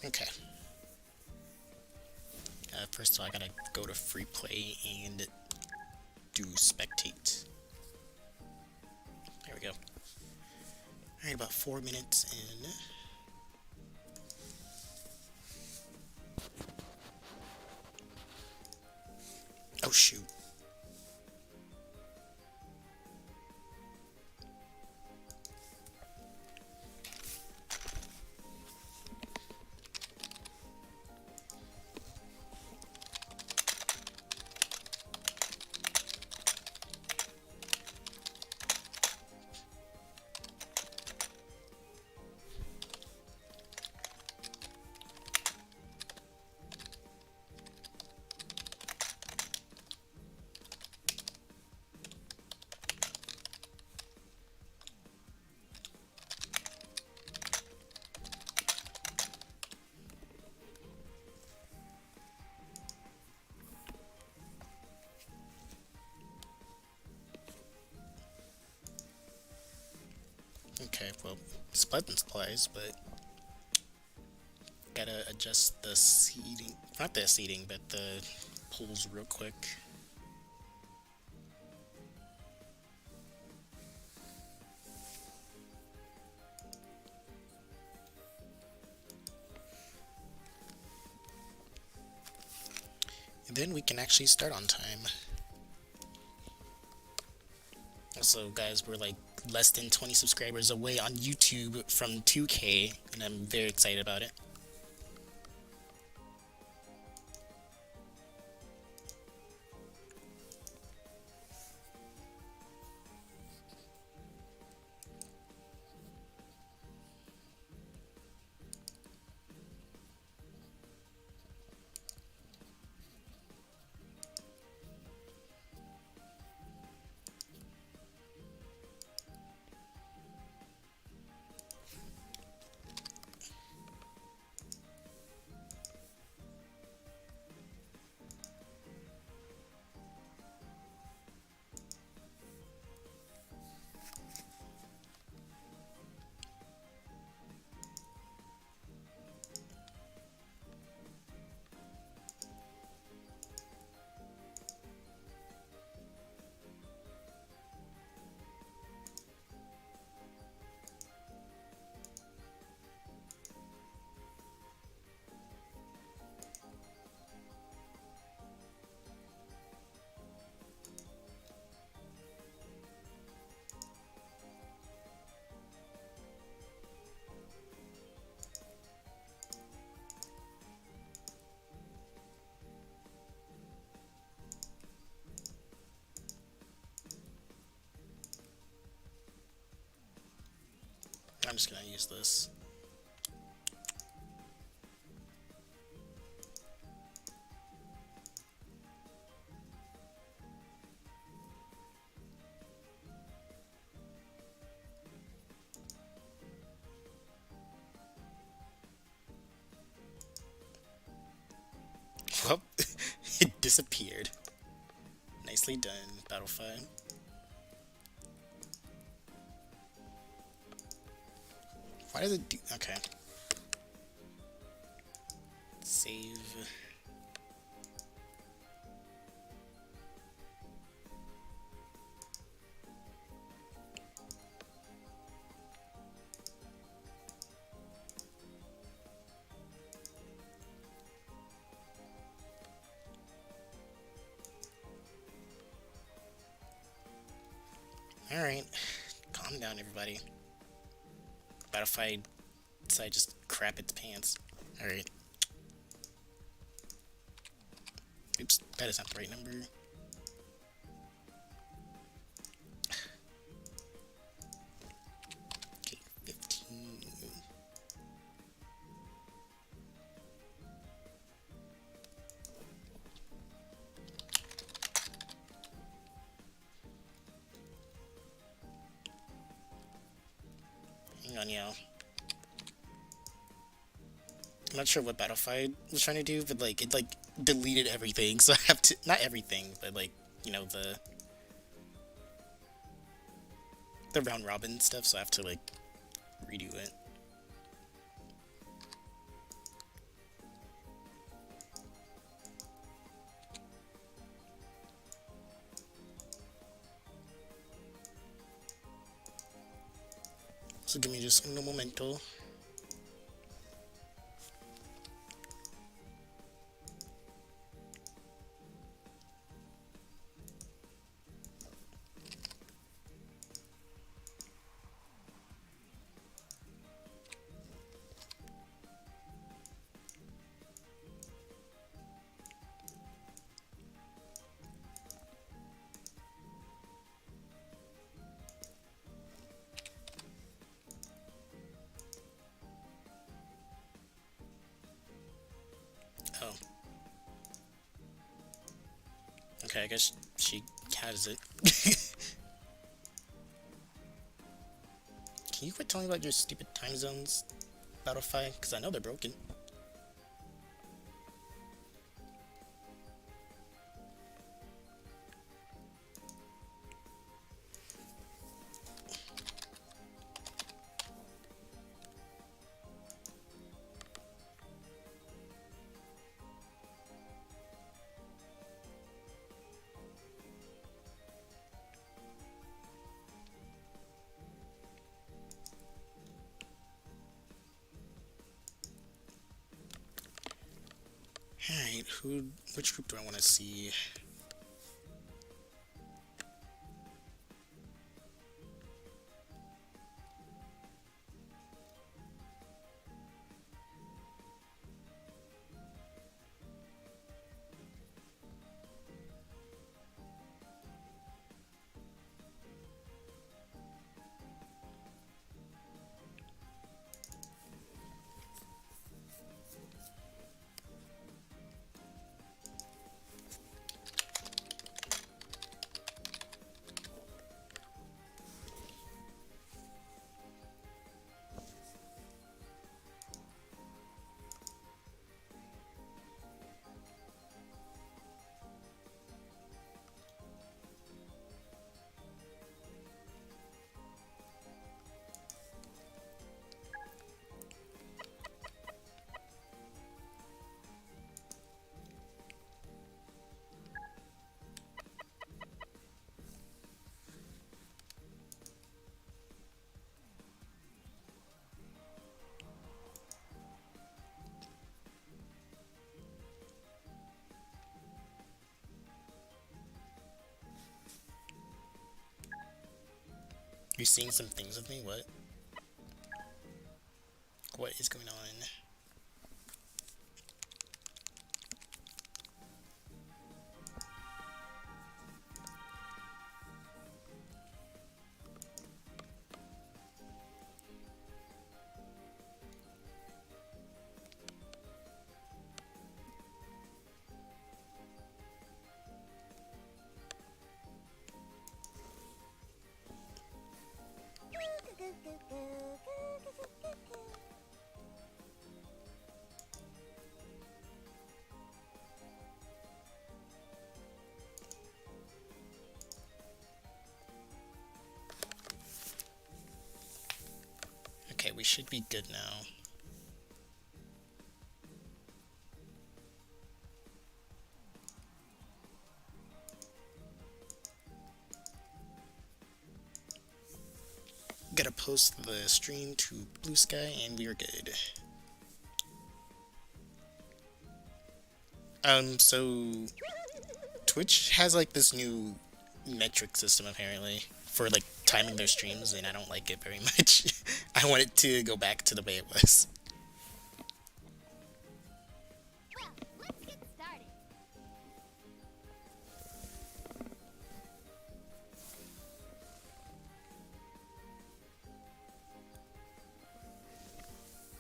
Okay. First of all, I gotta go to free play and do spectate. There we go. Alright, about 4 minutes in. Oh shoot. Okay, well, it's pleasant supplies, but gotta adjust the seating, not the seating, but the pulls real quick. And then we can actually start on time. Also, guys, we're like less than 20 subscribers away on YouTube from 2K, and I'm very excited about it. I'm just gonna use this. Well, it disappeared. Nicely done, Battlefield. Why does it do... Okay. Save. Alright. Calm down, everybody. Battlefield decided to just crap its pants. Alright. Oops, that is not the right number. Okay, 15. Hang on, y'all. I'm not sure what Battlefield was trying to do, but like it like deleted everything, so I have to, not everything, but like, you know, the round robin stuff, so I have to like redo it. So give me just un momento. Oh. Okay, I guess she has it. Can you quit telling me about your stupid time zones, Battlefy? Because I know they're broken. Alright, which group do I want to see? You're seeing some things with me? What? What is going on? Okay, we should be good now. Gotta post the stream to Blue Sky and we are good. So Twitch has like this new metric system apparently for like timing their streams, and I don't like it very much. I want it to go back to the way it was. Well, let's get started.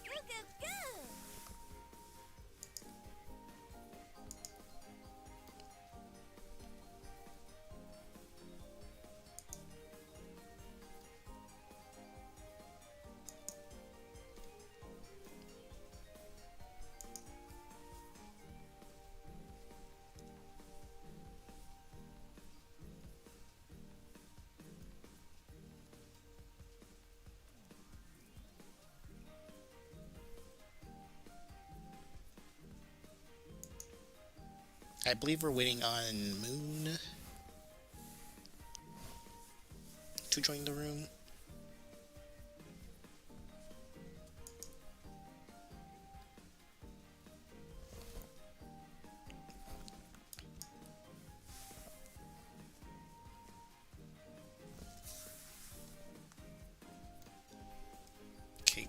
Go, go, go! I believe we're waiting on Moon to join the room.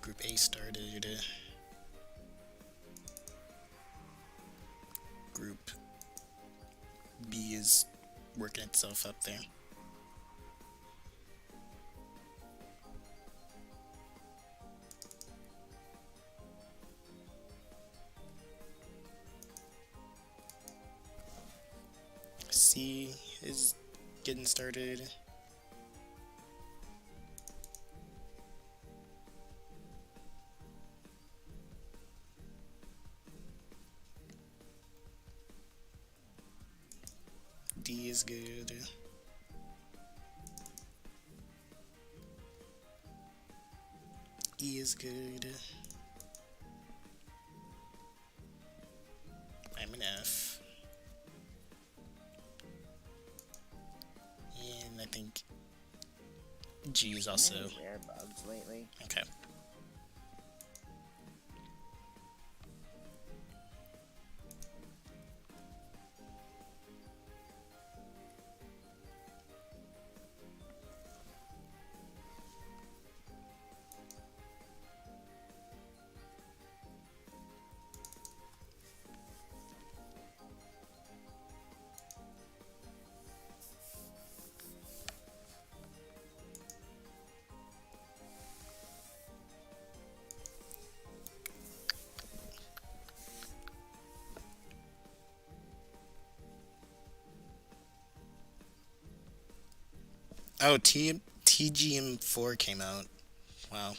Group A started. Group B is working itself up there. C is getting started. D is good. E is good. I'm an F. And I think G is also Rare bugs lately. okay. Oh, TGM4 came out. Wow.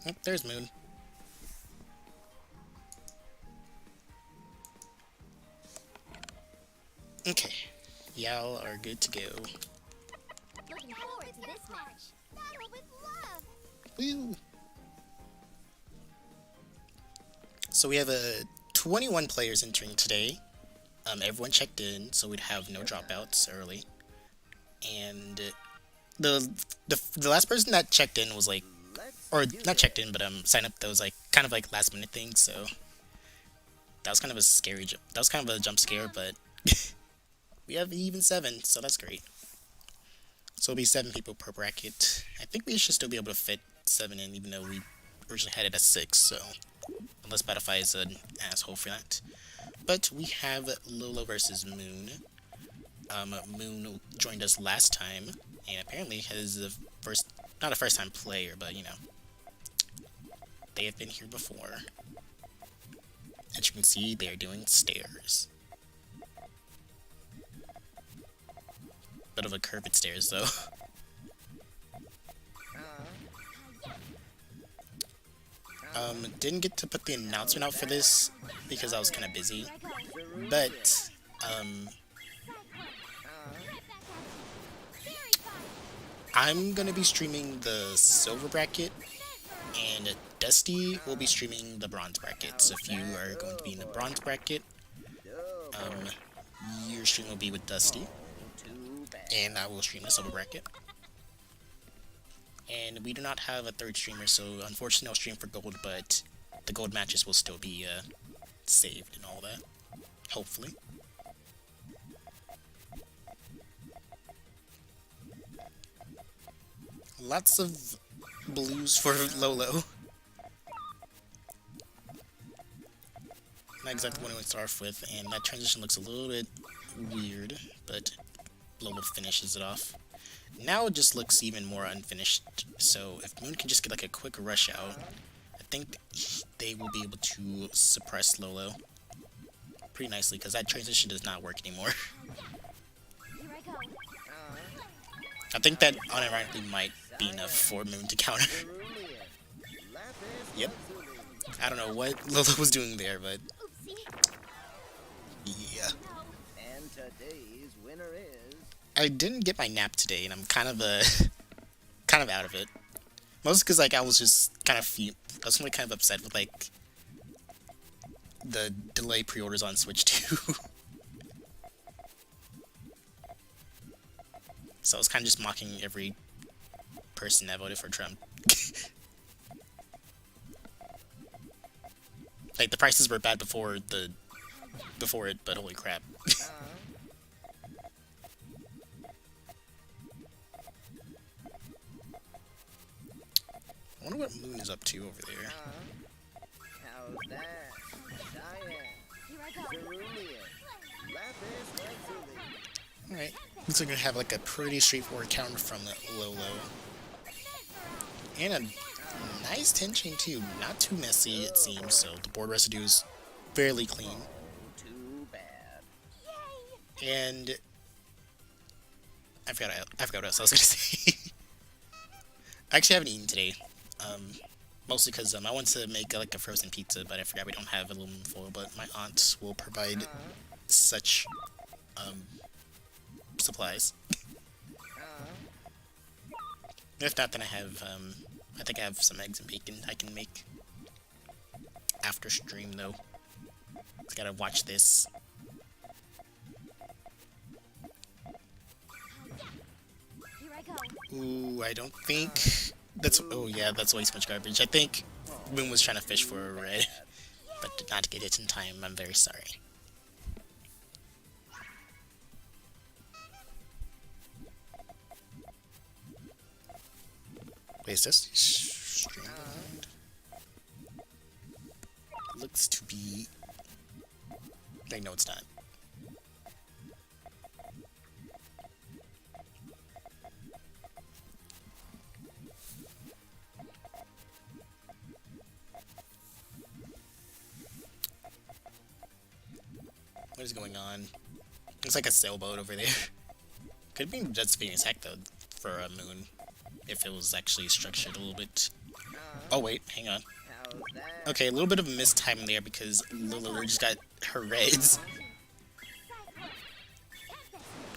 Oh, there's Moon. Okay. Y'all are good to go. Looking forward to this match. Battle with love. Woo! So we have 21 players entering today. Everyone checked in, so we'd have no dropouts early. And the last person that checked in was like, or not checked in, but signed up. That was like kind of like last minute thing. So that was kind of a scary. That was kind of a jump scare, but we have even 7, so that's great. So it'll be 7 people per bracket. I think we should still be able to fit 7 in, even though we originally had it at 6. So unless Battlefied is an asshole for that. But we have Lolo versus Moon. Moon joined us last time, and apparently has the first, not a first time player, but you know, they have been here before. As you can see, they are doing stairs. Bit of a curved stairs though. Didn't get to put the announcement out for this because I was kind of busy, but I'm gonna be streaming the silver bracket, and Dusty will be streaming the bronze bracket. So if you are going to be in the bronze bracket, your stream will be with Dusty, and I will stream the silver bracket. And we do not have a third streamer, so unfortunately I'll stream for gold, but the gold matches will still be saved and all that, hopefully. Lots of blues for Lolo. Not exactly what I want to start off with, and that transition looks a little bit weird, but Lolo finishes it off. Now it just looks even more unfinished, so if Moon can just get like a quick rush out, I think they will be able to suppress Lolo pretty nicely, because that transition does not work anymore. Here I go. I think that unironically might be enough for Moon to counter. Yep. I don't know what Lolo was doing there, but Oopsie. yeah. No. And today's winner is... I didn't get my nap today, and I'm kind of kind of out of it. Mostly because like I was just kind of I was really kind of upset with like the delay pre-orders on Switch 2. So I was kind of just mocking every person that voted for Trump. Like the prices were bad before it, but holy crap. I wonder what Moon is up to over there. How's that? Cyan. Here I go. Cerulean. Lapis lazuli. Alright. Looks like we're gonna have like a pretty straightforward counter from Lolo. And a nice 10 chain too. Not too messy it seems, so the board residue is fairly clean. Too bad. And I forgot what else I was gonna say. I actually haven't eaten today. Mostly because I wanted to make like a frozen pizza, but I forgot we don't have aluminum foil. But my aunt will provide such supplies. If not, then I have I think I have some eggs and bacon I can make after stream though. Just gotta watch this. Here I go. Ooh, I don't think that's. Oh yeah, that's way too much garbage. I think Moon was trying to fish for a red, but did not get it in time. I'm very sorry. Wait, is this stream behind? Looks to be. Like, no, it's not. What is going on? It's like a sailboat over there. Could be just being attacked though for a Moon, if it was actually structured a little bit. Oh wait, hang on. How's that? Okay, a little bit of a mistime there because Lulu just got her reds.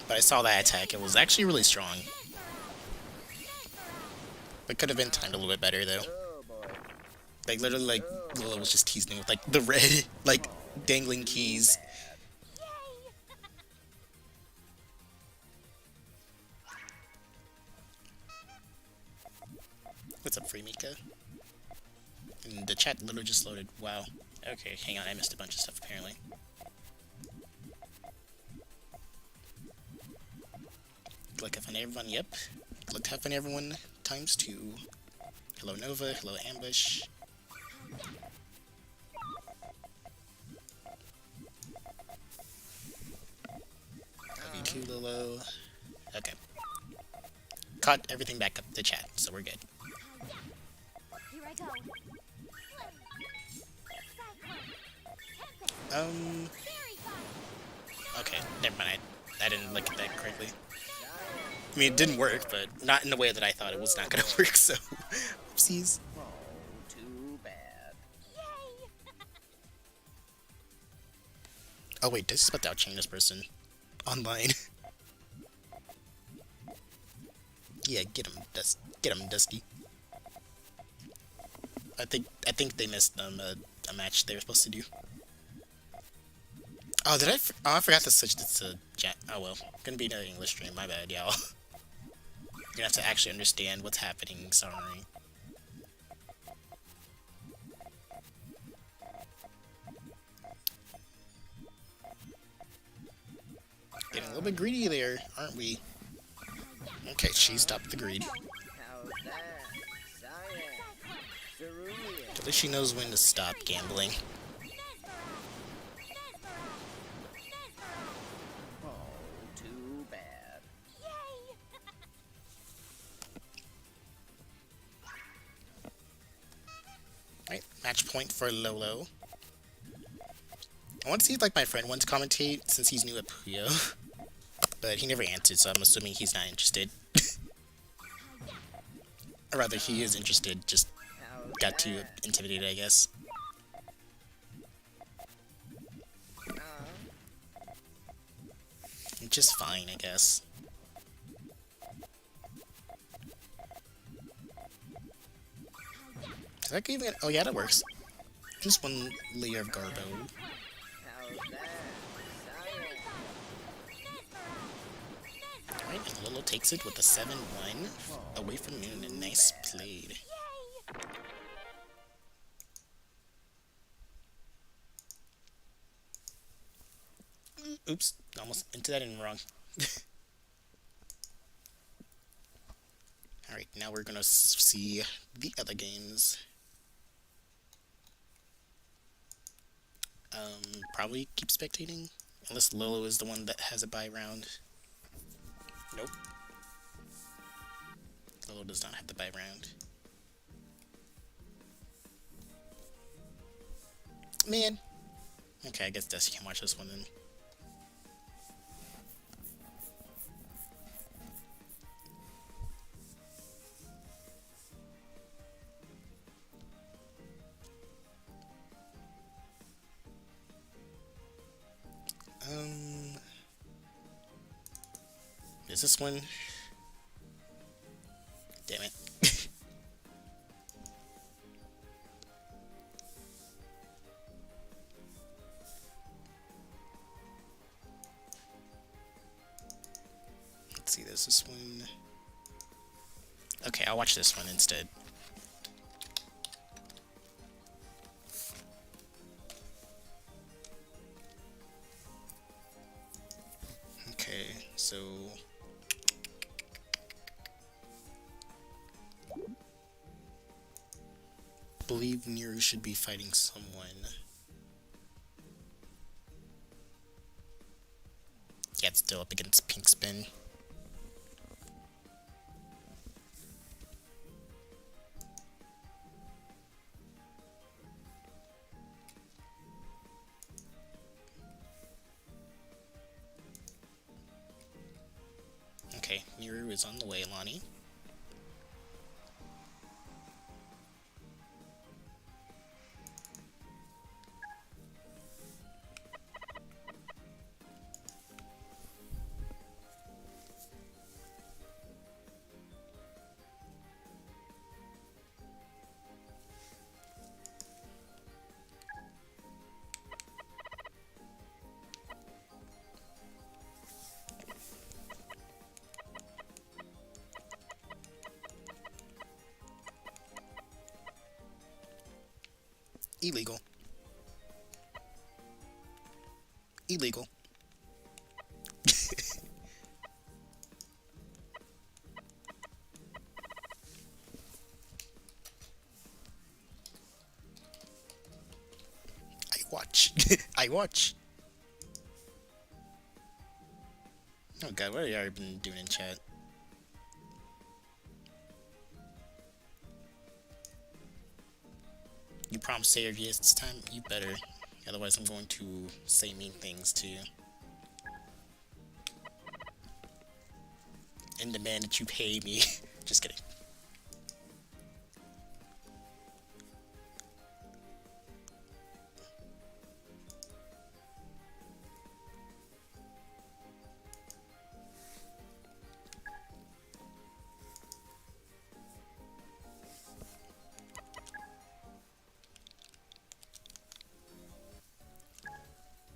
But I saw that attack. It was actually really strong. But could have been timed a little bit better though. Oh boy. Like literally, like Lulu was just teasing me with like the red, like dangling keys. What's up, Free Mika? And the chat literally just loaded. Wow. Okay, hang on. I missed a bunch of stuff apparently. Click to find everyone. Yep. Click to find everyone times 2. Hello Nova. Hello Ambush. Love you too, Lilo. Okay. Caught everything back up the chat, so we're good. Here I go. Okay, never mind. I didn't look at that correctly. I mean, it didn't work, but not in the way that I thought it was not gonna work, so... Oopsies. Oh, too bad. Oh wait, this is about to outchain this person. Online. Yeah, get him, Dusty. I think they missed a match they were supposed to do. Oh, did I? I forgot to switch this to oh well, gonna be another English stream. My bad, y'all. You're gonna have to actually understand what's happening. Sorry. Getting a little bit greedy there, aren't we? Okay, she stopped the greed. How's that? Cyan. Cerulean. At least she knows when to stop gambling. Oh, too bad. Right, match point for Lolo. I want to see if like my friend wants to commentate since he's new at Puyo. But he never answered, so I'm assuming he's not interested. Or rather, he is interested, just How's got too that? intimidated, I guess. Which is fine, I guess. Is that even... Oh yeah, that works. Just one layer of Garbo. How's that? Cyan. Alright, and Lolo takes it with a 7-1 away from Moon, and nice played. Oops, almost into that and wrong. Alright, now we're gonna see the other games. Probably keep spectating, unless Lilo is the one that has a bye round. Nope. Lilo does not have the bye round. Man. Okay, I guess Dusty can watch this one then. Is this one? Damn it. Let's see, there's this one. Okay, I'll watch this one instead. Okay, so believe Niru should be fighting someone. Yeah, it's still up against Pink Spin. Okay, Niru is on the way, Lonnie. Illegal. Illegal. I watch. I watch. Oh god, what have you been doing in chat? You promise to say your yes this time? You better. Otherwise I'm going to say mean things to you. And demand that you pay me. Just kidding.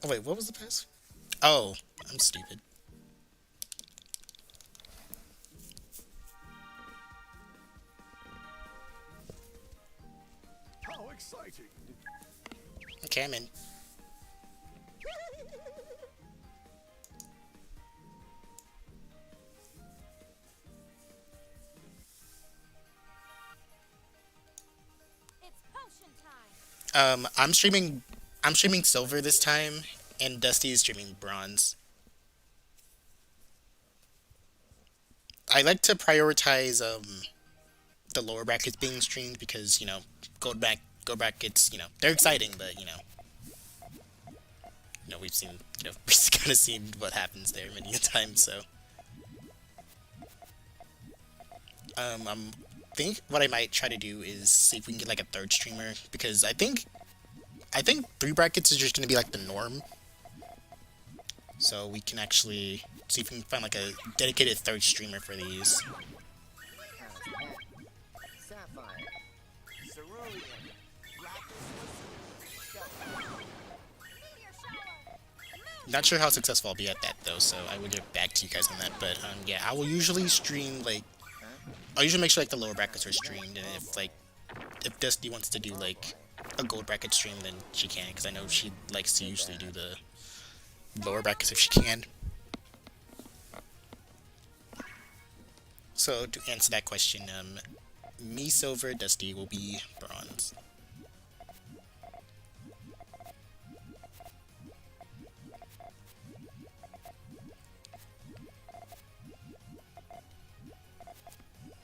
Oh wait, what was the pass? Oh, I'm stupid. How exciting! Okay, I'm in. It's potion time. I'm streaming silver this time, and Dusty is streaming bronze. I like to prioritize the lower brackets being streamed because, you know, gold brackets, you know, they're exciting, but you know, we've seen, you know, we've kind of seen what happens there many a time, so I'm think what I might try to do is see if we can get like a third streamer, because I think 3 brackets is just gonna be like the norm. So we can actually see if we can find like a dedicated third streamer for these. Sapphire. Cerulean. Not sure how successful I'll be at that though, so I will get back to you guys on that. But yeah, I will usually stream like I'll usually make sure like the lower brackets are streamed, and if Dusty wants to do like a gold bracket stream, then she can, because I know she likes to usually do the lower brackets if she can. So to answer that question, me silver, Dusty will be bronze.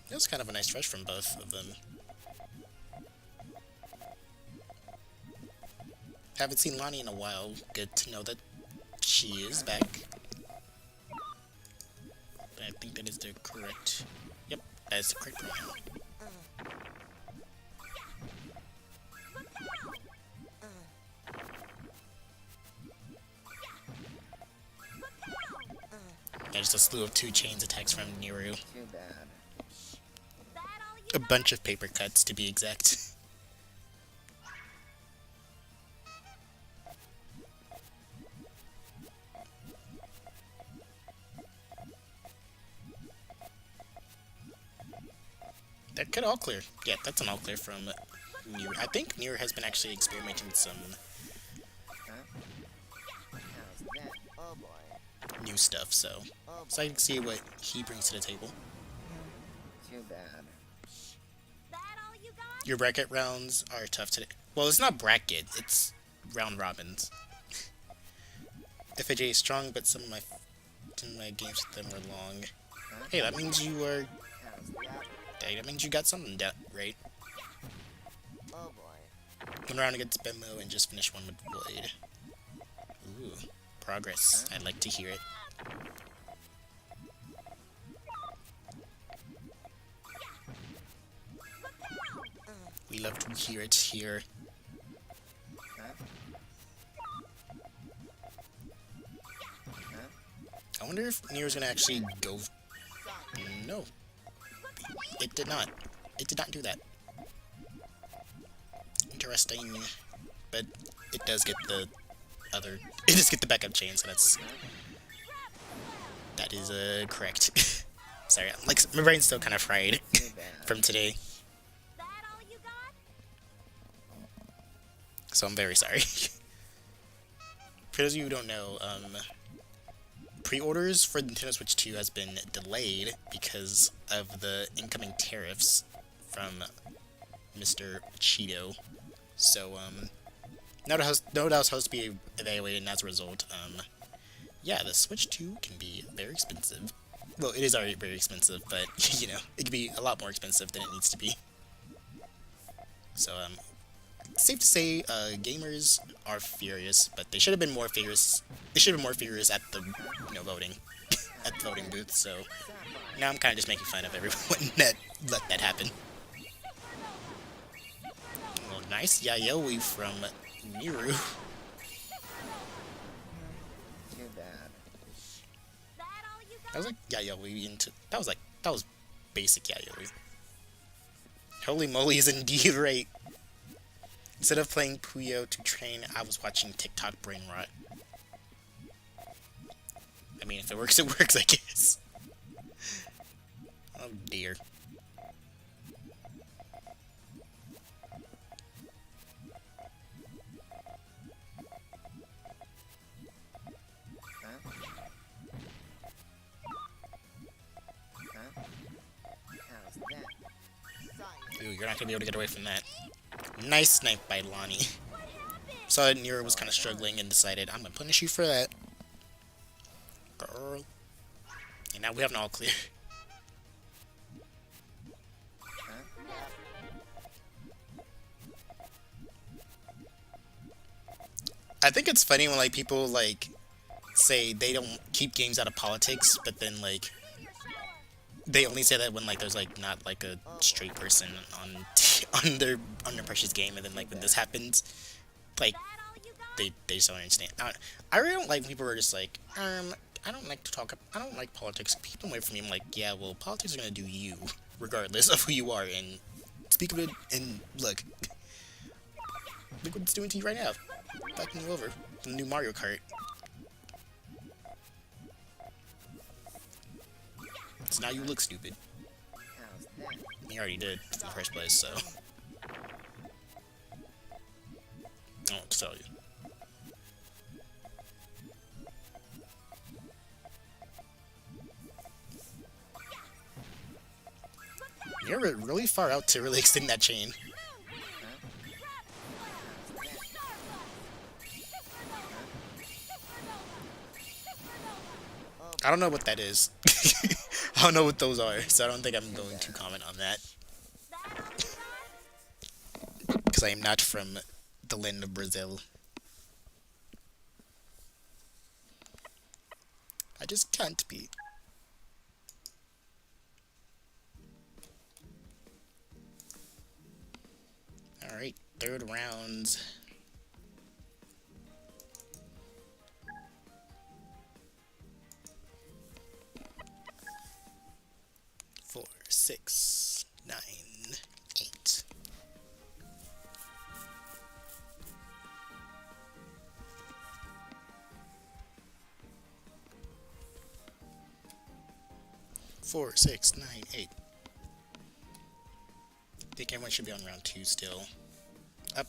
It was kind of a nice rush from both of them. Haven't seen Lonnie in a while. Good to know that she is back. I think that is the correct... Yep, that is the correct pronoun. There's a slew of 2 chains attacks from Niru. Too bad. A bunch of paper cuts, to be exact. That could all clear. Yeah, that's an all clear from Niru. I think Niru has been actually experimenting with some How's that? Oh boy. new stuff, so I can see what he brings to the table. Too bad. That all you got? Your bracket rounds are tough today. Well, it's not bracket, it's round robins. FAJ is strong, but some of my games with them were long. Hey, that means you are... How's that? Hey, that means you got something right. Oh boy. One round against Bemo and just finish one with Void. Ooh, progress. I'd like to hear it. We love to hear it here. I wonder if Nier's gonna actually go... No. It did not. It did not do that. Interesting. But it does get the other... It does get the backup chain, so that's... That is, correct. Sorry, like, my brain's still kind of fried from today. That all you got? So I'm very sorry. For those of you who don't know, pre-orders for the Nintendo Switch 2 has been delayed because of the incoming tariffs from Mr. Cheeto. So, now that it's supposed to be evaluated, and as a result, yeah, the Switch 2 can be very expensive. Well, it is already very expensive, but, you know, it can be a lot more expensive than it needs to be. So, safe to say, gamers are furious, but they should have been more furious. They should have been more furious at the, you know, voting, at the voting booth. So now I'm kind of just making fun of everyone that let that happen. Well, nice Yayoi from Niru. Too bad. That all you got? That was like Yayoi into. That was basic Yayoi. Holy moly, is indeed right. Instead of playing Puyo to train, I was watching TikTok brain rot. I mean, if it works, it works, I guess. Oh dear. How's that? Ooh, you're not gonna be able to get away from that. Nice snipe by Lonnie. Saw that Nero was kind of struggling and decided, I'm gonna punish you for that. Girl. And now we have an all clear. I think it's funny when, like, people, like, say they don't keep games out of politics, but then, like, they only say that when, like, there's, like, not, like, a straight person on their precious game, and then, like, when this happens, like, they just don't understand. I really don't like when people are just like, I don't like politics. Keep them away from me. I'm like, yeah, well, politics are gonna do you, regardless of who you are, and speak of it, and look what it's doing to you right now. Backing you over. The new Mario Kart. So now you look stupid. How's that? You already did in the first place, so. I don't know what to tell you. You're really far out to really extend that chain. I don't know what that is. I don't know what those are, so I don't think I'm going to comment on that. Because I am not from the land of Brazil. I just can't be. Alright, third rounds. Four, 6, 9, 8. Four, 6, 9, 8. I think everyone should be on round 2 still.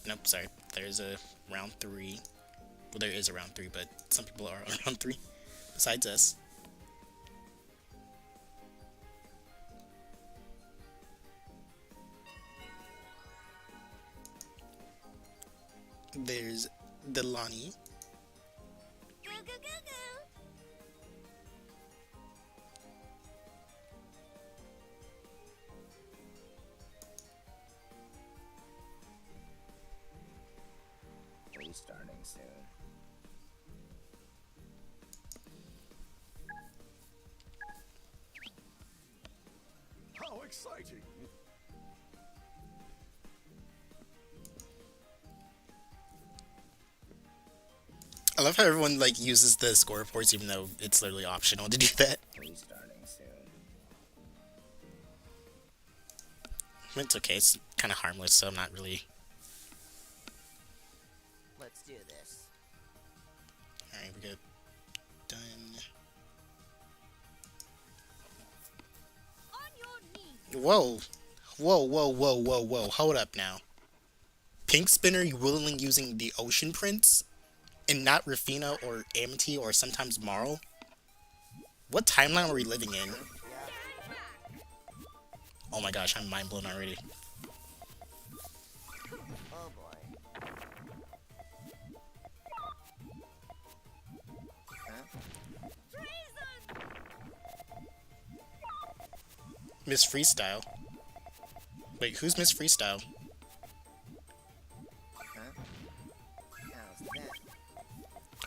Nope, sorry. There's a round 3. Well, there is a round 3, but some people are on round 3 besides us. There's Delani. Goo goo goo goo. Restarting soon. How exciting! I love how everyone like uses the score reports even though it's literally optional to do that. Restarting soon. It's okay, it's kind of harmless, so I'm not really... Let's do this. Alright, we got done. On your knees. Whoa! Whoa, whoa, whoa, whoa, whoa, hold up now. Pink Spinner, you willingly using the Ocean Prince? And not Rafina or Amity or sometimes Marl? What timeline are we living in? Oh my gosh, I'm mind blown already. Oh boy. Miss Freestyle. Wait, who's Miss Freestyle? How's that?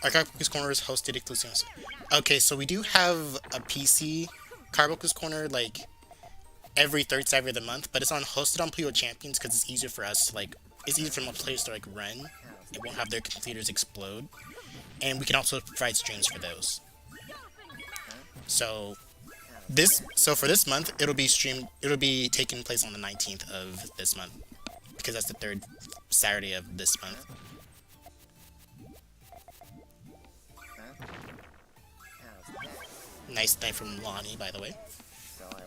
Our Carbuncle'S Corner is hosted exclusively. Okay, so we do have a PC Carbuncle'S Corner, like, every third Saturday of the month, but it's hosted on Puyo Champions because it's easier for us to, like, it's easier for my players to, like, run. It won't have their computers explode. And we can also provide streams for those. So, for this month, it'll be taking place on the 19th of this month. Because that's the third Saturday of this month. How's that? Nice night from Lonnie, by the way. So I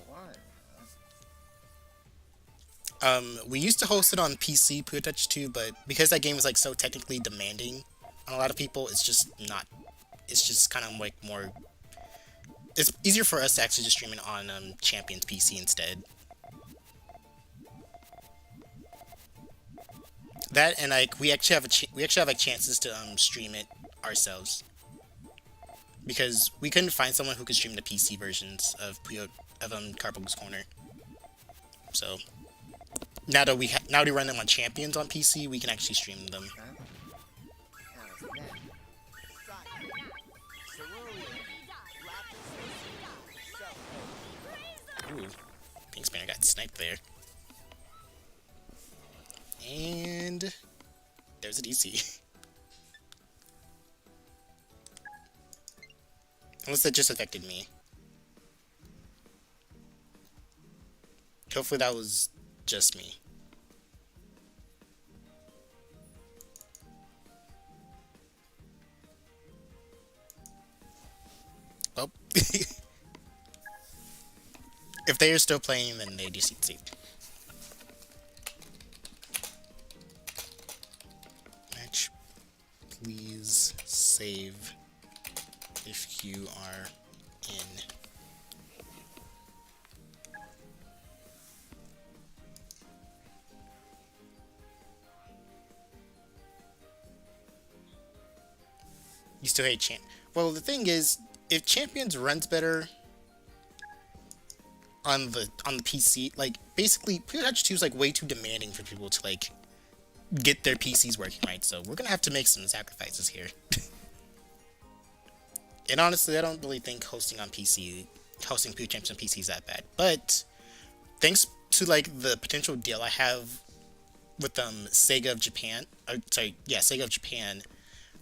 won. We used to host it on PC, Puyo Touch 2, but because that game is like so technically demanding on a lot of people, it's just kind of like more, it's easier for us to actually just stream it on Champions PC instead. That and like we actually have like chances to stream it ourselves. Because we couldn't find someone who could stream the PC versions of Carbuncle'S Corner. So now that we run them on Champions on PC, we can actually stream them. How's that? Ooh, Pink Spinner got sniped there. And there's a DC. Unless that just affected me. Hopefully that was just me. Oh. If they are still playing, then they just need to see. Match. Please save if you are in. still hate Well, the thing is, if Champions runs better on the PC, like basically Puyo Tetris 2 is like way too demanding for people to like get their PCs working right. So we're gonna have to make some sacrifices here. And honestly, I don't really think hosting Puyo Champions on PC is that bad. But thanks to like the potential deal I have with Sega of Japan, Sega of Japan,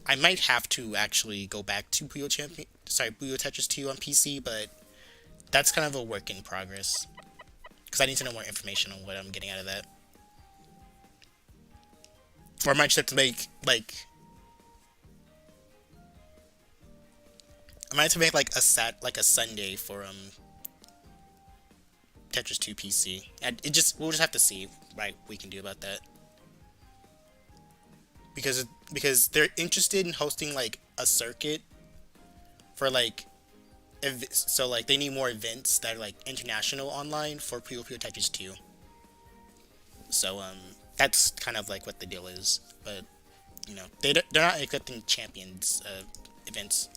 I might have to actually go back to Puyo Tetris 2 on PC, but that's kind of a work in progress because I need to know more information on what I'm getting out of that. Or I might just have to make like a Sunday for Tetris 2 PC. And we'll just have to see what we can do about that. Because they're interested in hosting like a circuit for like so like they need more events that are like international online for Puyo Puyo Tetris 2. So that's kind of like what the deal is. But you know, they're not accepting Champions events.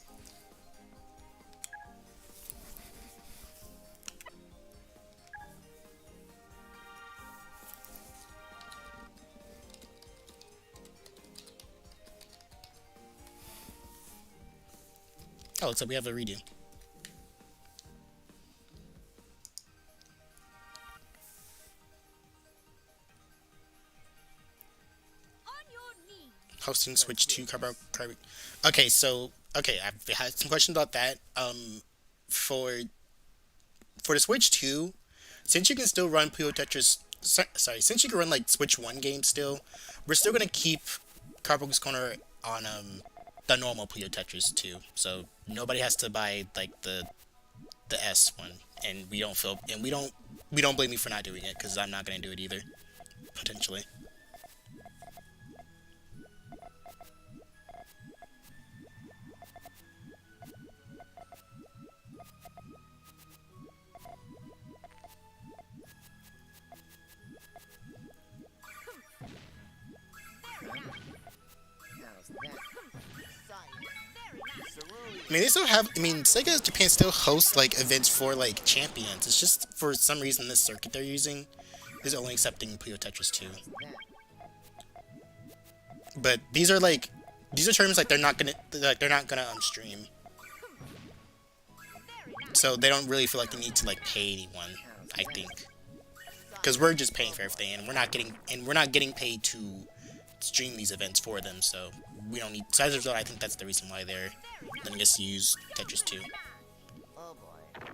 Oh, looks like we have a redo. Hosting Switch 2 Carbuncle'S. Okay, I've had some questions about that. For the Switch 2, since you can still run Puyo Tetris, since you can run like Switch 1 games still, we're still gonna keep Carbuncle'S Corner on the normal Puyo Tetris 2. So nobody has to buy like the S one, and we don't blame me for not doing it because I'm not gonna do it either, potentially. I mean, they still have. I mean, Sega Japan still hosts like events for like Champions. It's just for some reason this circuit they're using is only accepting Puyo Tetris 2. But these are terms like they're not gonna stream. So they don't really feel like they need to like pay anyone. I think because we're just paying for everything, and we're not getting paid to stream these events for them. So we don't need. So as a result, I think that's the reason why they're letting us use Tetris 2. Oh boy.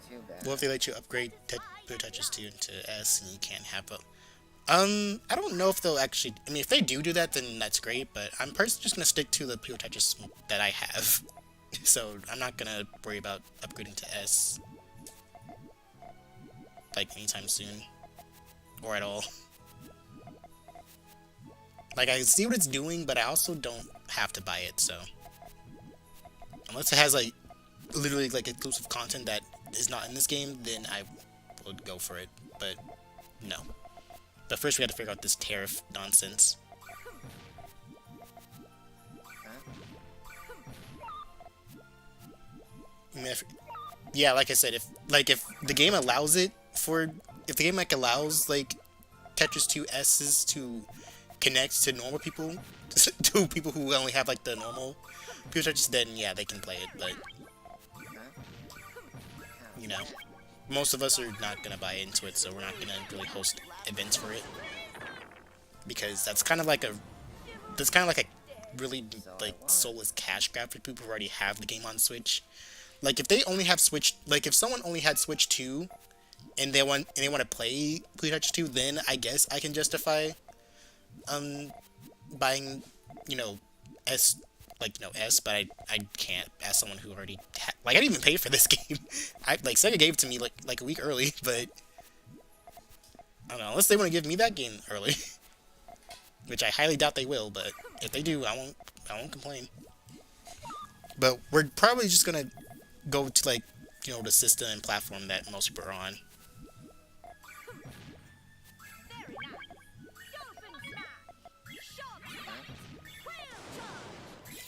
Too bad. What if they let you upgrade Puyo Tetris 2 into S and you can't have a... I don't know if they'll actually... I mean, if they do that, then that's great, but I'm personally just going to stick to the Puyo Tetris that I have. So I'm not going to worry about upgrading to S. Like, anytime soon. Or at all. Like, I see what it's doing, but I also don't have to buy it, so... Unless it has, like, literally, like, exclusive content that is not in this game, then I would go for it, but no. But first we have to figure out this tariff nonsense. I mean, yeah, like I said, if the game allows it for... If the game, like, allows, like, Tetris 2 S's to... connects to normal people, to people who only have like the normal Puyo Tetris, then yeah, they can play it. But you know, most of us are not gonna buy into it, so we're not gonna really host events for it because that's kind of like a really like soulless cash grab for people who already have the game on Switch. Like if they only have Switch, like if someone only had Switch 2 and they want to play Puyo Tetris 2, then I guess I can justify buying, S, but I can't as someone who already I didn't even pay for this game. Sega gave it to me like a week early, but I don't know, unless they want to give me that game early, which I highly doubt they will, but if they do, I won't complain. But we're probably just gonna go to the system and platform that most people are on.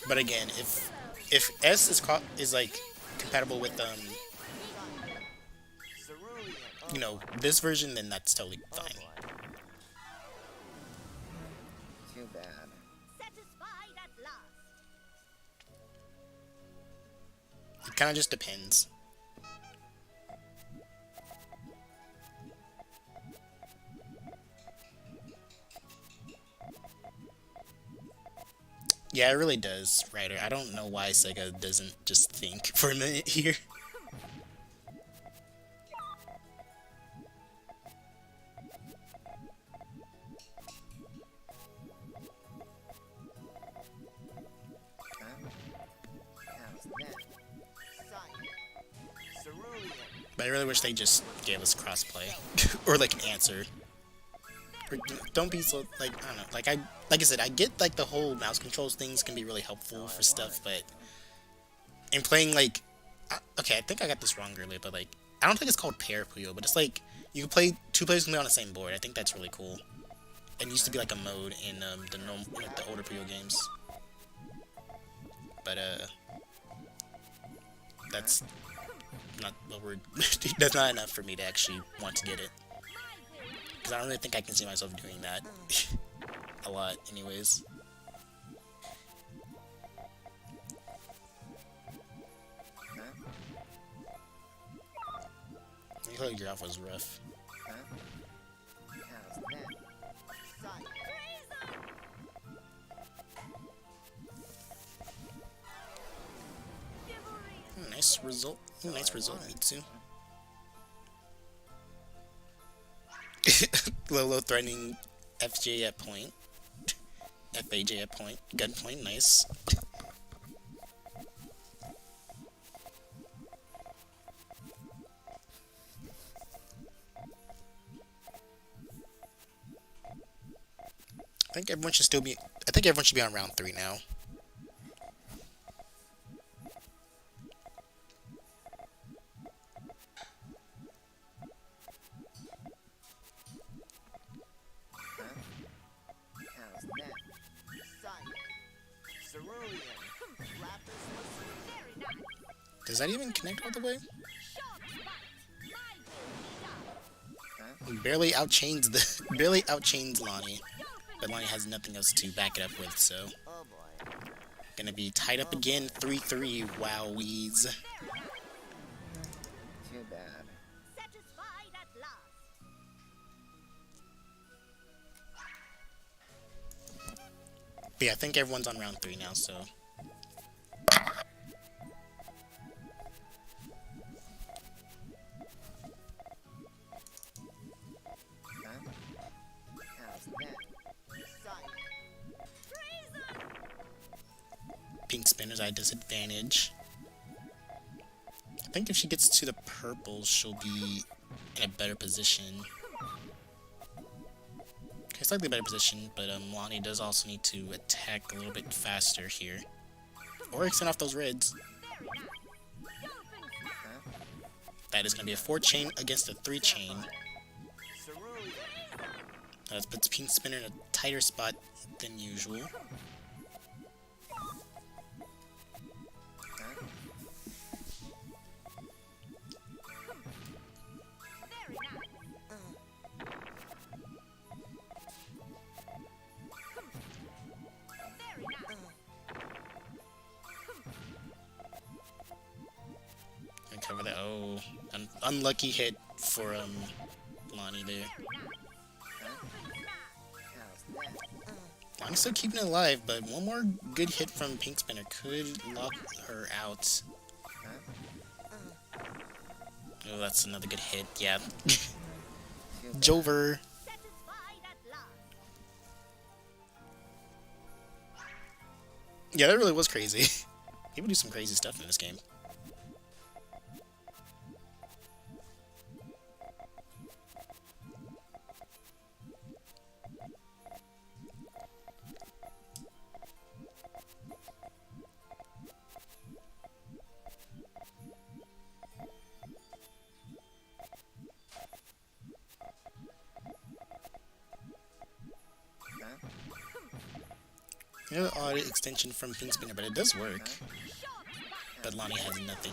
But again, if S is like compatible with Cerulean. you know, this version, then that's totally Oh fine. boy. Too bad. Satisfied at last. It kind of just depends. Yeah, it really does, Ryder. I don't know why Sega doesn't just think for a minute here. Huh? How's that? Sight. Cerulean. But I really wish they just gave us crossplay. Or like an answer. Or, don't be so, like, I don't know. Like I said, I get like the whole mouse controls things can be really helpful for stuff, but in playing like, okay, I think I got this wrong earlier, but like, I don't think it's called pair Puyo, but it's like you can play two players can be on the same board. I think that's really cool. And used to be like a mode in the older Puyo games. But that's not the word. That's not enough for me to actually want to get it. Because I don't really think I can see myself doing that a lot, anyways. Huh? I feel like your off was rough. Huh? How's that? Sight. Nice result. Nice result, Mitsu. Lolo threatening FJ at point. FAJ at point. Gunpoint, nice. I think everyone should still be. I think everyone should be on round 3 now. How's that? Sight. Cerulean. Lapis lazuli. Does that even connect all the way? Barely outchains Lonnie, but Lonnie has nothing else to back it up with, so Oh boy. gonna be tied up again, 3-3. Wowies. Too bad. Satisfied at last. But yeah, I think everyone's on round 3 now, so Huh? How's that? Sight. pink spinners at a disadvantage. I think if she gets to the purple, she'll be in a better position. Okay, slightly better position, but Lonnie does also need to attack a little bit faster here. Or extend off those reds. Huh? That is going to be a 4-chain against a 3-chain. Cerulean. That puts Pink Spinner in a tighter spot than usual. Huh? And cover that. Oh, an unlucky hit for Lonnie there. How's that? Lonnie's still keeping it alive, but one more good hit from Pink Spinner could lock her out. Huh? Oh, that's another good hit. Yeah. Too bad. Jover. Satisfied at last. Yeah, that really was crazy. People do some crazy stuff in this game. Huh? Another odd extension from Pink Spinner, but it does work. But Lonnie has nothing.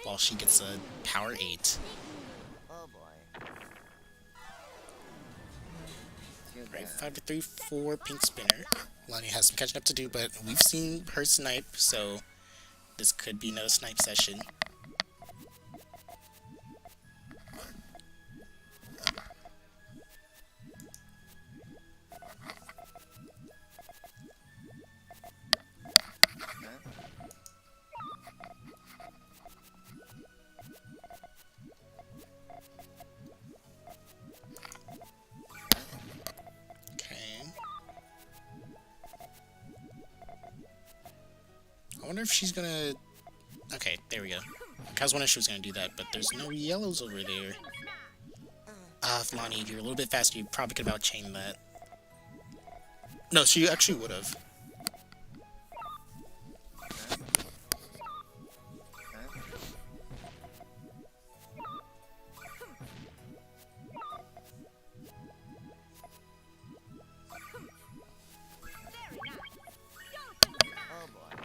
While she gets a power 8. Oh boy. Too Right, bad. 5 to 3 for Pink Spinner. Lonnie has some catching up to do, but we've seen her snipe, so this could be another snipe session. I wonder if she's gonna... Okay, there we go. I was wondering if she was gonna do that, but there's no yellows over there. Lonnie, if you're a little bit faster, you probably could have out-chained that. No, she actually would have. Oh boy.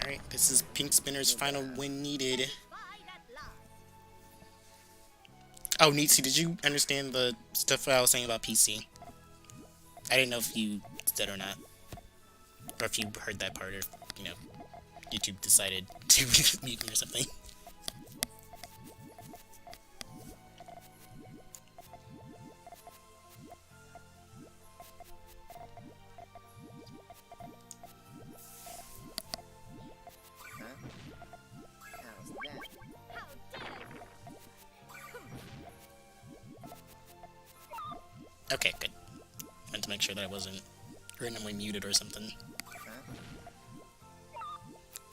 Alright, this is Pink Spinner's final win needed. Oh, Neatsy, did you understand the stuff I was saying about PC? I didn't know if you did or not. Or if you heard that part, or, you know, YouTube decided to mute me or something. How's that? Okay, good. Meant to make sure that I wasn't randomly muted or something.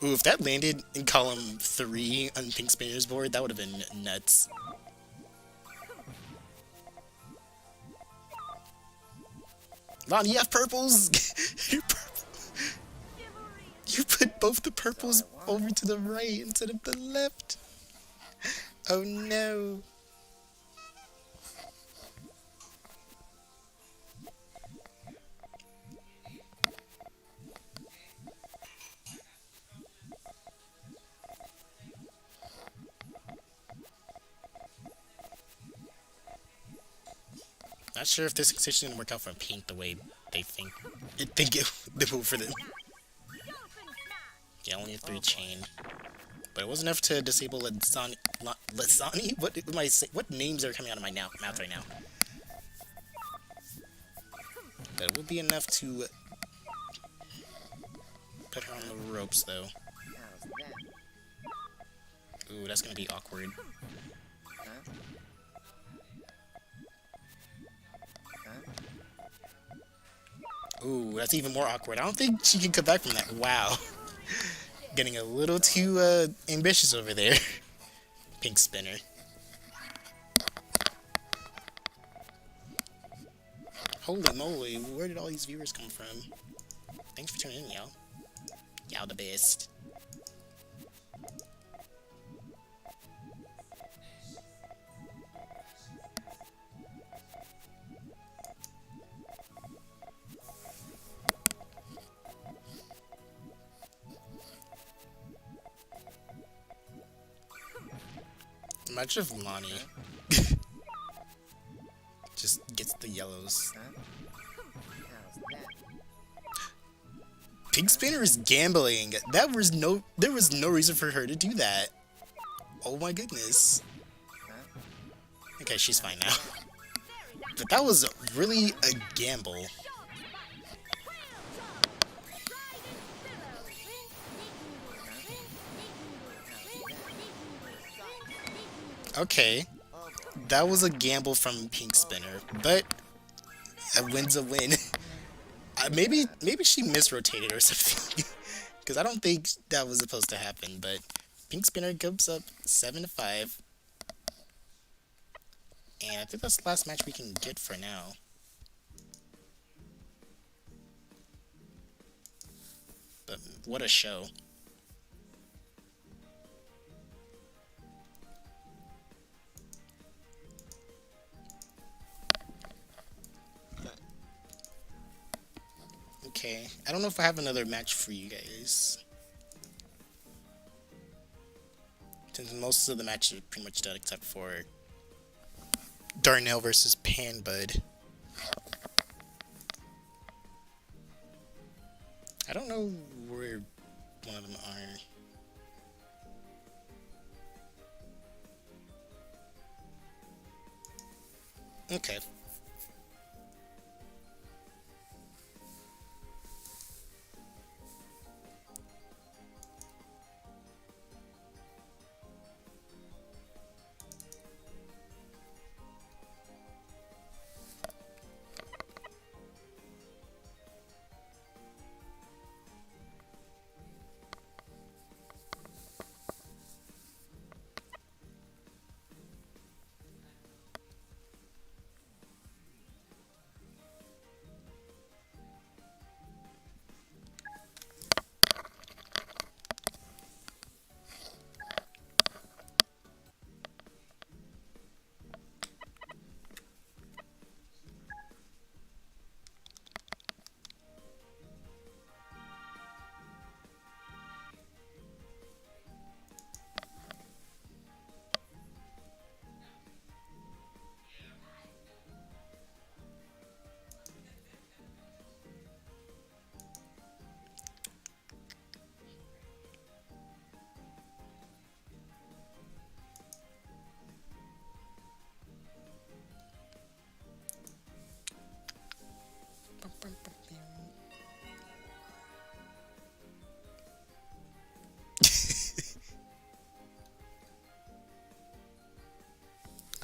Ooh, if that landed in column 3 on Pink Spinner's board, that would have been nuts. Lon, you have purples! You're purple. You put both the purples over to the right instead of the left. Oh no. Not sure if this decision didn't work out for Pink the way they think it will for them. Yeah, only a 3 chain. But it wasn't enough to disable Lasani? What am I saying? What names are coming out of my mouth right now? But it will be enough to put her on the ropes, though. How's that? Ooh, that's gonna be awkward. Ooh, that's even more awkward. I don't think she can come back from that. Wow. Getting a little too ambitious over there. Pink Spinner. Holy moly, where did all these viewers come from? Thanks for tuning in, y'all. Y'all the best. Imagine if Lonnie just gets the yellows. How's that? Pink Spinner is gambling. There was no reason for her to do that. Oh my goodness. Okay, she's fine now. But that was really a gamble. Okay, that was a gamble from Pink Spinner, but a win's a win. Maybe she misrotated or something, because I don't think that was supposed to happen. But Pink Spinner goes up 7-5, and I think that's the last match we can get for now. But what a show! Okay, I don't know if I have another match for you guys. Since most of the matches are pretty much done except for Darnell versus Panbud. I don't know where one of them are. Okay.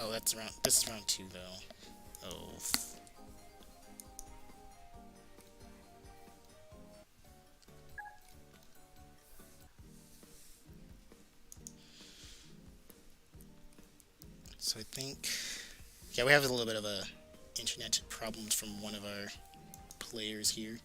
Oh, that's round. This is round 2, though. Oh. So I think, yeah, we have a little bit of a internet problems from one of our players here.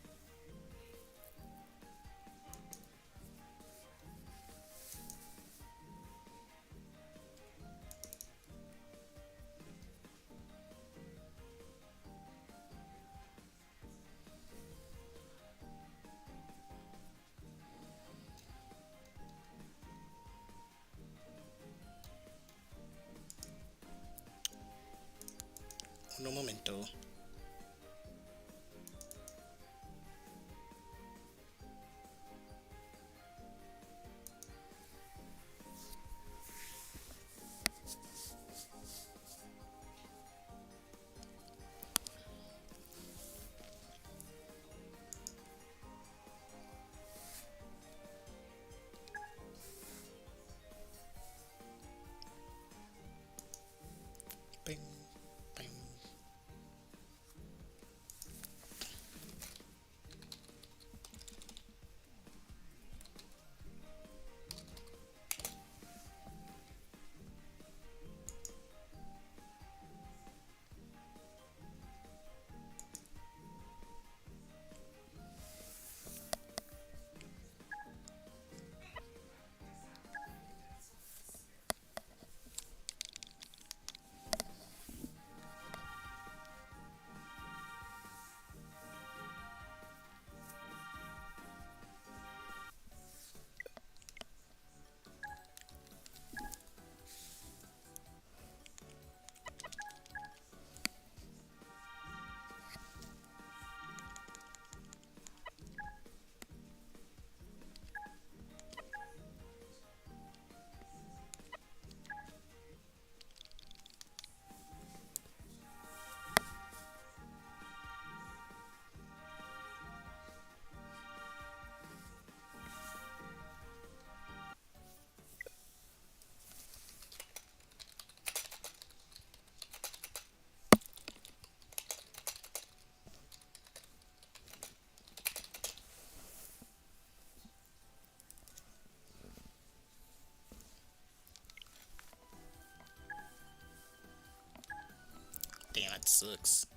Un momento. Bing, bing. Damn, that sucks.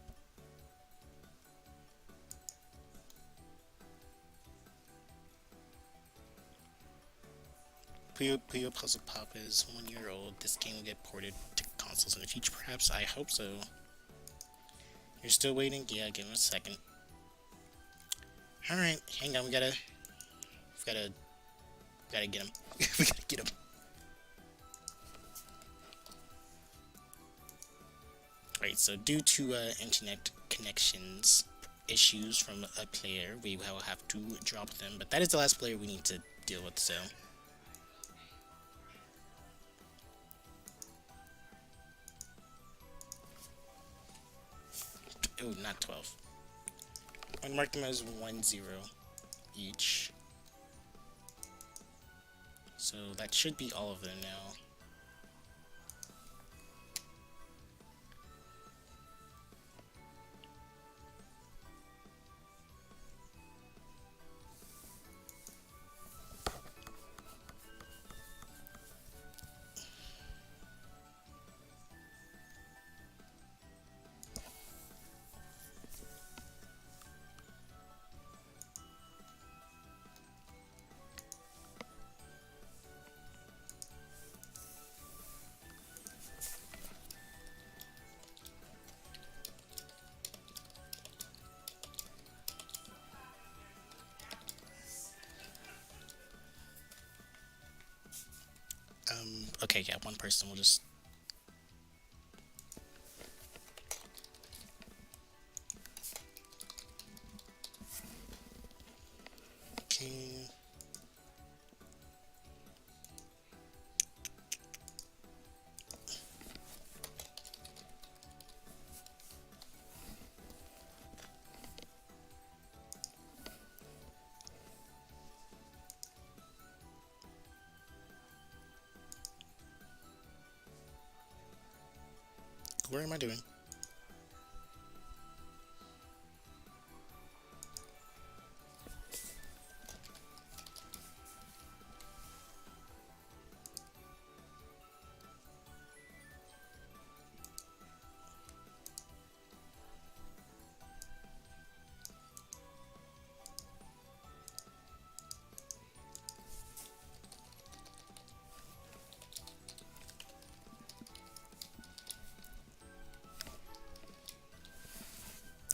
Puyo Puyo Puzzle Pop is 1 year old. This game will get ported to consoles in the future, perhaps. I hope so. You're still waiting? Yeah, give him a second. Alright, hang on, we gotta get him. We gotta get him. Right, so due to internet connections issues from a player, we will have to drop them. But that is the last player we need to deal with, so. Oh, not 12. I'm gonna mark them as 1-0 each. So that should be all of them now. Okay, yeah, one person will just... Okay. What am I doing?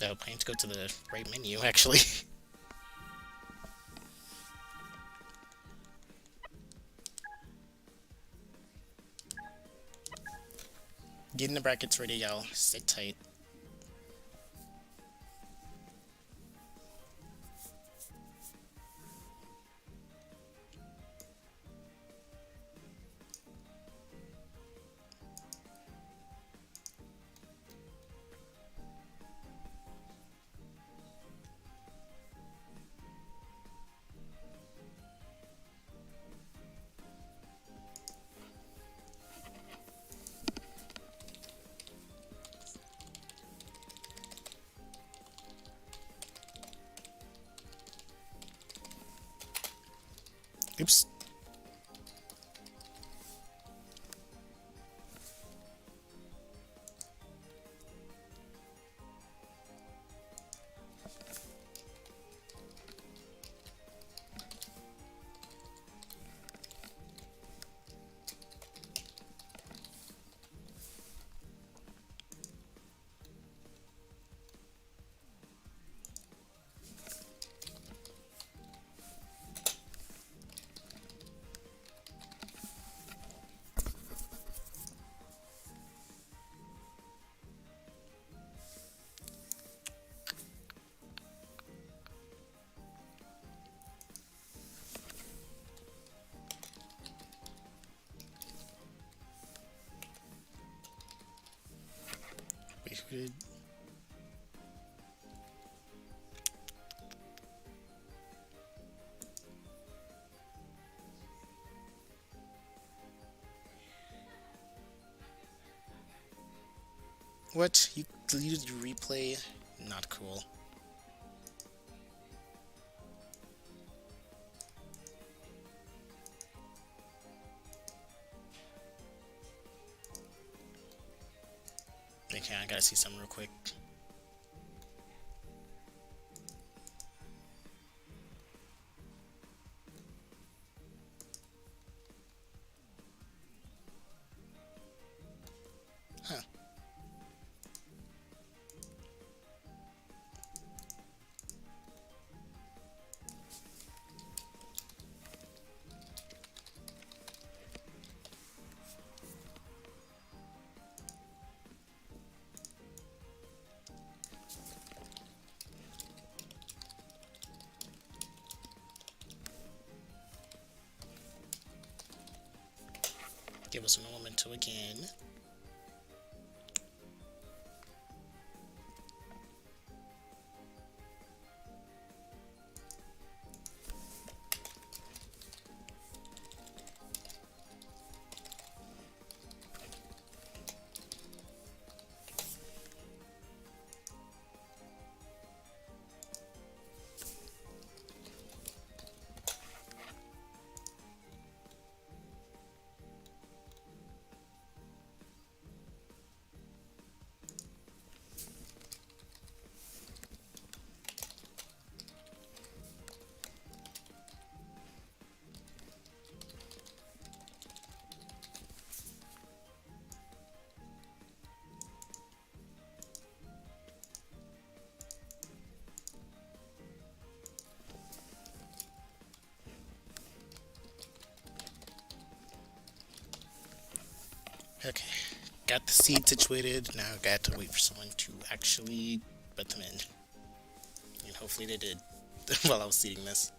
Oh, I need to go to the right menu, actually. Getting the brackets ready, y'all. Sit tight. Oops. Wait, who did... What? You deleted your replay? Not cool. Okay, I gotta see something real quick. Huh. Give us an elemental again. Okay, got the seed situated. Now I got to wait for someone to actually put them in. And hopefully they did while I was seeding this.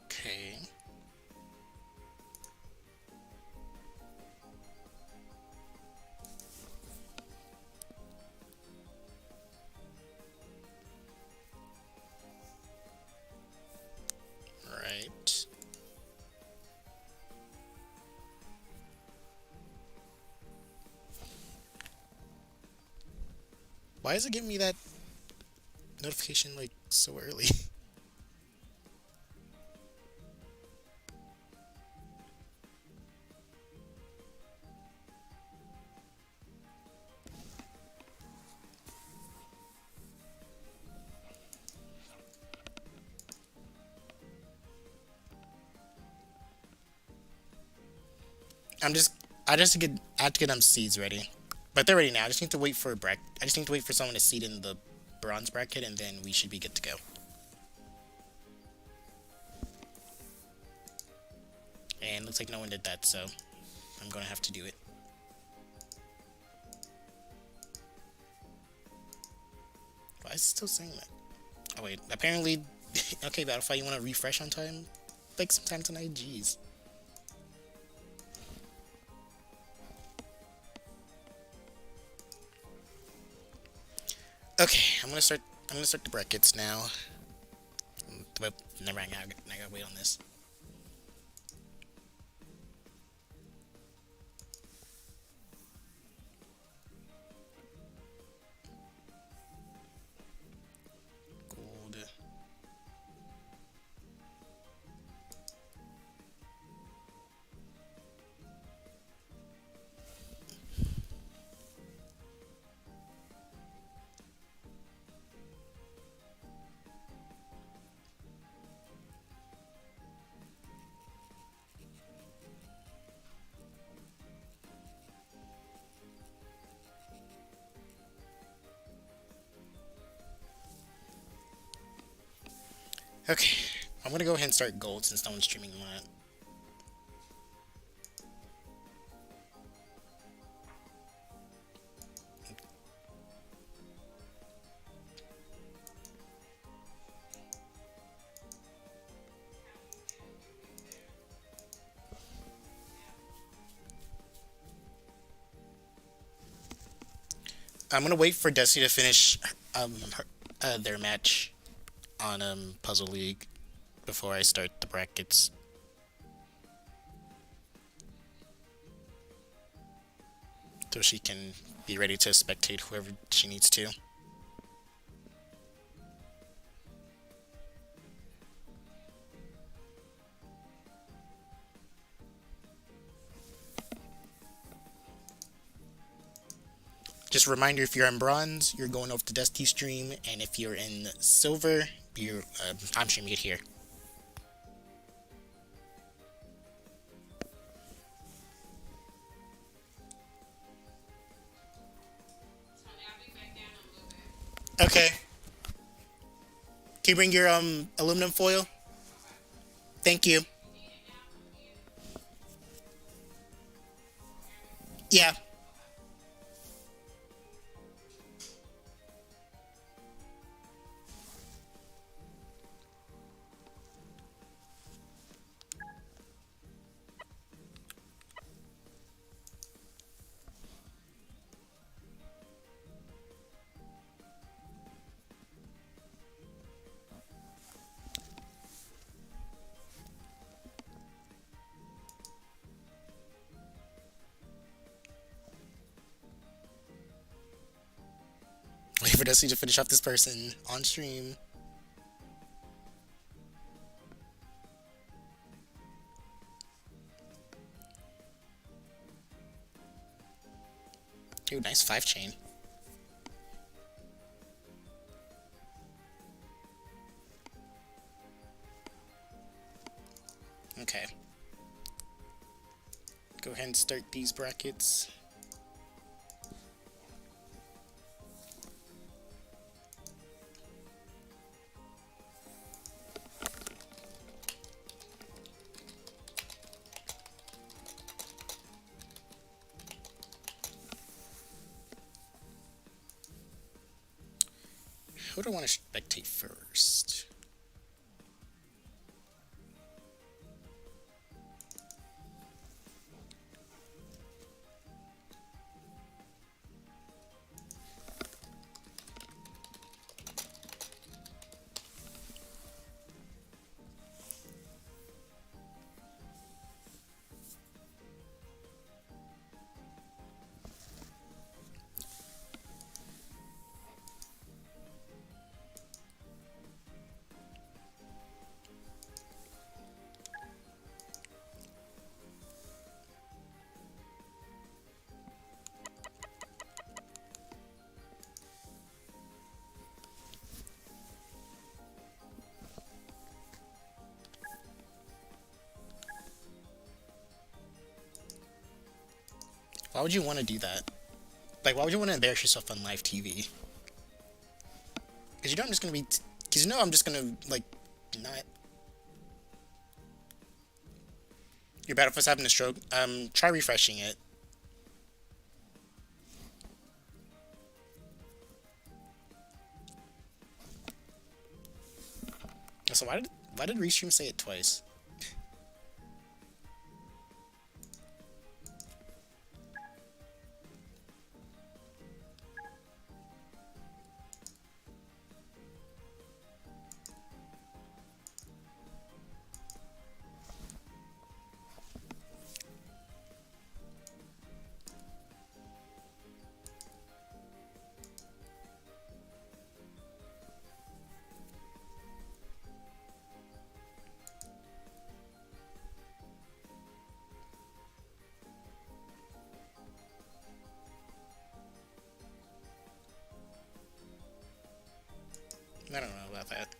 Okay. Right. Why is it giving me that notification like so early? I have to get them seeds ready. But they're ready now. I just need to wait for I just need to wait for someone to seed in the bronze bracket, and then we should be good to go. And looks like no one did that, so I'm gonna have to do it. Why is it still saying that? Oh wait, apparently okay, Battlefy, you wanna refresh on time? Like sometime tonight, jeez. Okay, I'm gonna start the brackets now. But never mind, I gotta wait on this. Gold. Okay, I'm gonna go ahead and start gold since no one's streaming that. I'm gonna wait for Desi to finish their match on Puzzle League before I start the brackets. So she can be ready to spectate whoever she needs to. Just a reminder, if you're in bronze, you're going over to Dusty's stream, and if you're in silver, I'm streaming it here. Okay. Can you bring your aluminum foil? Thank you. Yeah. for Destiny to finish off this person on stream. Dude, nice 5-chain. Okay. Go ahead and start these brackets. Who do I want to spectate first? Why would you want to do that? Like, why would you want to embarrass yourself on live TV? Because you know I'm just gonna be... Because you know I'm just gonna, like, not... Your Battlefield's having a stroke? Try refreshing it. So why did Restream say it twice? I don't know about that.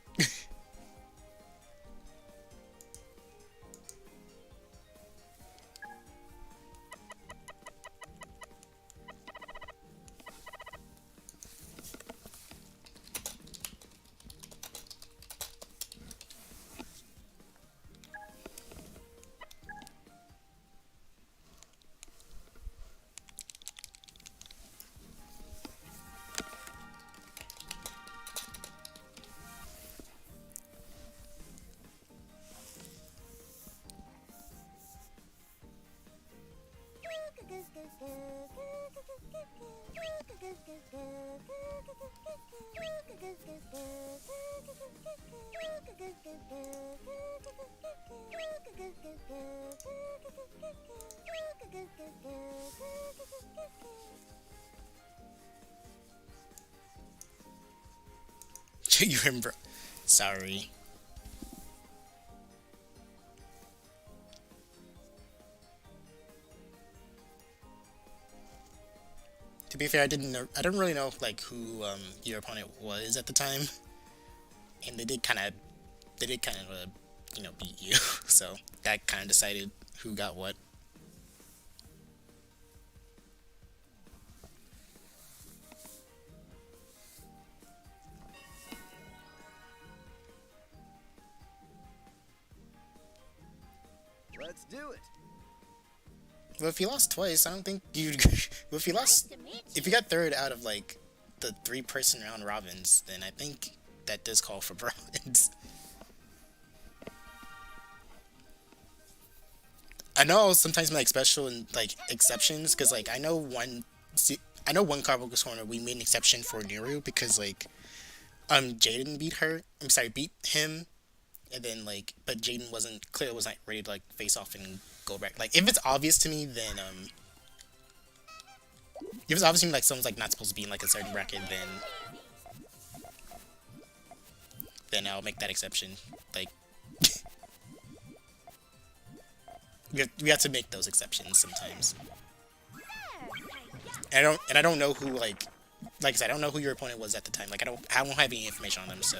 You remember? Sorry. To be fair, I didn't really know like who your opponent was at the time, and they did kind of you know, beat you, so that kind of decided who got what. Let's do it. Well, if you lost twice, I don't think you'd. Well, if you lost, if you got third out of like the 3-person round robins, then I think that does call for bronze. I know sometimes like special and like exceptions, because like I know one Carbuncle'S corner we made an exception for Niru because like Jaden beat him, and then like but Jaden wasn't ready to like face off and go back. Like if it's obvious to me, then if it's obvious to me like someone's like not supposed to be in like a certain bracket, then then I'll make that exception. Like, we have to make those exceptions sometimes. And I don't know who, like I said, I don't know who your opponent was at the time. Like, I don't have any information on them, so.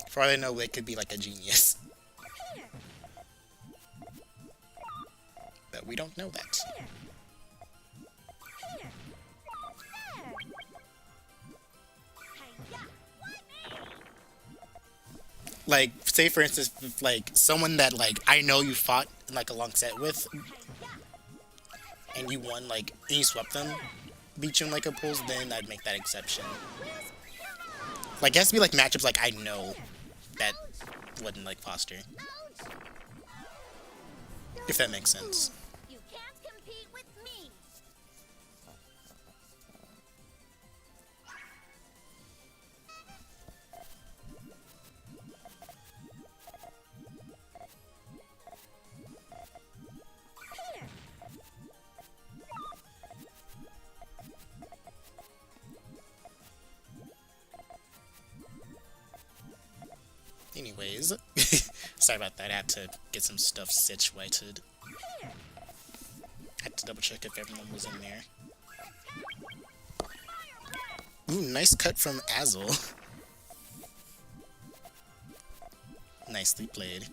For all I know, it could be like a genius. But we don't know that. Like, say for instance, if, like, someone that, like, I know you fought in, like, a long set with, and you won, like, and you swept them, beat you in, like, a pulls, then I'd make that exception. Like, it has to be, like, matchups, like, I know that wouldn't, like, foster. If that makes sense. You can't compete with me. Anyways, sorry about that. I had to get some stuff situated. I had to double check if everyone was in there. Ooh, nice cut from Azel. Nicely played.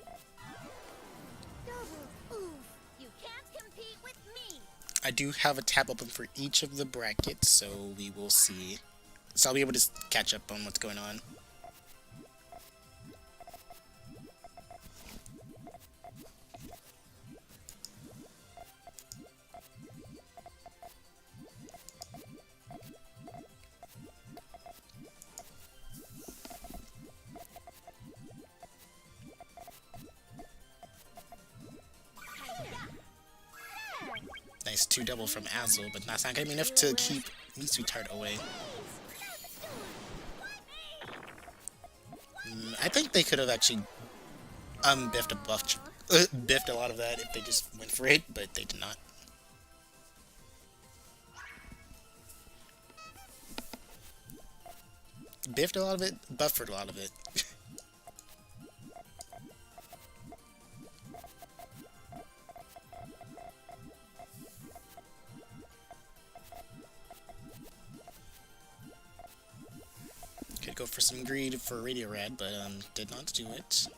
You can't compete with me. I do have a tab open for each of the brackets, so we will see. So I'll be able to catch up on what's going on. Nice 2 double from Azel, but that's not gonna be enough to keep these two tired away. I think they could have actually biffed a lot of that if they just went for it, but they did not. Biffed a lot of it, buffered a lot of it. Could go for some greed for Radio Rad, but did not do it.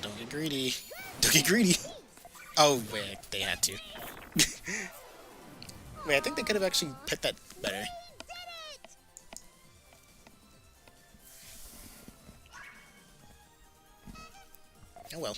Don't get greedy. Don't get greedy. Oh wait, they had to. Wait, I think they could have actually picked that better. Oh well.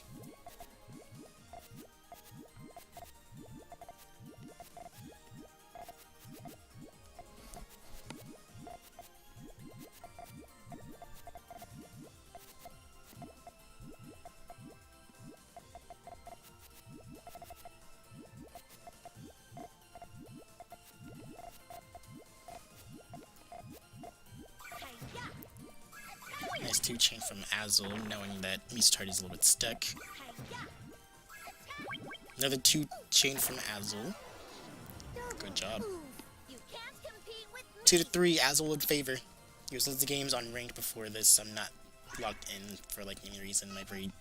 Nice 2 chain from Azel, knowing that Mistard is a little bit stuck. Another 2 chain from Azel. Good job. 2 to 3, Azel in favor. He was the games on ranked before this. I'm not logged in for like any reason. My breed.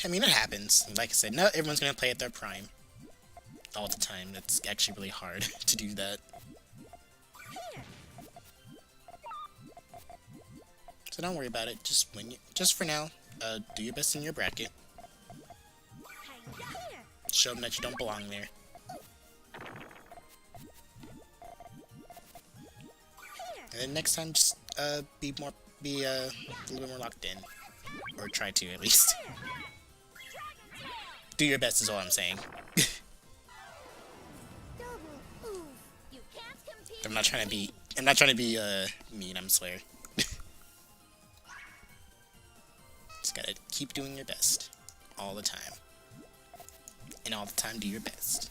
I mean, it happens. Like I said, not everyone's gonna play at their prime all the time. That's actually really hard to do that. So don't worry about it. Just for now, do your best in your bracket. Show them that you don't belong there. And then next time, just be a little bit more locked in, or try to at least. Do your best is all I'm saying. I'm not trying to be mean. I'm swear. Just gotta keep doing your best all the time, and all the time do your best.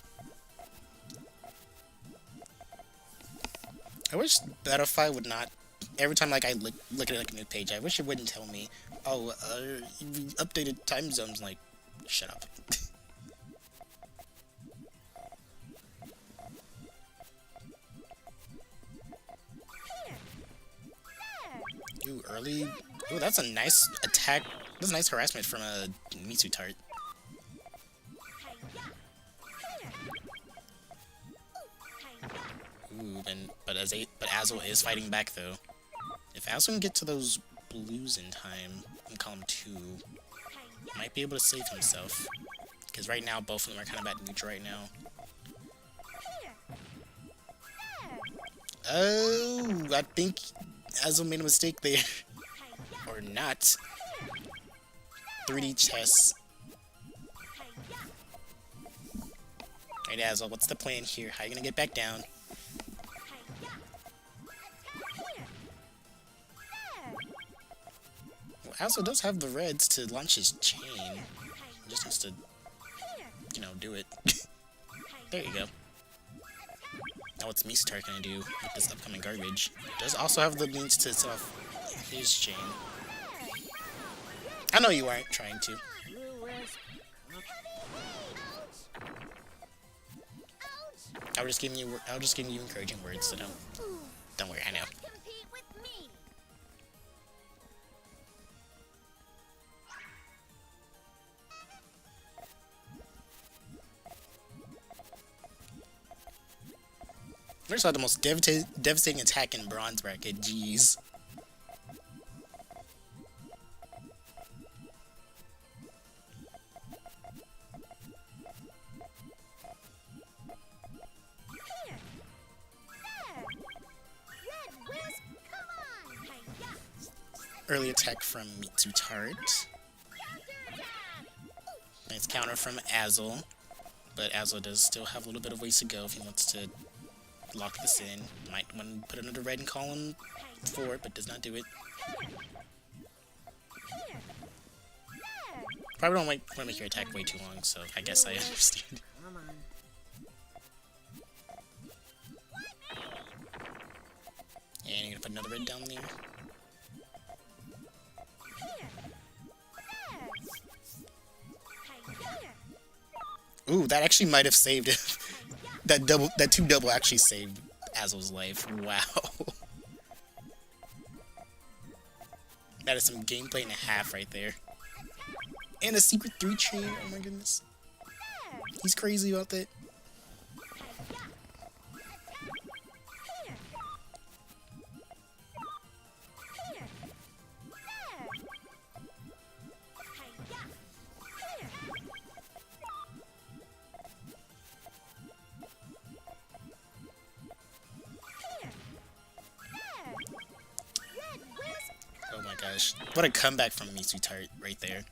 I wish Battlefy would not. Every time like I look at like a new page, I wish it wouldn't tell me, "Oh, you updated time zones." Like, shut up. Ooh, early. Ooh, that's a nice attack. That's a nice harassment from a Mitsu Tart. Ooh, but Azel is fighting back though. If Azel can get to those blues in time in column 2, might be able to save himself. Because right now both of them are kind of at neutral right now. Oh, I think Azel made a mistake there. Or not. 3D chess. Alright, Azel, what's the plan here? How are you gonna get back down? Well, Azel does have the reds to launch his chain. He just has to, you know, do it. There you go. Now what's Mistar gonna do with this upcoming garbage? Does also have the means to set off his chain. I know you aren't trying to. I was just giving you encouraging words, so don't worry, I know. Compete with me. First of all, the most devastating attack in bronze bracket, jeez. Early attack from Mitsu Tart. Nice counter from Azel. But Azel does still have a little bit of ways to go if he wants to lock this in. Might want to put another red in column 4, but does not do it. Probably don't want to make your attack way too long, so I guess I understand. Come on. And you're gonna put another red down there. Ooh, that actually might have saved it. that 2 double actually saved Azel's life. Wow. That is some gameplay and a half right there. And a secret 3 chain. Oh my goodness. He's crazy about that. Oh my gosh. What a comeback from Mitsu Tart right there.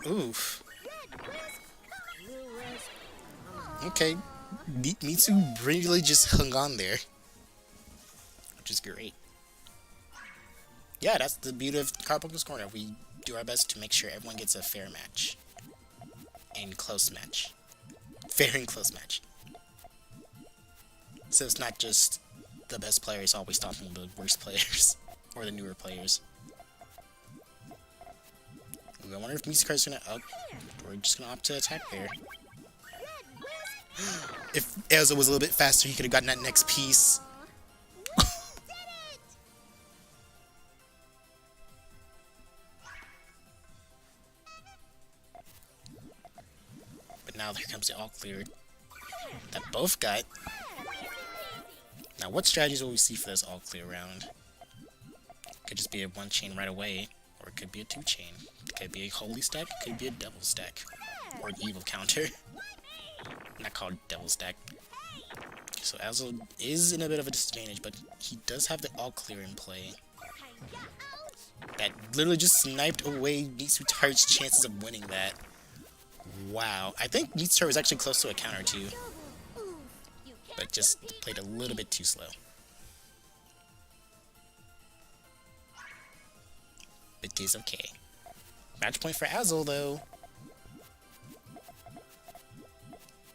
Oof. Okay. Mitsu really just hung on there. Which is great. Yeah, that's the beauty of Carbuncle'S Corner. We do our best to make sure everyone gets a fair match. And close match. Fair and close match. So it's not just the best players always stopping the worst players. Or the newer players. I wonder if Mitsukar's gonna up. We're just gonna opt to attack there. If Elza was a little bit faster, he could have gotten that next piece. But now here comes the all clear that both got. Now, what strategies will we see for this all clear round? Could just be a 1 chain right away, or it could be a 2 chain. It could be a holy stack, it could be a devil stack, or an evil counter. Not called devil stack. So Azel is in a bit of a disadvantage, but he does have the all clear in play. That literally just sniped away Mitsu Tart's chances of winning that. Wow. I think Meatster was actually close to a counter too, Oof, you but can't just compete played a little bit too slow. It is okay. Match point for Azel though.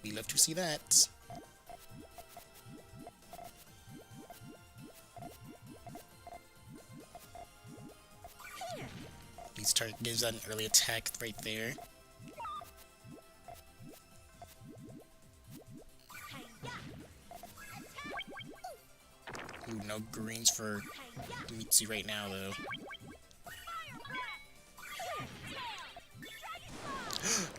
We love to see that. Meatstar gives that an early attack right there. Ooh, no greens for Mitsu right now though.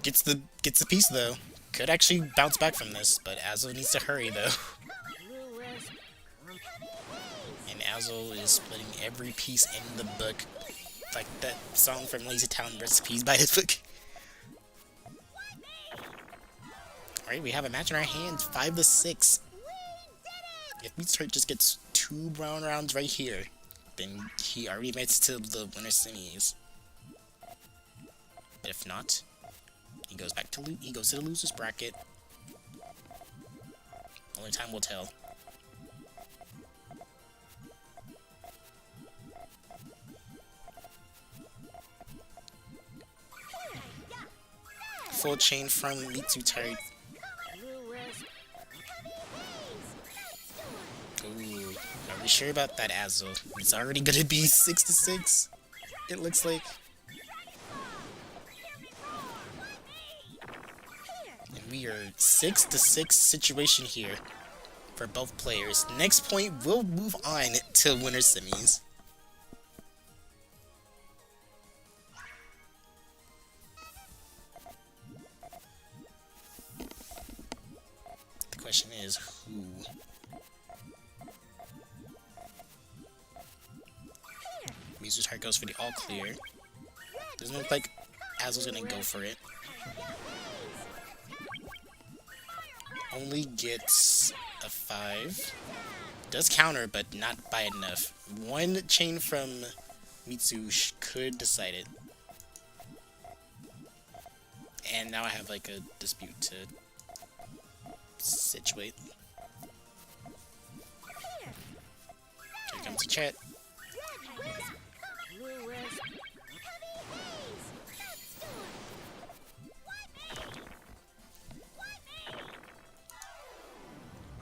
Gets the piece though. Could actually bounce back from this, but Azel needs to hurry though. And Azel is splitting every piece in the book. Like that song from Lazy Town, Recipes by his book. Alright, we have a match in our hands, 5-6. If Meatstar just gets 2 brown rounds right here, then he already makes it to the winner semis. But if not, he goes back to he goes to the losers bracket. Only time will tell. Full chain from Meatstar. Ooh, are we sure about that Azel? It's already gonna be 6-6. It looks like. And we are 6-6 situation here for both players. Next point, we'll move on to winner semis. The question is who? Mizu's heart goes for the all clear. Doesn't look like Azel's gonna go for it. Only gets a 5. Does counter, but not by enough. One chain from Mitsu could decide it. And now I have like a dispute to situate. Here comes the chat.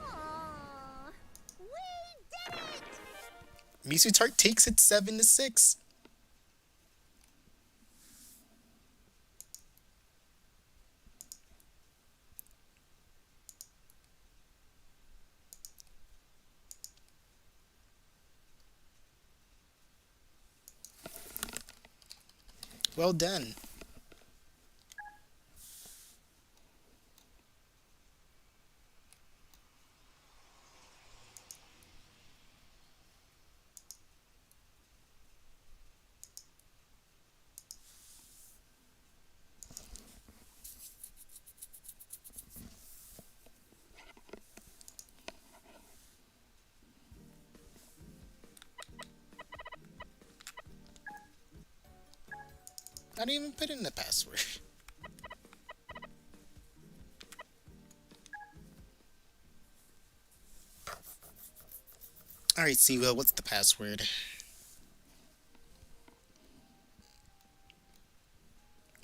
Aww, we did it! Mitsu's heart takes it 7-6. Well done. I didn't even put in the password. Alright, Seawell, what's the password?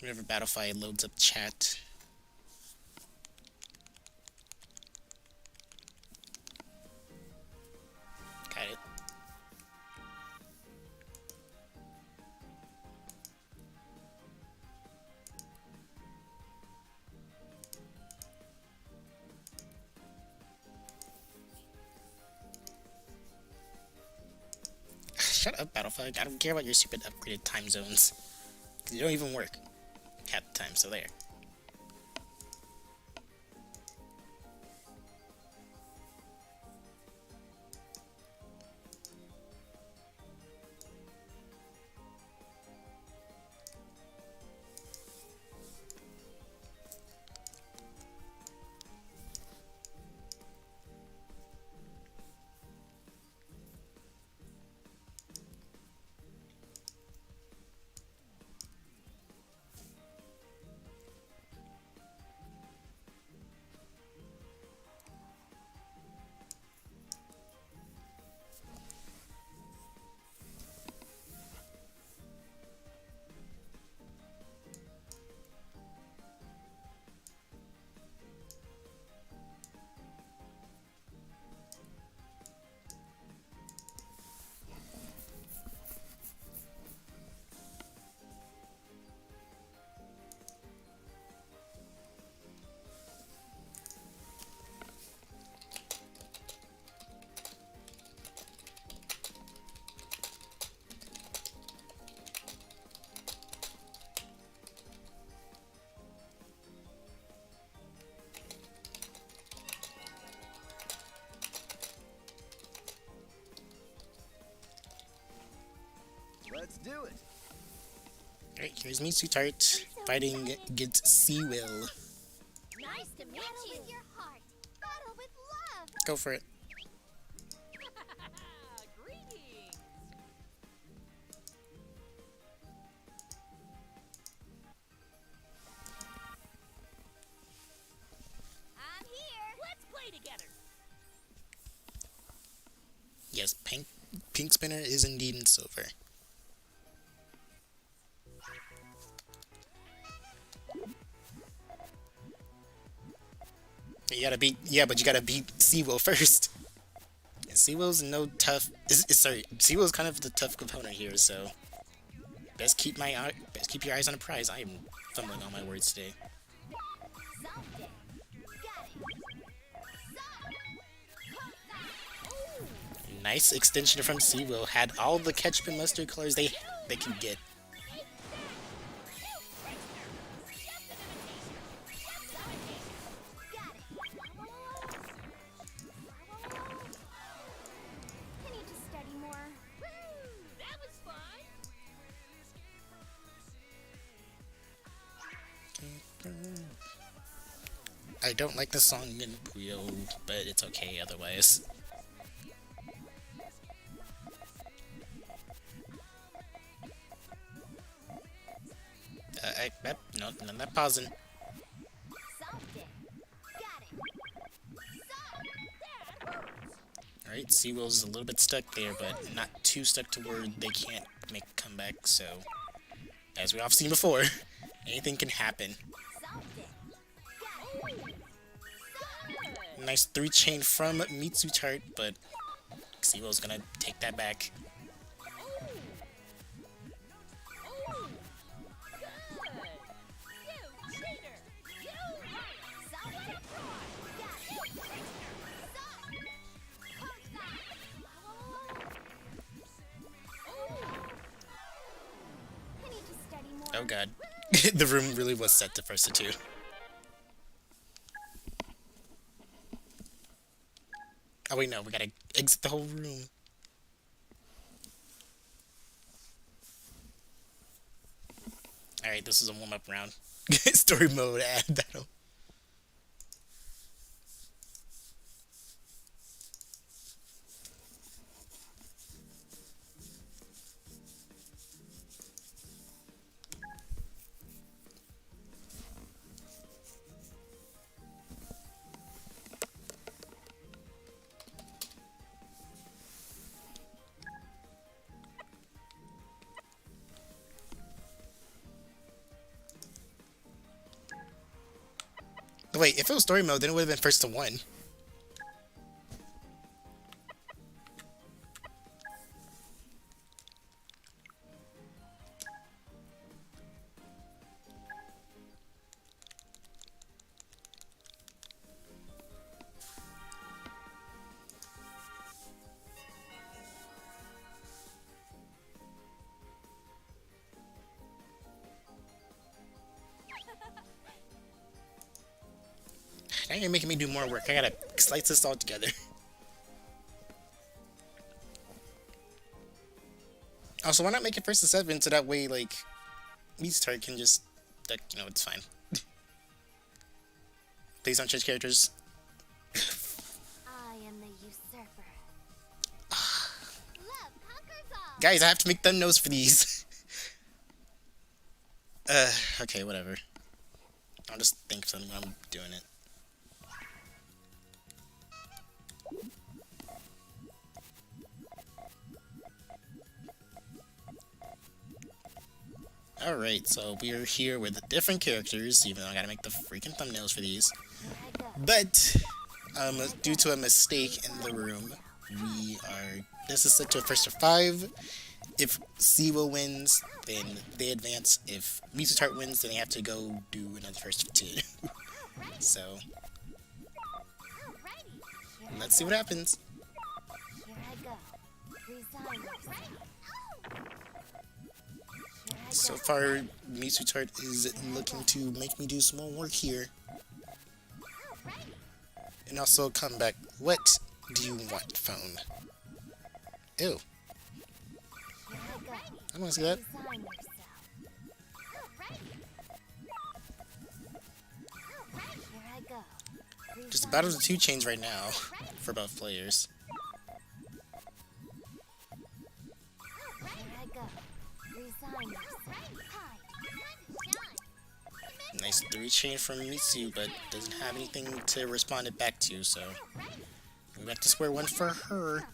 Whenever Battlefy loads up chat. Got it. Shut up, Battlefy. I don't care about your stupid upgraded time zones. They don't even work. Half the time, so there. Alright, here's Mitsu Tart fighting against Seawill. Nice to meet you. With your heart. Battle with love. Go for it. Greetings. I'm here. Let's play together. Yes, pink spinner is indeed in silver. You gotta beat, yeah, but you gotta beat Seawill first. And Seawill's no tough. Sorry, Seawill's kind of the tough component here, so best keep your eyes on the prize. I am fumbling on my words today. Someday. Got it. Nice extension from Seawill. Had all the ketchup and mustard colors they could get. Can you just study more? That was fun. I don't like the song in Puyo, but it's okay otherwise. No, I'm not pausing. Someday. Got it. Alright, Seawill's a little bit stuck there, but not too stuck to where they can't make a comeback, so as we've seen before, anything can happen. Someday. Got it. Nice 3-chain from Mitsu Tart, but Seawill's gonna take that back. Can you just study more? Oh god. The room really was set to first to two. Oh wait, no, we gotta exit the whole room. Alright, this is a warm-up round. Story mode ad battle. Wait, if it was story mode, then it would have been first to one. Now you're making me do more work. I gotta slice this all together. Also, why not make it first to 7 so that way, like, Mitsu Tart can just, like, you know, it's fine. Please don't change characters. I am the usurper. Love conquers all. Guys, I have to make thumbnails for these. Okay, whatever. I'll just think of something while I'm doing it. Alright, so we are here with different characters, even though I gotta make the freaking thumbnails for these. Here I go. But, due to a mistake in the room, this is set to a first to 5. If Seawill wins, then they advance. If Mitsu Tart wins, then they have to go do another first to 2. So, Alrighty. let's see what happens. Here I go. Resign yourself. Here I So go. far, Mitsu Tart is looking to make me do some more work here. And also come back. What do you want, phone? Ew. Here I go. I don't want to see that. Resign yourself. Just a battle of the two chains right now for both players. Here I go. Resign yourself. Hi. Nice 3-chain from Mitsu, but doesn't have anything to respond it back to, so we're back to square one for her.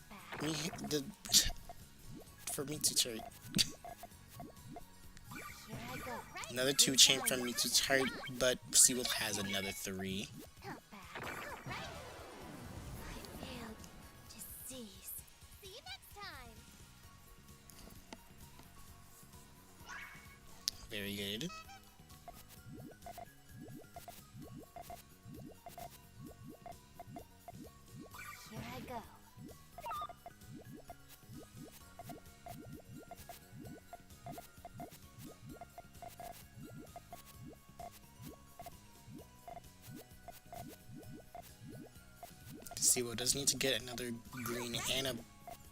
For Mitsu chart. Here I go. Another 2-chain from Mitsu chart, but Seawolf has another 3. Not bad. I failed to seize. See you next time. Very good. Here I go. Seawolf does need to get another green and a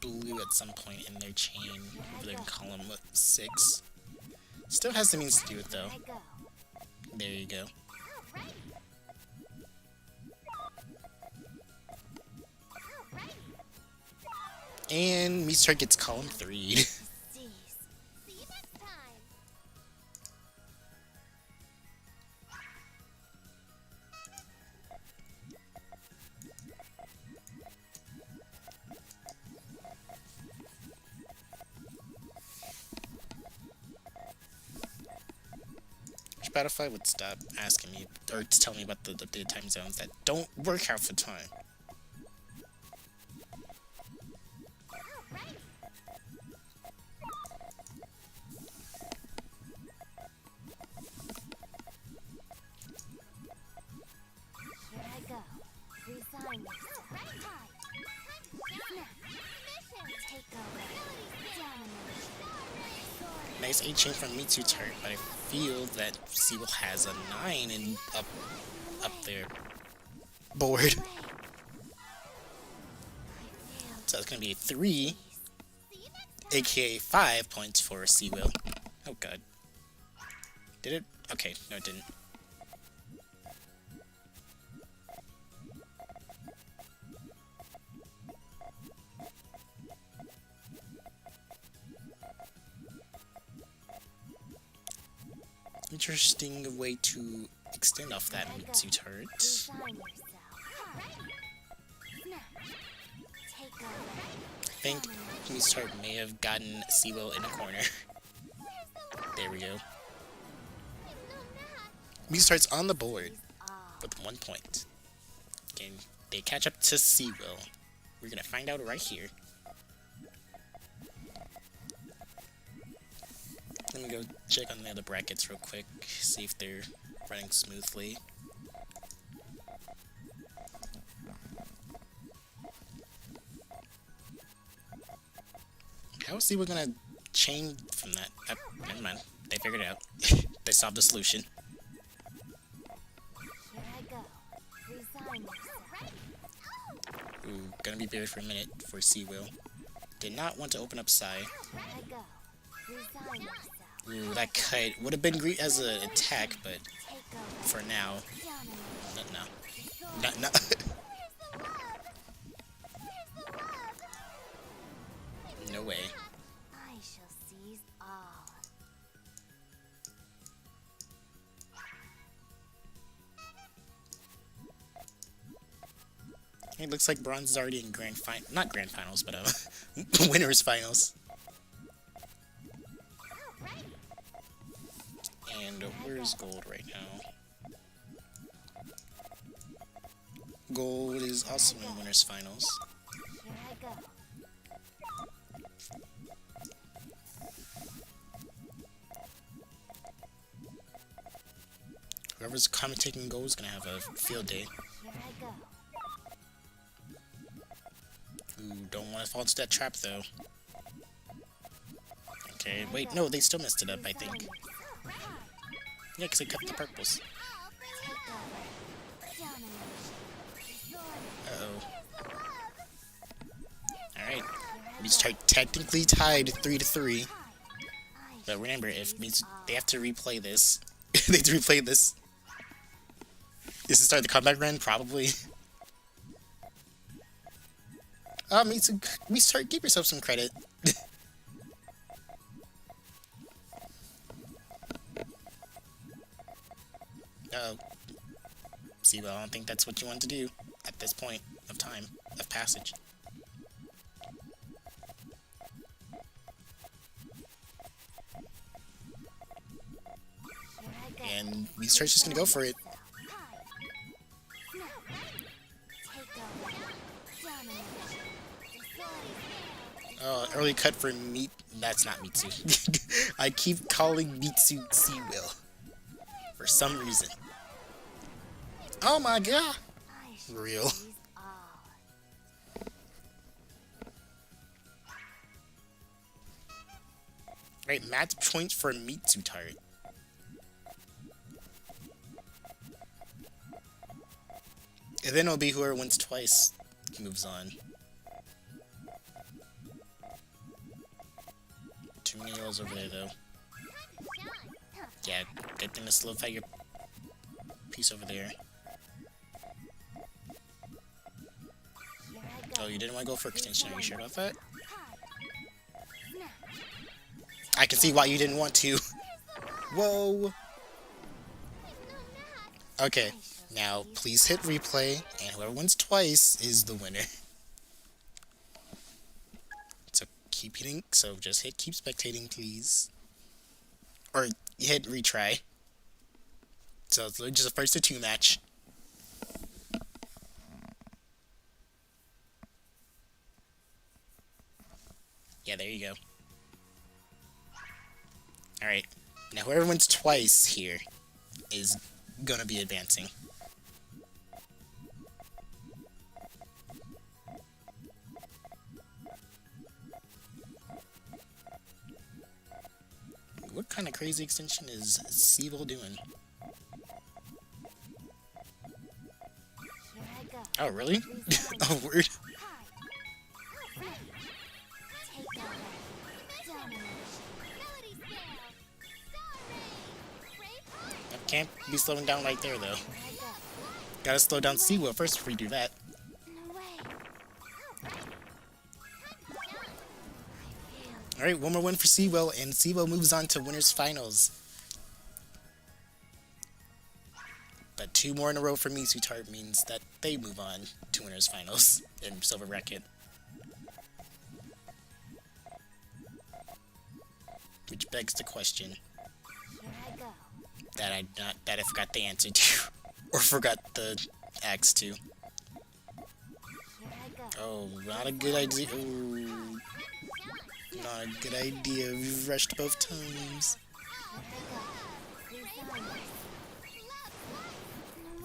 blue at some point in their chain over there in column 6. Still has the means to do it though. Here I go. There you go. And Mistart gets column 3. Seize. See you next time. Which Battlefy would stop asking me or tell me about the updated time zones that don't work half the time. Here I go. Resign yourself. Hi. Take over. Domination. Nice 8-chain from Mitsu turret, but I feel that Seawolf has a 9 in up their board. Play. I failed. So that's gonna be a 3, See you next time. aka 5 points for Seawolf. Oh god. Did it? Okay, no it didn't. Interesting way to extend off that Mitsu turret. Resign yourself. Hi. Snap. Take over. I think Mitsu turret may have gotten Seawolf in a corner. There we go. Mitsu turret's on the board with 1 point. Can they catch up to Seawolf? We're gonna find out right here. Let me go check on the other brackets real quick, see if they're running smoothly. How is Seawolf gonna chain from that? Never mind. They figured it out. They solved the solution. Here I go. Resign yourself. Ooh, gonna be buried for a minute for Seawolf. Did not want to open up Psy. Here I go. Resign yourself. Ooh, that kite would have been great as an attack, but Take over. for now, Domination. no. No way. I shall seize all. It looks like bronze is already in not grand finals, but winners finals. And where's gold right now? Gold is also in winners finals. Here I go. Whoever's commentating gold is gonna have a field day. Here I go. Ooh, don't want to fall into that trap though. Okay, wait, no, they still messed it up, I think. Resign yourself. Yeah, because they cut the purples. Take over. Domination. Uh-oh. Alright. We start technically tied 3-3. But remember, if they have to replay this. They have to replay this. Is the start of the comeback run? Probably. Mitsu, give yourself some credit. Uh-oh. See, well, I don't think that's what you want to do at this point of time, of passage. And Mitsu's just gonna go for it. Early cut for Meat. That's not Mitsu. I keep calling Mitsu Seawill for some reason. Oh my god! Real. Right, match points for Mitsu Tart. And then it'll be whoever wins twice moves on. Too many yellows over there, though. Yeah, good thing to solidify your piece over there. Oh, you didn't want to go for extension. Are you sure about that? I can see why you didn't want to. Whoa! Okay, now please hit replay, and whoever wins twice is the winner. So keep hitting, so just hit keep spectating, please. Or hit retry. So it's just a first to two match. Yeah, there you go. Alright, now whoever wins twice here is gonna be advancing. What kind of crazy extension is Seawill doing? Oh, really? Oh, word. I can't be slowing down right there, though. Gotta slow down Seawill first before we do that. Alright, one more win for Seawill, and Seawill moves on to Winners Finals. But two more in a row for Mitsu Tart means that they move on to Winners Finals in Silver Bracket. Which begs the question that I forgot the answer to, or forgot the axe to. Oh, not a good idea. Ooh, not a good idea. We've rushed both times.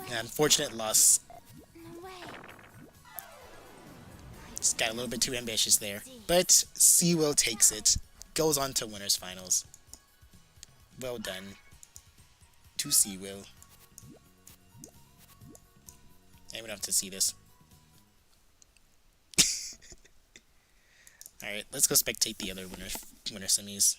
An unfortunate loss. Just got a little bit too ambitious there. But Seawill takes it. Goes on to Winners Finals. Well done to Seawill. I don't have to see this. Alright, let's go spectate the other winner semis.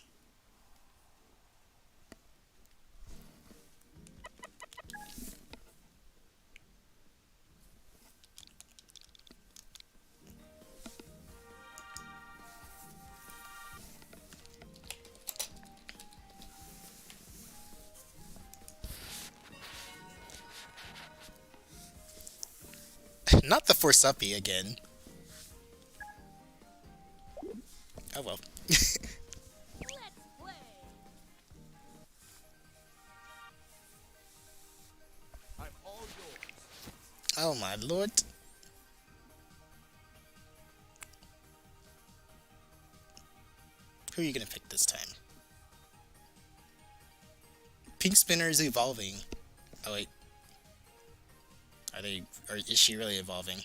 Not the Forsuppy again. Oh well. Let's play. I'm all yours. Oh my lord. Who are you gonna pick this time? Pink Spinner is evolving. Oh wait. Or is she really evolving?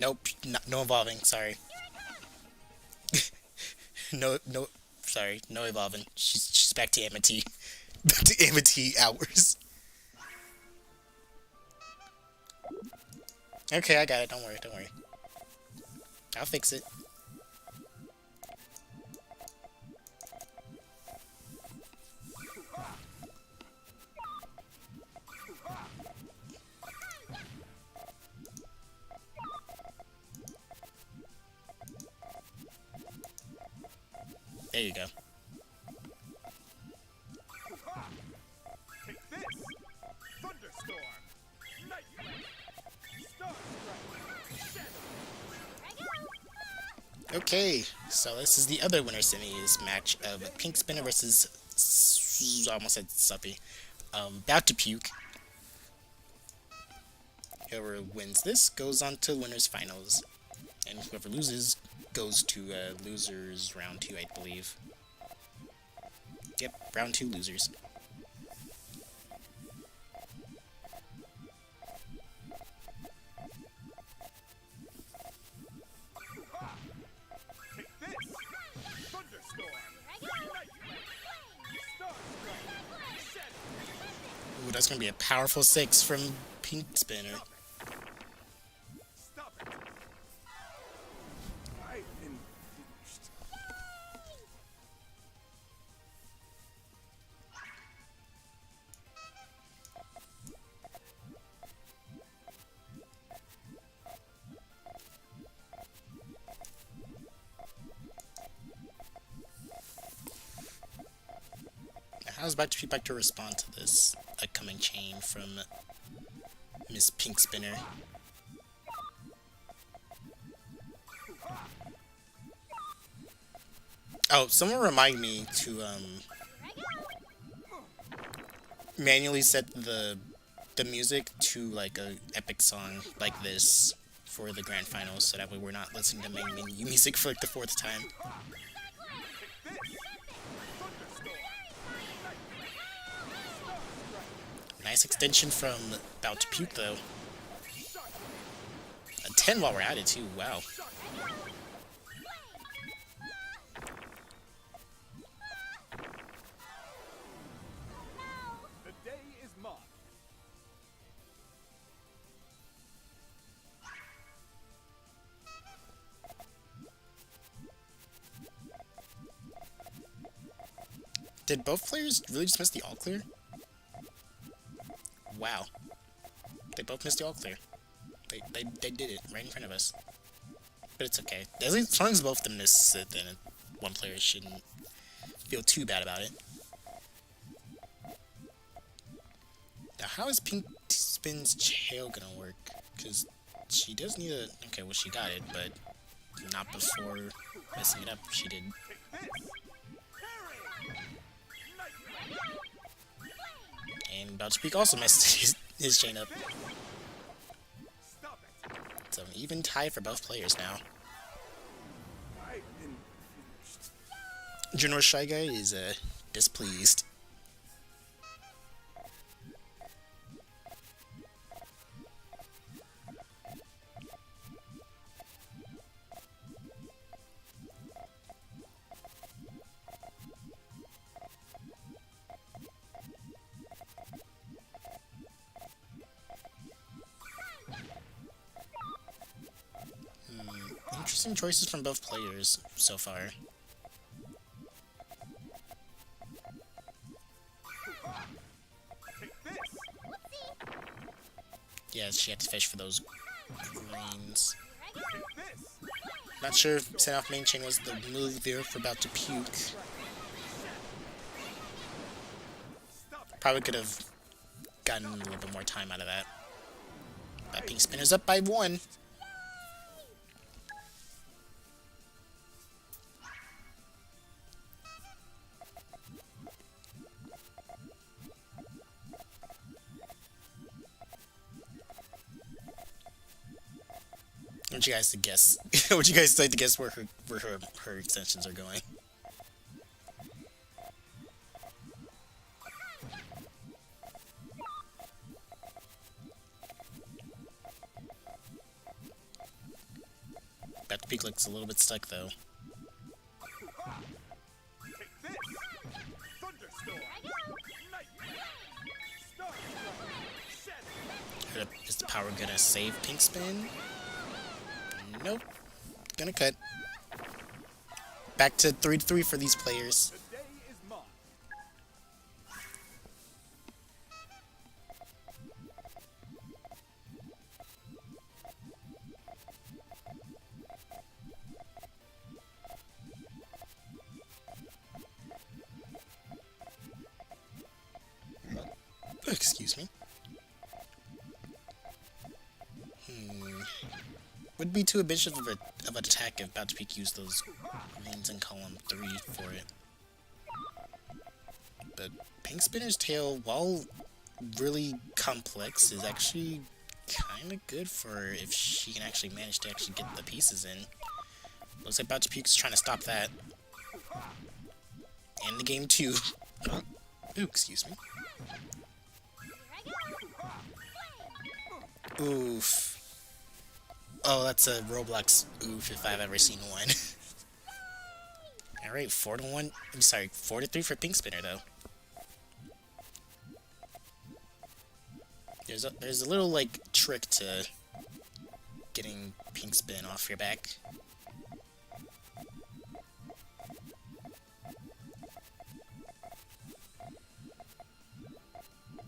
Nope, no evolving, sorry. no, sorry, no evolving. She's back to Amity. Back to Amity hours. Okay, I got it, don't worry. I'll fix it. you go. Take this! Thunderstorm! Nightmare! Star Strike! Shadow! Okay, so this is the other winner semis match of Pink Spinner versus I almost said Suppy. About to puke. Whoever wins this goes on to winners finals, and whoever loses goes to losers round 2, I believe. Yep, round 2 losers. Take this! Thunderstorm! Nightmare! Star Strike! Shadow! Ooh, that's gonna be a powerful 6 from Pink Spinner. Stop it! I've been finished. How's about to respond to this upcoming chain from Miss Pink Spinner? Oh, someone remind me to manually set the music to like a epic song like this for the grand finals, so that way we're not listening to main menu music for like the 4th time. Nice extension from About to Puke though. A 10 while we're at it too, wow. The day is marked. Did both players really just miss the all clear? Wow. They both missed the all clear. They did it right in front of us. But it's okay. As long as both of them miss it, then one player shouldn't feel too bad about it. Now, how is Pink Spin's jail gonna work? Because she does need a... Okay, well, she got it, but not before messing it up. She did. And About to Peak also messed his chain up. Stop it! It's an even tie for both players now. I've been finished. General Shy Guy is displeased. Interesting choices from both players so far. Take this! Yeah, she had to fish for those greens. Take this! Not sure if set off main chain was the move there for About to Puke. Probably could have gotten a little bit more time out of that. But Pink Spinner's up by 1. What you guys to guess? What you guys like to guess where her extensions are going? About to Peak looks a little bit stuck though. Take this! Thunderstorm! Nightmare! Star Strike! Shadow! Is the power gonna save Pink Spin? Nope. Gonna cut. Back to 3-3 for these players. The day is marked. Excuse me. Would be too ambitious of an attack if about to peek used those greens in column 3 for it. But Pink Spinner's tail, while really complex, is actually kind of good for if she can actually manage to actually get the pieces in. Looks like About Puke's trying to stop that. And the game too. Ooh, excuse me. Oof. Oh, that's a Roblox oof if I've ever seen one. Alright, 4-1. I'm sorry, 4-3 for Pink Spinner though. There's a little like trick to getting Pink Spin off your back.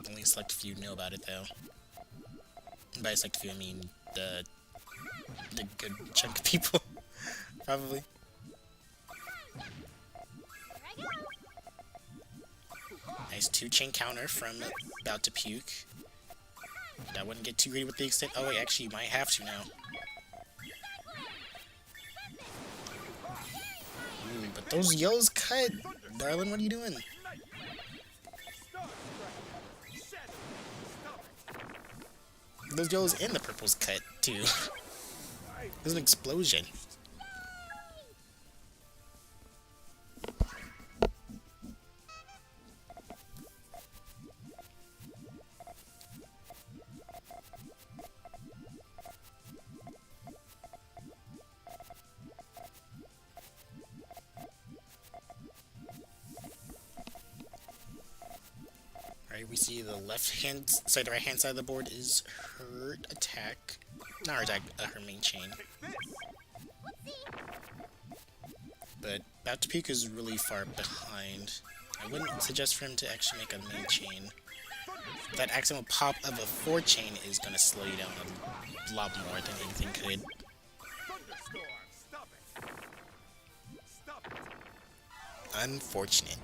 Only a select few know about it though. And by select few I mean the good chunk of people. Probably. Nice 2-chain counter from About to Puke. I wouldn't get too greedy with the extent. Oh wait, actually you might have to now. Ooh, but those yellows cut! Darling, what are you doing? Those yellows and the purples cut too. There's an explosion. Alright, we see the right hand side of the board is her attack. Not her attack, her main chain. But About to Peak is really far behind. I wouldn't suggest for him to actually make a main chain. That accidental pop of a 4-chain is going to slow you down a lot more than anything could. Unfortunate.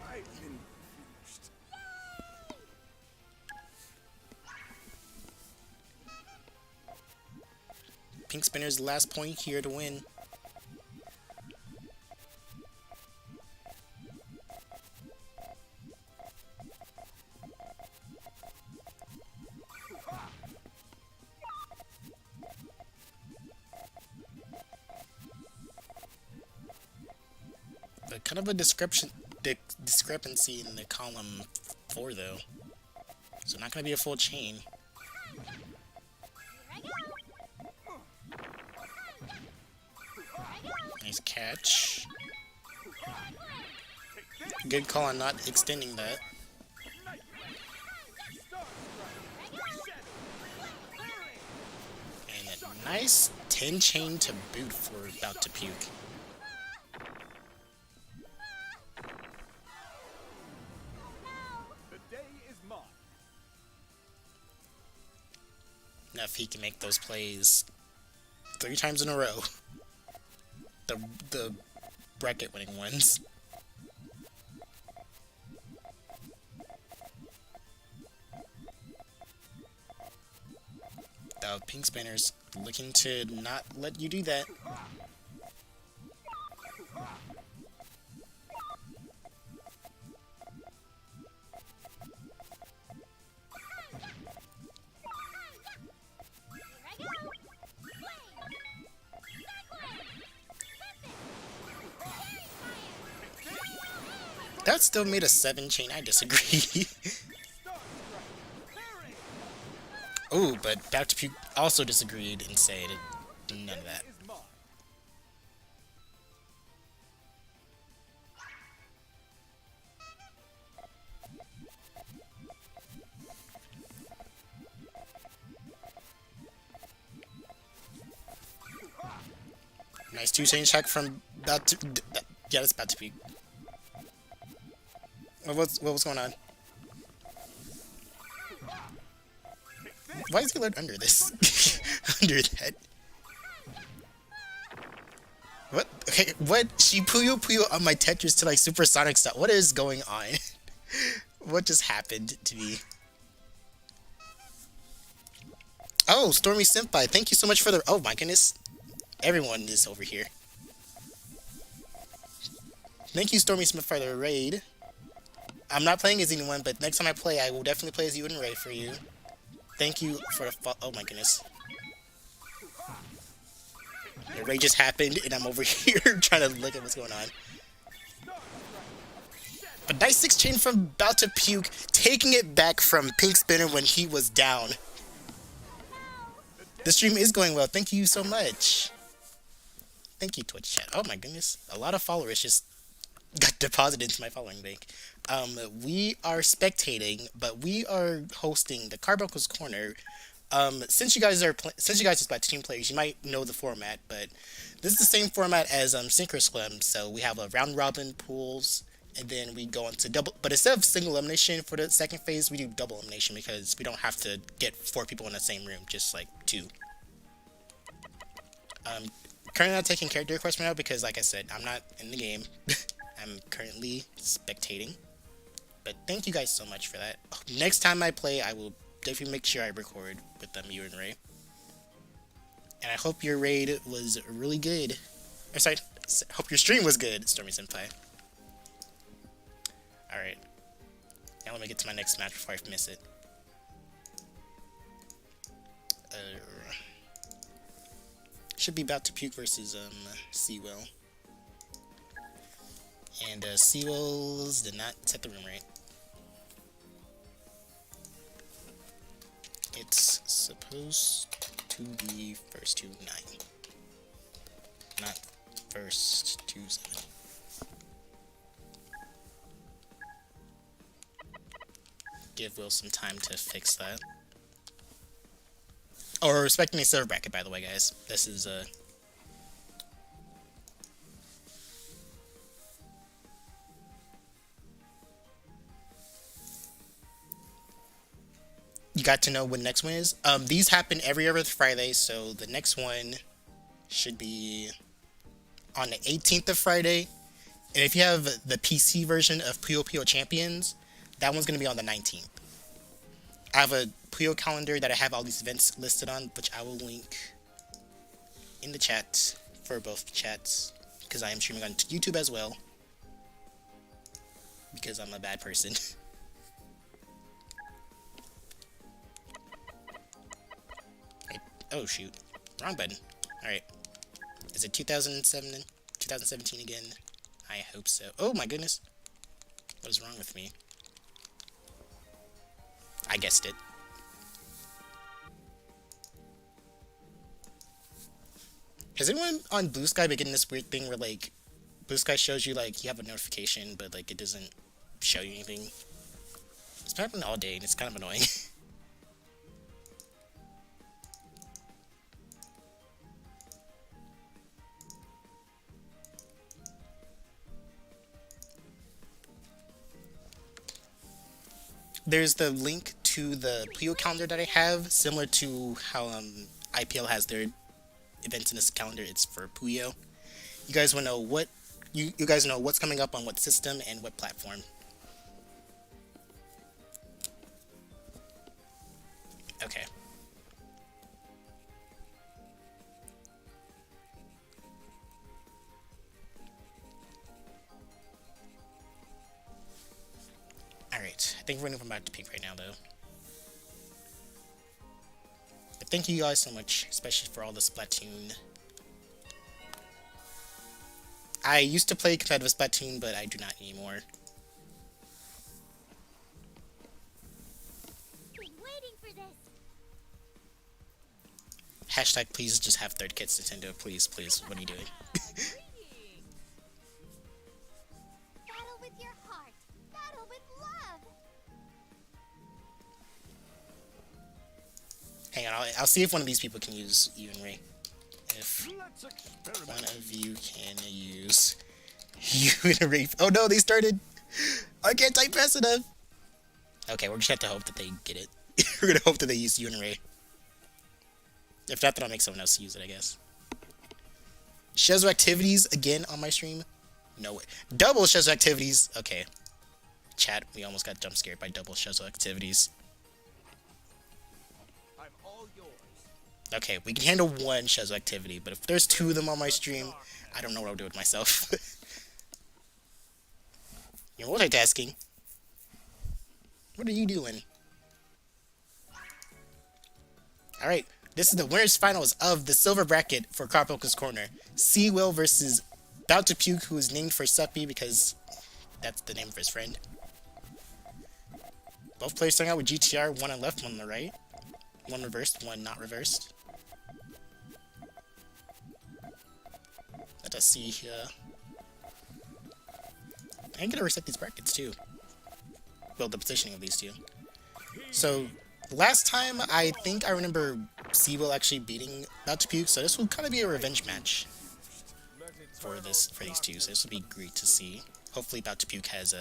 Pink Spinner's last point here to win. But kind of a discrepancy in the column 4 though. So not going to be a full chain. Nice catch. Good call on not extending that. And a nice 10-chain to boot for About to Puke. Now if he can make those plays 3 times in a row. The bracket winning ones. The Pink Spinner's looking to not let you do that. That still made a 7-chain. I disagree. Oh, but About to Puke also disagreed and said none of that. Nice 2-chain check from About to... Yeah, that's About to Puke. What was going on? Why is he alert under this? Under that? What? Okay, what? She Puyo Puyo on my Tetris to like supersonic stuff. What is going on? What just happened to me? Oh, Stormy Senpai, thank you so much for the. Oh my goodness, everyone is over here. Thank you, Stormy Smith, for the raid. I'm not playing as anyone, but next time I play, I will definitely play as you and Ray for you. Thank you for the. Oh my goodness. The raid just happened, and I'm over here trying to look at what's going on. A nice 6 chain from About to Puke, taking it back from Pink Spinner when he was down. The stream is going well. Thank you so much. Thank you, Twitch chat. Oh my goodness. A lot of followers just got deposited into my following bank. We are spectating, but we are hosting the Carbuncle'S Corner. Since you guys are Splatoon players, you might know the format, but this is the same format as Synchro Slam. So we have a round robin pools, and then we go into double. But instead of single elimination for the second phase, we do double elimination because we don't have to get 4 people in the same room, just like 2. Currently not taking character requests right now because, like I said, I'm not in the game. I'm currently spectating. But thank you guys so much for that. Next time I play, I will definitely make sure I record with you and Ray. And I hope your raid was really good. Or sorry, hope your stream was good, Stormy Senpai. Alright. Now let me get to my next match before I miss it. Should be About to Puke versus Seawell. And Seawell's did not set the room right. It's supposed to be first to 9. Not first to 7. Give Will some time to fix that. Oh, we're respecting a server bracket, by the way, guys. This is you got to know when next one is. These happen every other Friday, so the next one should be on the 18th of Friday. And if you have the PC version of Puyo Puyo Champions, that one's going to be on the 19th. I have a Puyo calendar that I have all these events listed on, which I will link in the chat for both chats, because I am streaming on YouTube as well, because I'm a bad person. Oh shoot, wrong button. Alright. Is it 2017 again? I hope so. Oh my goodness. What is wrong with me? I guessed it. Has anyone on Blue Sky been getting this weird thing where, like, Blue Sky shows you, like, you have a notification, but, like, it doesn't show you anything? It's been happening all day, and it's kind of annoying. There's the link to the Puyo calendar that I have, similar to how IPL has their events in this calendar. It's for Puyo. You guys want to know what you guys know what's coming up on what system and what platform. Okay. Alright, I think we're running from About to Peak right now, though. But thank you guys so much, especially for all the Splatoon. I used to play competitive Splatoon, but I do not anymore. Been waiting for this. Hashtag please just have third kits, Nintendo. Please, please. What are you doing? Battle with your heart. Battle with love. Hang on, I'll see if one of these people can use you and Ray. If Let's experiment. one of you can use you and Ray. Oh no, they started! I can't type fast enough! Okay, we're just have to hope that they get it. We're gonna hope that they use you and Ray. If not, then I'll make someone else use it, I guess. Shizo activities again on my stream? No way. Double Shizo activities! Okay. Chat, we almost got jump scared by double Shizo activities. I'm all yours. Okay, we can handle one Shadow activity, but if there's two of them on my stream, I don't know what I'll do with myself. You're multitasking. What are you doing? Alright, this is the winners finals of the silver bracket for Carbuncle'S Corner. Seawell versus About to Puke, who is named for Suppy because that's the name of his friend. Both players starting out with GTR, one on left, one on the right. One reversed, one not reversed. Let us see here. I'm gonna reset these brackets too. Well, the positioning of these two. So, last time, I think I remember Seawell actually beating About to Puke, so this will kind of be a revenge match for these two. So this will be great to see. Hopefully, About to Puke has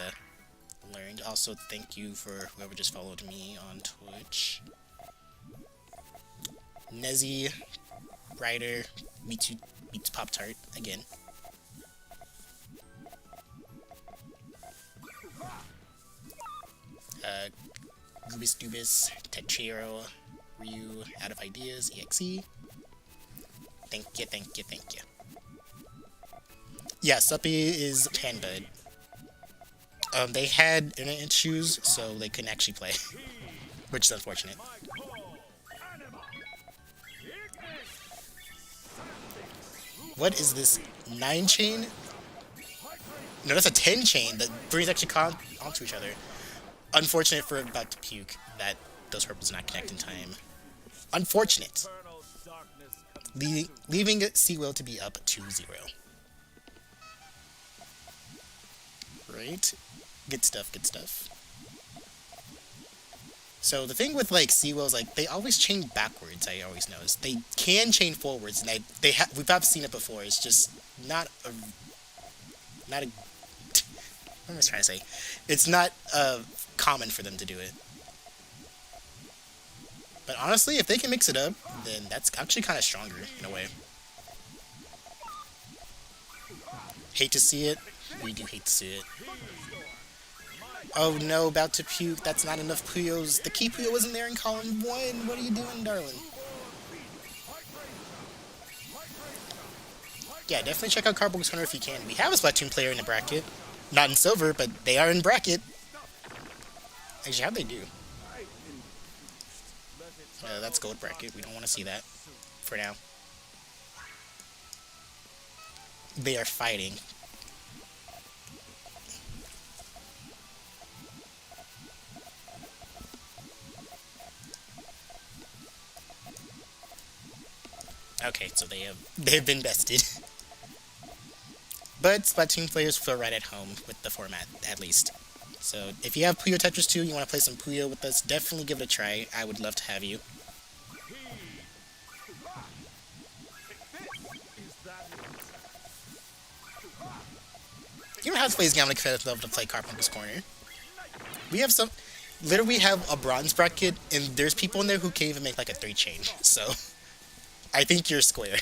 learned. Also, thank you for whoever just followed me on Twitch. Nezzy, Ryder, meets Pop Tart again. Goobus Doobus, Tetrio, Ryu, Out of Ideas, EXE. Thank you, thank you, thank you. Yeah, Suppy is Panbud. They had internet issues, so they couldn't actually play, which is unfortunate. What is this? 9 chain? No, that's a 10 chain. The threes actually caught onto each other. Unfortunate for About to Puke that those purples did not connect in time. Unfortunate. Leaving Seawell to be up 2-0. Right. Good stuff, good stuff. So the thing with like Seawell's like they always chain backwards. I always notice they can chain forwards, and we've seen it before. It's just not a what am I trying to say? It's not common for them to do it. But honestly, if they can mix it up, then that's actually kind of stronger in a way. Hate to see it. We do hate to see it. Oh no, About to Puke. That's not enough Puyos. The key Puyo wasn't there in column 1. What are you doing, darling? Yeah, definitely check out Carbuncle'S Corner if you can. We have a Splatoon player in the bracket. Not in silver, but they are in bracket. Actually, how'd they do? That's gold bracket. We don't want to see that for now. They are fighting. Okay, so they have been bested. But Splatoon players feel right at home with the format, at least. So if you have Puyo Tetris 2, you want to play some Puyo with us, definitely give it a try. I would love to have you. You don't have to play this game on a competitive level to play Carbuncle'S Corner. We have some... Literally, we have a bronze bracket, and there's people in there who can't even make like a 3-chain. So, I think you're square.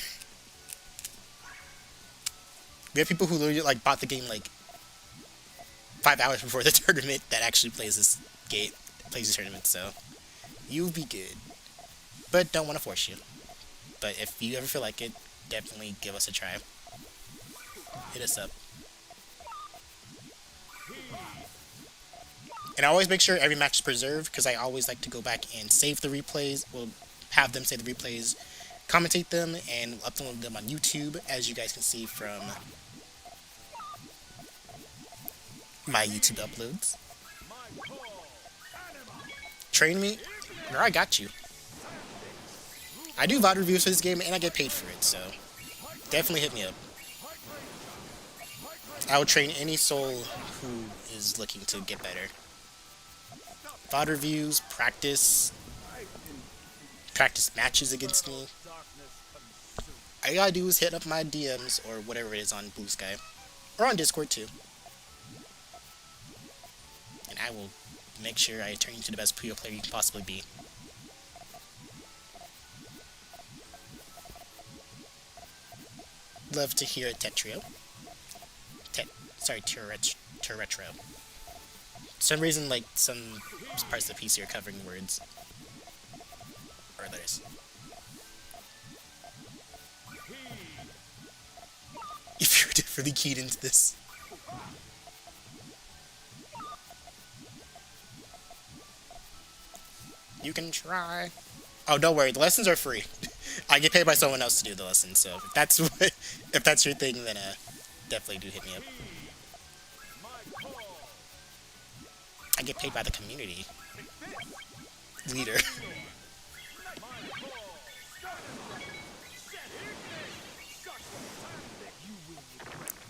We have people who literally like bought the game like 5 hours before the tournament that actually plays this tournament, so you'll be good. But don't want to force you. But if you ever feel like it, definitely give us a try. Hit us up. And I always make sure every match is preserved, because I always like to go back and save the replays. We'll have them save the replays, commentate them, and upload them on YouTube, as you guys can see from my YouTube uploads. Train me? No, I got you. I do VOD reviews for this game, and I get paid for it, so definitely hit me up. I will train any soul who is looking to get better. VOD reviews, practice matches against me. All you gotta do is hit up my DMs or whatever it is on Blue Sky, or on Discord too, and I will make sure I turn you to the best Puyo player you can possibly be. Love to hear it, Tetrio. Terretro. For some reason, like, some parts of the PC are covering words. Or others. really keyed into this. You can try. Oh, don't worry. The lessons are free. I get paid by someone else to do the lessons. So if that's your thing, then definitely do hit me up. I get paid by the community leader.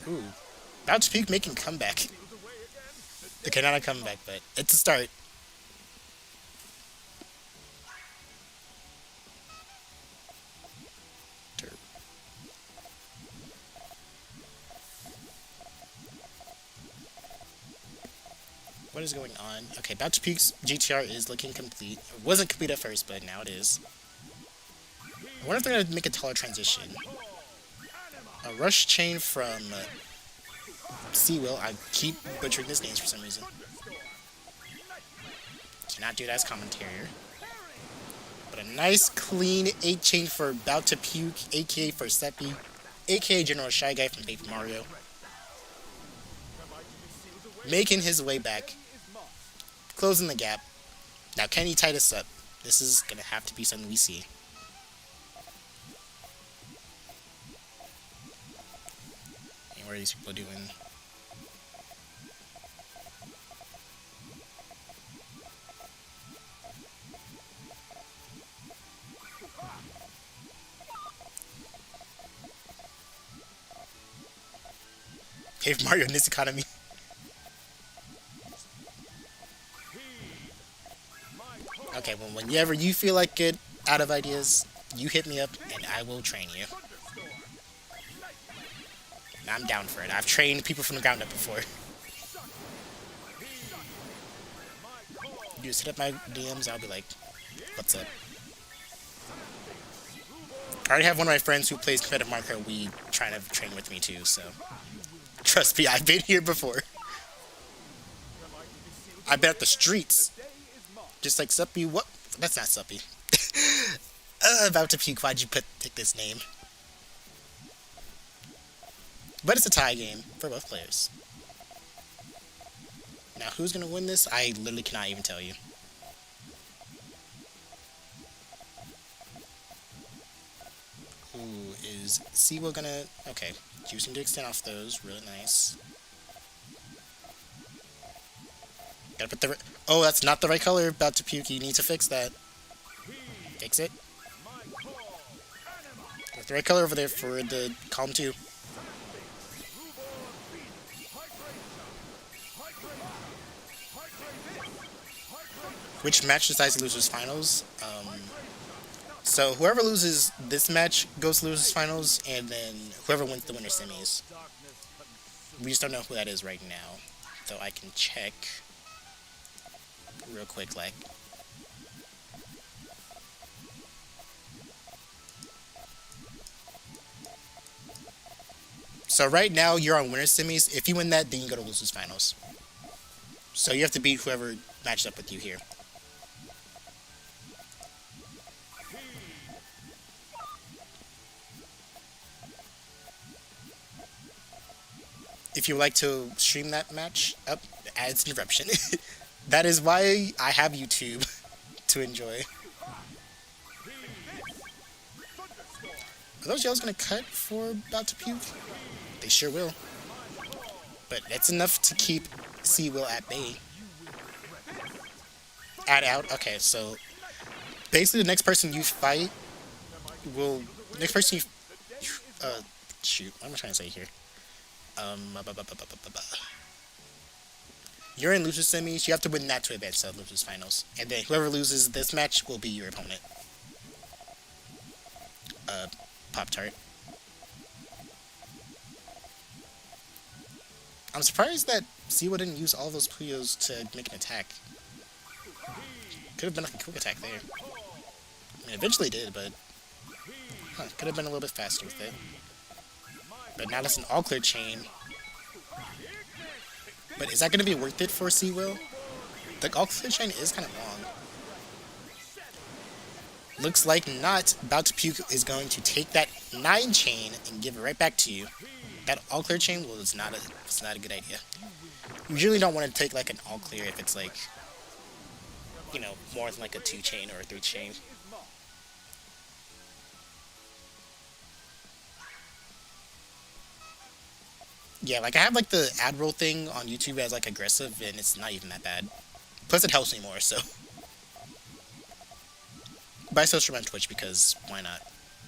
Ooh, Bounce Peak making comeback. Okay, not a comeback, but it's a start. What is going on? Okay, Bounce Peak's GTR is looking complete. It wasn't complete at first, but now it is. I wonder if they're gonna make a taller transition. A rush chain from Seawill. I keep butchering his names for some reason. Cannot do that as commentator. But a nice clean 8 chain for Bout to Puke, aka for Seppi, aka General Shy Guy from Paper Mario. Making his way back. Closing the gap. Now can he tie this up? This is gonna have to be something we see. And what are these people doing? Paper Mario in this economy. Okay, well, whenever you feel like it, out of ideas, you hit me up and I will train you. I'm down for it. I've trained people from the ground up before. You just hit up my DMs, I'll be like, what's up? I already have one of my friends who plays competitive Mario Kart Wii trying to train with me too, so trust me, I've been here before. I've been at the streets. Just like Suppy, what? That's not Suppy. About to puke, why'd you take this name? But it's a tie game for both players. Now, who's gonna win this? I literally cannot even tell you. Who is Siwa gonna... Okay, juicing to extend off those, really nice. Gotta put the... Oh, that's not the right color. About to puke. You need to fix that. Fix it. Got the right color over there for the column 2. Which match decides the losers finals? So whoever loses this match goes to losers finals, and then whoever wins the winner semis. We just don't know who that is right now, though I can check real quick, like. So right now you're on winner semis. If you win that, then you go to losers finals. So you have to beat whoever matched up with you here. If you would like to stream that match, adds interruption. That is why I have YouTube to enjoy. Are those yells gonna cut for About to Puke? They sure will. But that's enough to keep Seawill at bay. Add out. Okay, so basically the next person you fight will... Next person you... shoot. What am I trying to say here? You're in losers semis. You have to win that to advance to losers finals, and then whoever loses this match will be your opponent. Pop-Tart. I'm surprised that Siwa didn't use all those Puyos to make an attack. Could have been like a quick attack there. I mean, eventually did, but could have been a little bit faster with it. But now that's an all-clear chain. But is that going to be worth it for Seawill? The all-clear chain is kind of long. Looks like not. About to Puke is going to take that 9 chain and give it right back to you. That all clear chain was not a good idea. You usually don't want to take like an all clear if it's like, you know, more than like a 2 chain or a 3 chain. Yeah, like I have like the ad roll thing on YouTube as like aggressive, and it's not even that bad. Plus, it helps me more. So, but I still stream on Twitch because why not?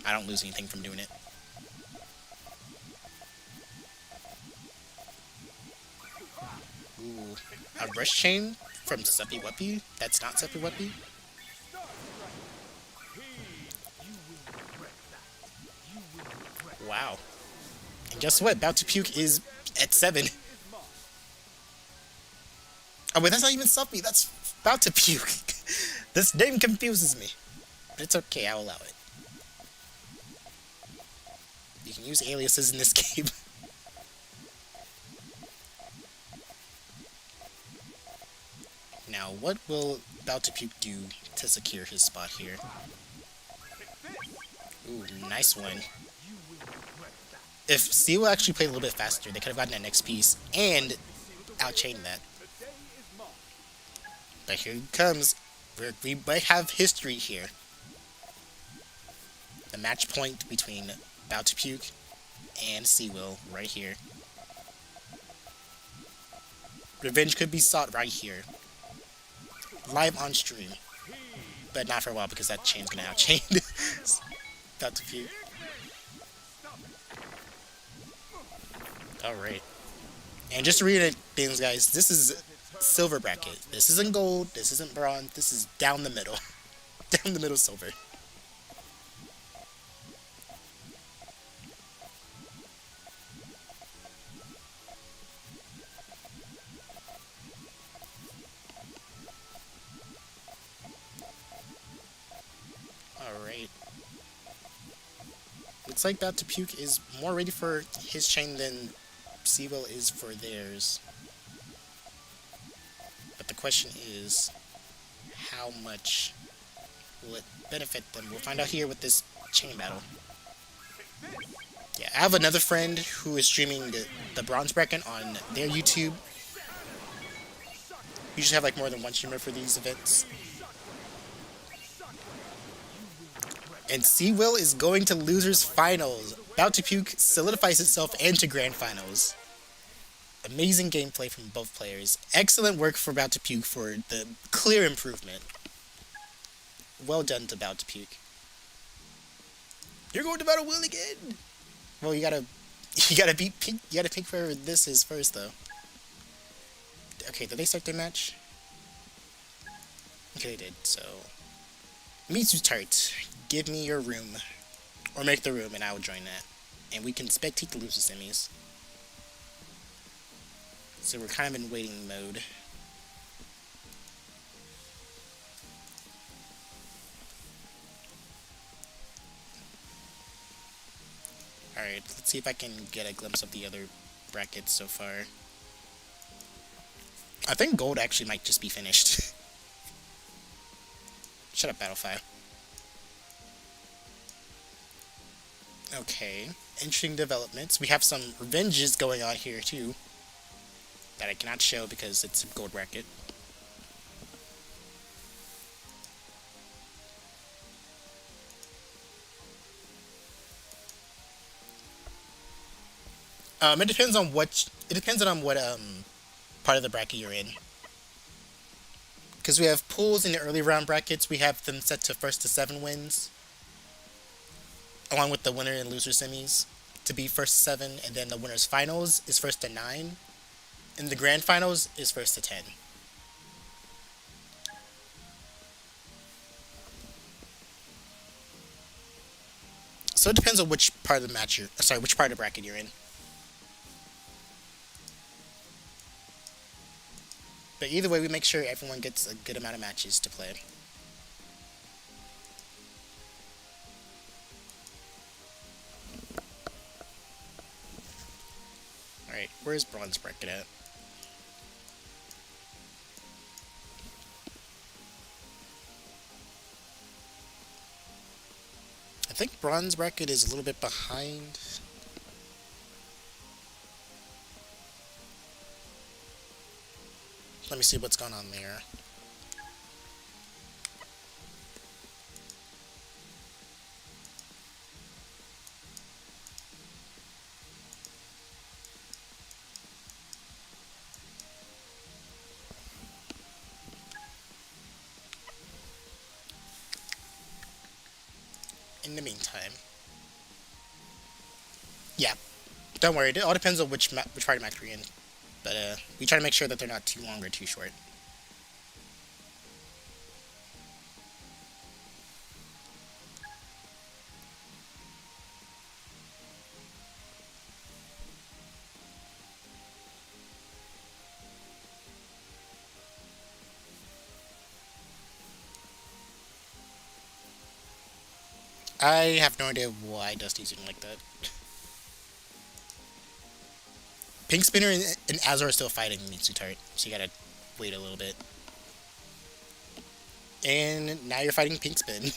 I don't lose anything from doing it. Ooh, a rush chain from Suppy Wuppy? That's not Suppy Wuppy? Wow. And guess what? About to Puke is at 7. Oh wait, that's not even Suppy, that's About to Puke. This name confuses me. But it's okay, I'll allow it. You can use aliases in this game. Now, what will About to Puke do to secure his spot here? Ooh, nice one. If Siwa actually played a little bit faster, they could have gotten that next piece and outchained that. But here he comes. We might have history here. The match point between About to Puke and Seawill right here. Revenge could be sought right here. Live on stream. But not for a while because that chain's gonna outchain About to Puke. Alright. And just to read things, guys, this is silver bracket. This isn't gold, this isn't bronze, this is down the middle. Down the middle silver. Alright. Looks like About to Puke is more ready for his chain than Seawill is for theirs. But the question is, how much will it benefit them? We'll find out here with this chain battle. Yeah, I have another friend who is streaming the bronze bracket on their YouTube. We usually have like more than one streamer for these events. And Seawill is going to losers finals. About to Puke solidifies itself into grand finals. Amazing gameplay from both players. Excellent work for About to Puke for the clear improvement. Well done to About to Puke. You're going to battle Will again. Well, you gotta beat Pink. You gotta pick whoever this is first, though. Okay, did they start their match? Okay, they did. So, Mitsu's Tart. Give me your room. Or make the room and I will join that. And we can spectate the loser semis. So we're kind of in waiting mode. Alright, let's see if I can get a glimpse of the other brackets so far. I think gold actually might just be finished. Shut up, Battlefy. Okay, interesting developments. We have some revenges going on here too that I cannot show because it's a gold bracket. It depends on what part of the bracket you're in. Because we have pools in the early round brackets, we have them set to first to 7 wins, along with the winner and loser semis to be first to 7, and then the winner's finals is first to 9, and the grand finals is first to 10. So it depends on which part of the match which part of the bracket you're in. But either way, we make sure everyone gets a good amount of matches to play. Alright, where's bronze bracket at? I think bronze bracket is a little bit behind. Let me see what's going on there. In the meantime, yeah, don't worry. It all depends on which party match we're in. But we try to make sure that they're not too long or too short. I have no idea why Dusty's doing like that. Pink Spinner and Azor are still fighting Mitsutart, so you gotta wait a little bit. And now you're fighting Pink Spin.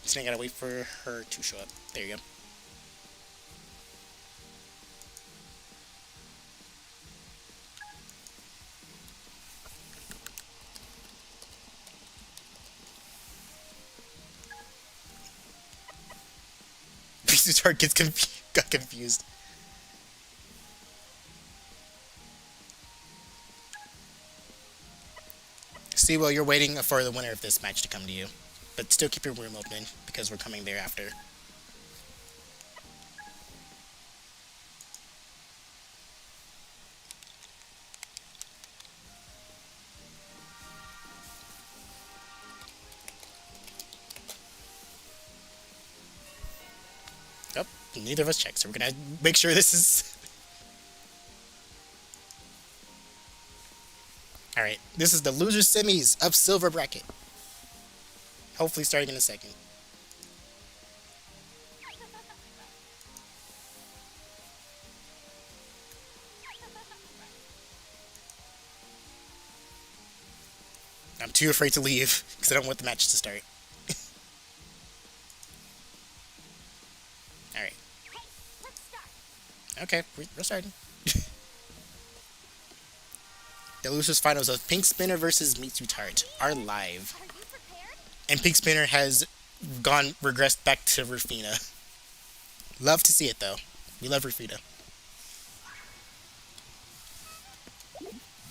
So now you gotta wait for her to show up. There you go. Mitsutart got confused. See, well, you're waiting for the winner of this match to come to you. But still keep your room open, because we're coming there after. Oh, neither of us checked, so we're gonna make sure this is... Alright, this is the loser semis of Silver Bracket. Hopefully starting in a second. I'm too afraid to leave, because I don't want the match to start. Alright. Okay, we're starting. The losers finals of Pink Spinner versus Mitsutart are live. Are you prepared? And Pink Spinner has regressed back to Rufina. Love to see it though. We love Rufina.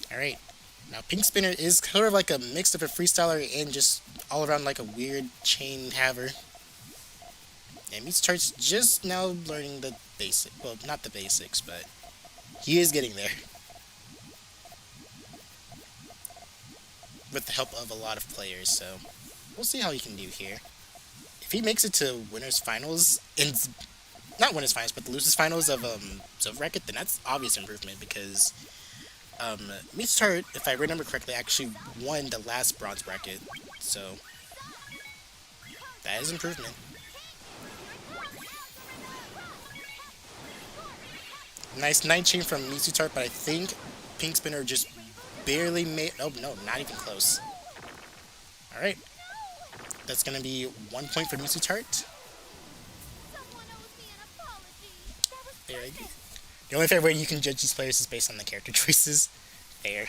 Alright. Now Pink Spinner is sort of like a mix of a freestyler and just all around like a weird chain haver. And Mitsutart's just now learning the basic, well, not the basics, but he is getting there. With the help of a lot of players, so we'll see how he can do here. If he makes it to winners finals, not winners finals, but the losers finals of Silver Bracket, then that's obvious improvement because Mitsutart, if I remember correctly, actually won the last bronze bracket, so that is improvement. Nice night chain from Mitsutart, but I think Pink Spinner just barely made... Oh, no, not even close. Alright. That's going to be 1 point for Mitsutart. Someone owes me an apology. That was There you go. The only fair way you can judge these players is based on the character choices. Fair.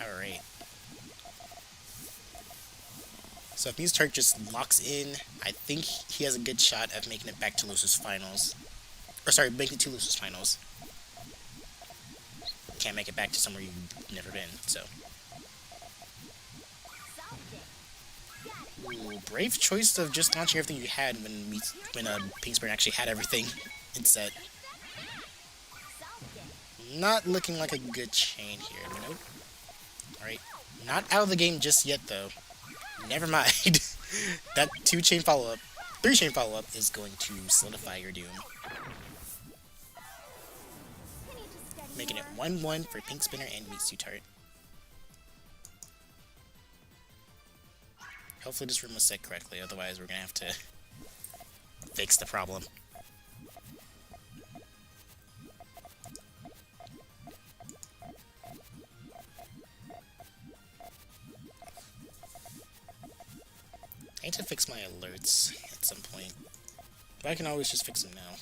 Alright. So if Mitsutart just locks in, I think he has a good shot of making it back to losers finals. Or sorry, making it to losers finals. Can't make it back to somewhere you've never been, so. Ooh, brave choice of just launching everything you had when Pink Spinner actually had everything in set. Not looking like a good chain here. Nope. Alright. Not out of the game just yet, though. Never mind. That 2-chain follow-up, 3-chain follow-up is going to solidify your doom. Making it 1-1 for Pink Spinner and Mitsutart. Hopefully this room was set correctly, otherwise we're gonna have to fix the problem. I need to fix my alerts at some point. But I can always just fix them now.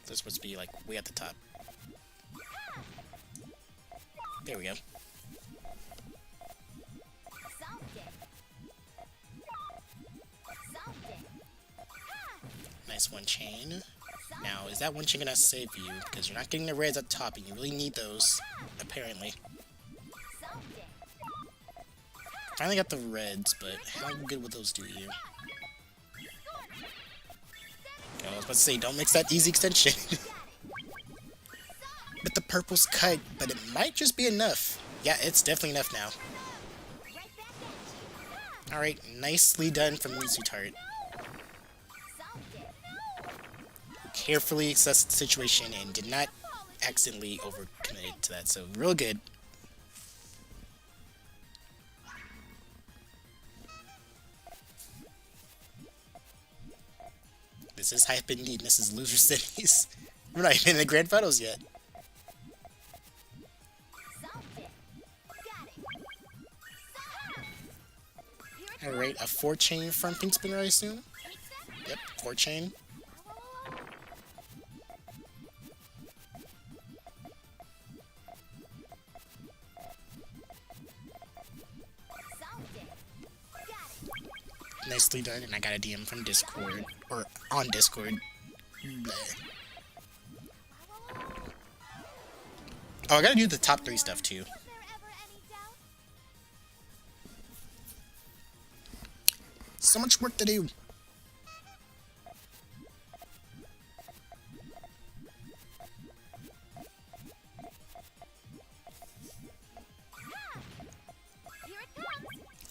They're supposed to be like way at the top. There we go. Nice one chain. Now, is that one chain gonna save you? Because you're not getting the reds at the top, and you really need those, apparently. Finally got the reds, but how good would those do you? Okay, I was about to say, don't mix that easy extension. But the purple's cut, but it might just be enough. Yeah, it's definitely enough now. Alright, nicely done from Mitsu Tart. Carefully assessed the situation and did not accidentally overcommit to that, so real good. This is hype indeed, Mrs. Loser Cities. We're not even in the grand finals yet. Alright, a 4-chain from Pink Spinner, I assume? Yep, 4-chain. Nicely done, and I got a DM from Discord, or on Discord. Bleh. Oh, I gotta do the top 3 stuff too. So much work to do.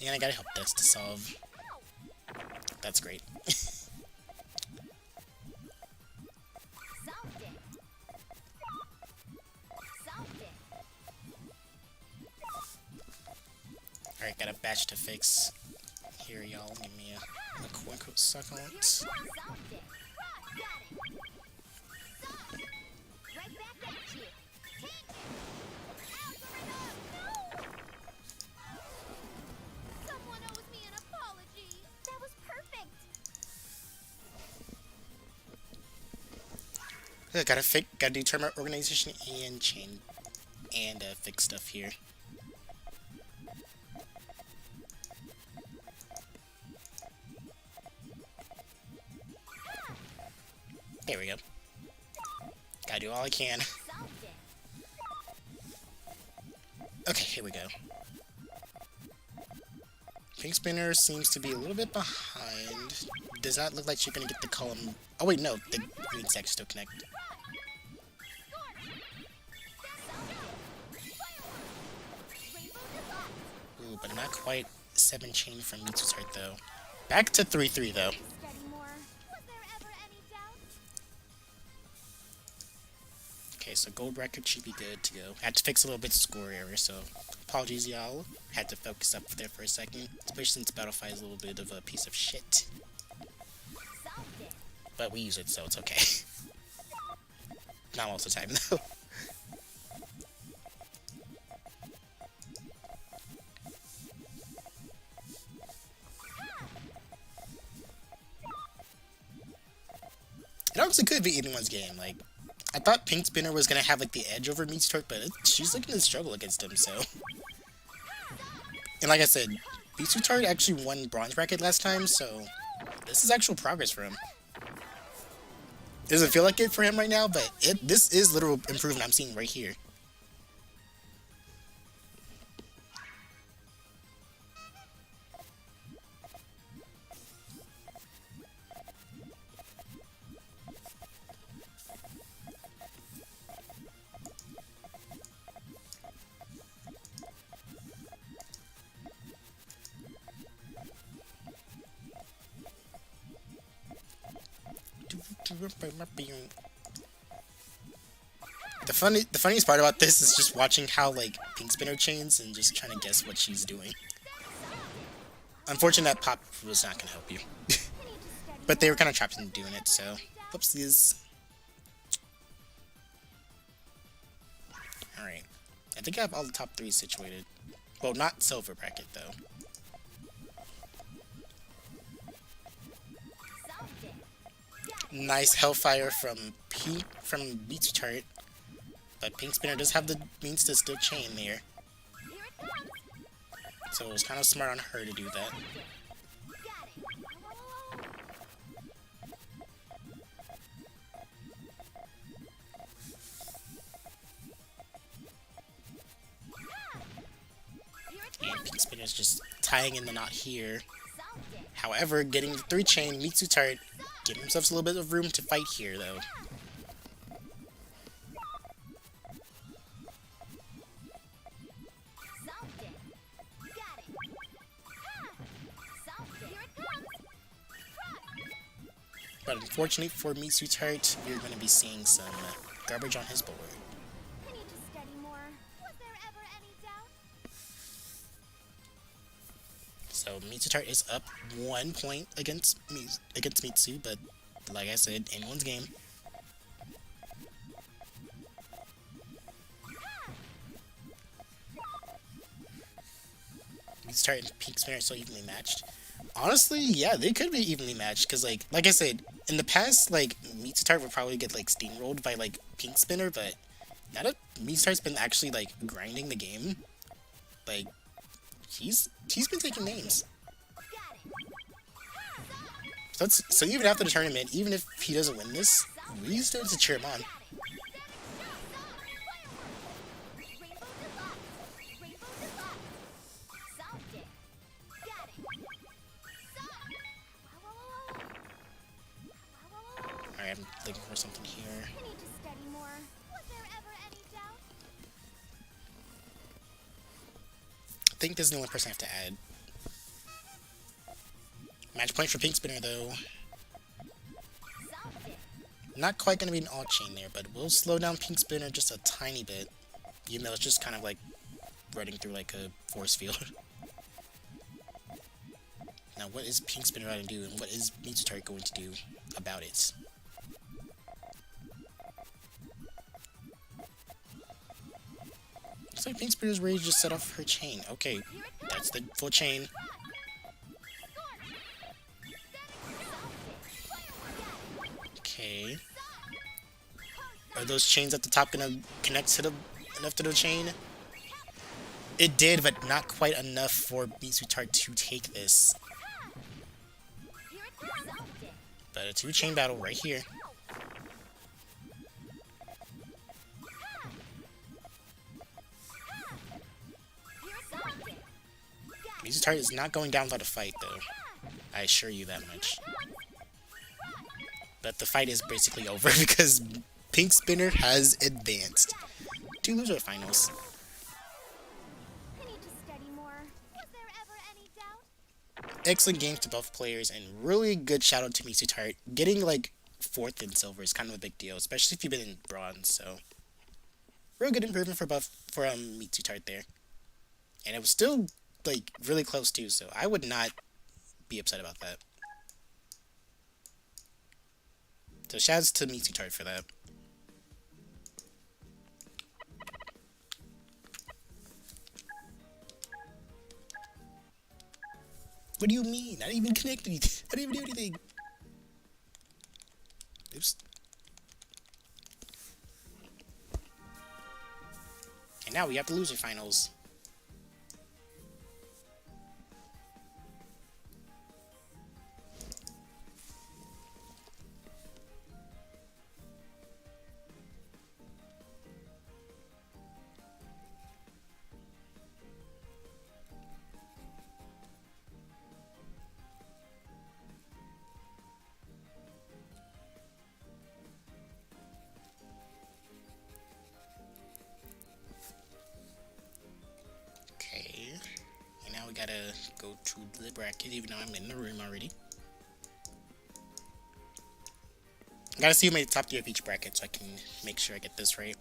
And I gotta help this to solve. That's great. Alright, got a batch to fix. Here, y'all. Give me a quick second. Someone owes me an apology. That was perfect. Gotta do tournament organization and chain and fix stuff here. There we go. Gotta do all I can. Okay, here we go. Pink Spinner seems to be a little bit behind. Does not look like she's gonna get the column. Oh wait, no, the green stacks still connect. Ooh, but not quite 7-chain from Mitsu's Heart though. Back to 3-3 though. Okay, so gold record should be good to go. Had to fix a little bit of score error, so apologies y'all. Had to focus up there for a second, especially since Battlefy is a little bit of a piece of shit. But we use it, so it's okay. Not most of the time, though. It honestly could be anyone's game. Like, I thought Pink Spinner was gonna have like the edge over Meat Tart, but she's looking to struggle against him. So, and like I said, Meat Tart actually won bronze bracket last time, so this is actual progress for him. It doesn't feel like it for him right now, but this is literal improvement I'm seeing right here. The funniest part about this is just watching how like Pink Spinner chains and just trying to guess what she's doing. Unfortunately, that pop was not going to help you. But they were kind of trapped into doing it, so whoopsies. Alright. I think I have all the top 3 situated. Well, not silver bracket, though. Nice Hellfire from Beats Chart. But Pink Spinner does have the means to still chain there. So it was kind of smart on her to do that. And Pink Spinner is just tying in the knot here. However, getting the 3-chain, Mitsu Tart giving himself a little bit of room to fight here, though. But unfortunately for Mitsu Tart, we're going to be seeing some garbage on his board. I need to study more. Was there ever any doubt? So Mitsu Tart is up 1 point against Mitsu, but like I said, anyone's game. Mitsu Tart and Pink Spinner are so evenly matched. Honestly, yeah, they could be evenly matched, because like I said, in the past, like, Mitsu Tart would probably get, like, steamrolled by, like, Pink Spinner, but now that Mitsu Tart's been actually, like, grinding the game, like, he's been taking names. So even after the tournament, even if he doesn't win this, we still have to cheer him on. Alright, I'm looking for something here. I need to study more. Was there ever any doubt? I think this is the only person I have to add. Match point for Pink Spinner, though. Not quite going to be an alt chain there, but we'll slow down Pink Spinner just a tiny bit. Even though it's just kind of like running through like a force field. Now, what is Pink Spinner going to do, and what is Mitsu Tart going to do about it? Looks like Pink Spinner's ready to just set off her chain. Okay, that's the full chain. Okay. Are those chains at the top gonna connect to enough to the chain? It did, but not quite enough for Mitsu Tart to take this. But a 2-chain battle right here. Mitsu Tart is not going down without a fight, though. I assure you that much. But the fight is basically over because Pink Spinner has advanced to loser finals. I need to study more. Was there ever any doubt? Excellent games to both players, and really good shout out to Mitsu Tart. Getting like 4th in silver is kind of a big deal, especially if you've been in bronze. So, real good improvement for Mitsu Tart there, and it was still like really close too. So I would not be upset about that. So shouts to Mitsu Tart for that. What do you mean? I didn't even connect anything. I didn't even do anything. Oops. And now we have the loser finals. Gotta go to the bracket, even though I'm in the room already. I gotta see who made the top 3 of each bracket so I can make sure I get this right.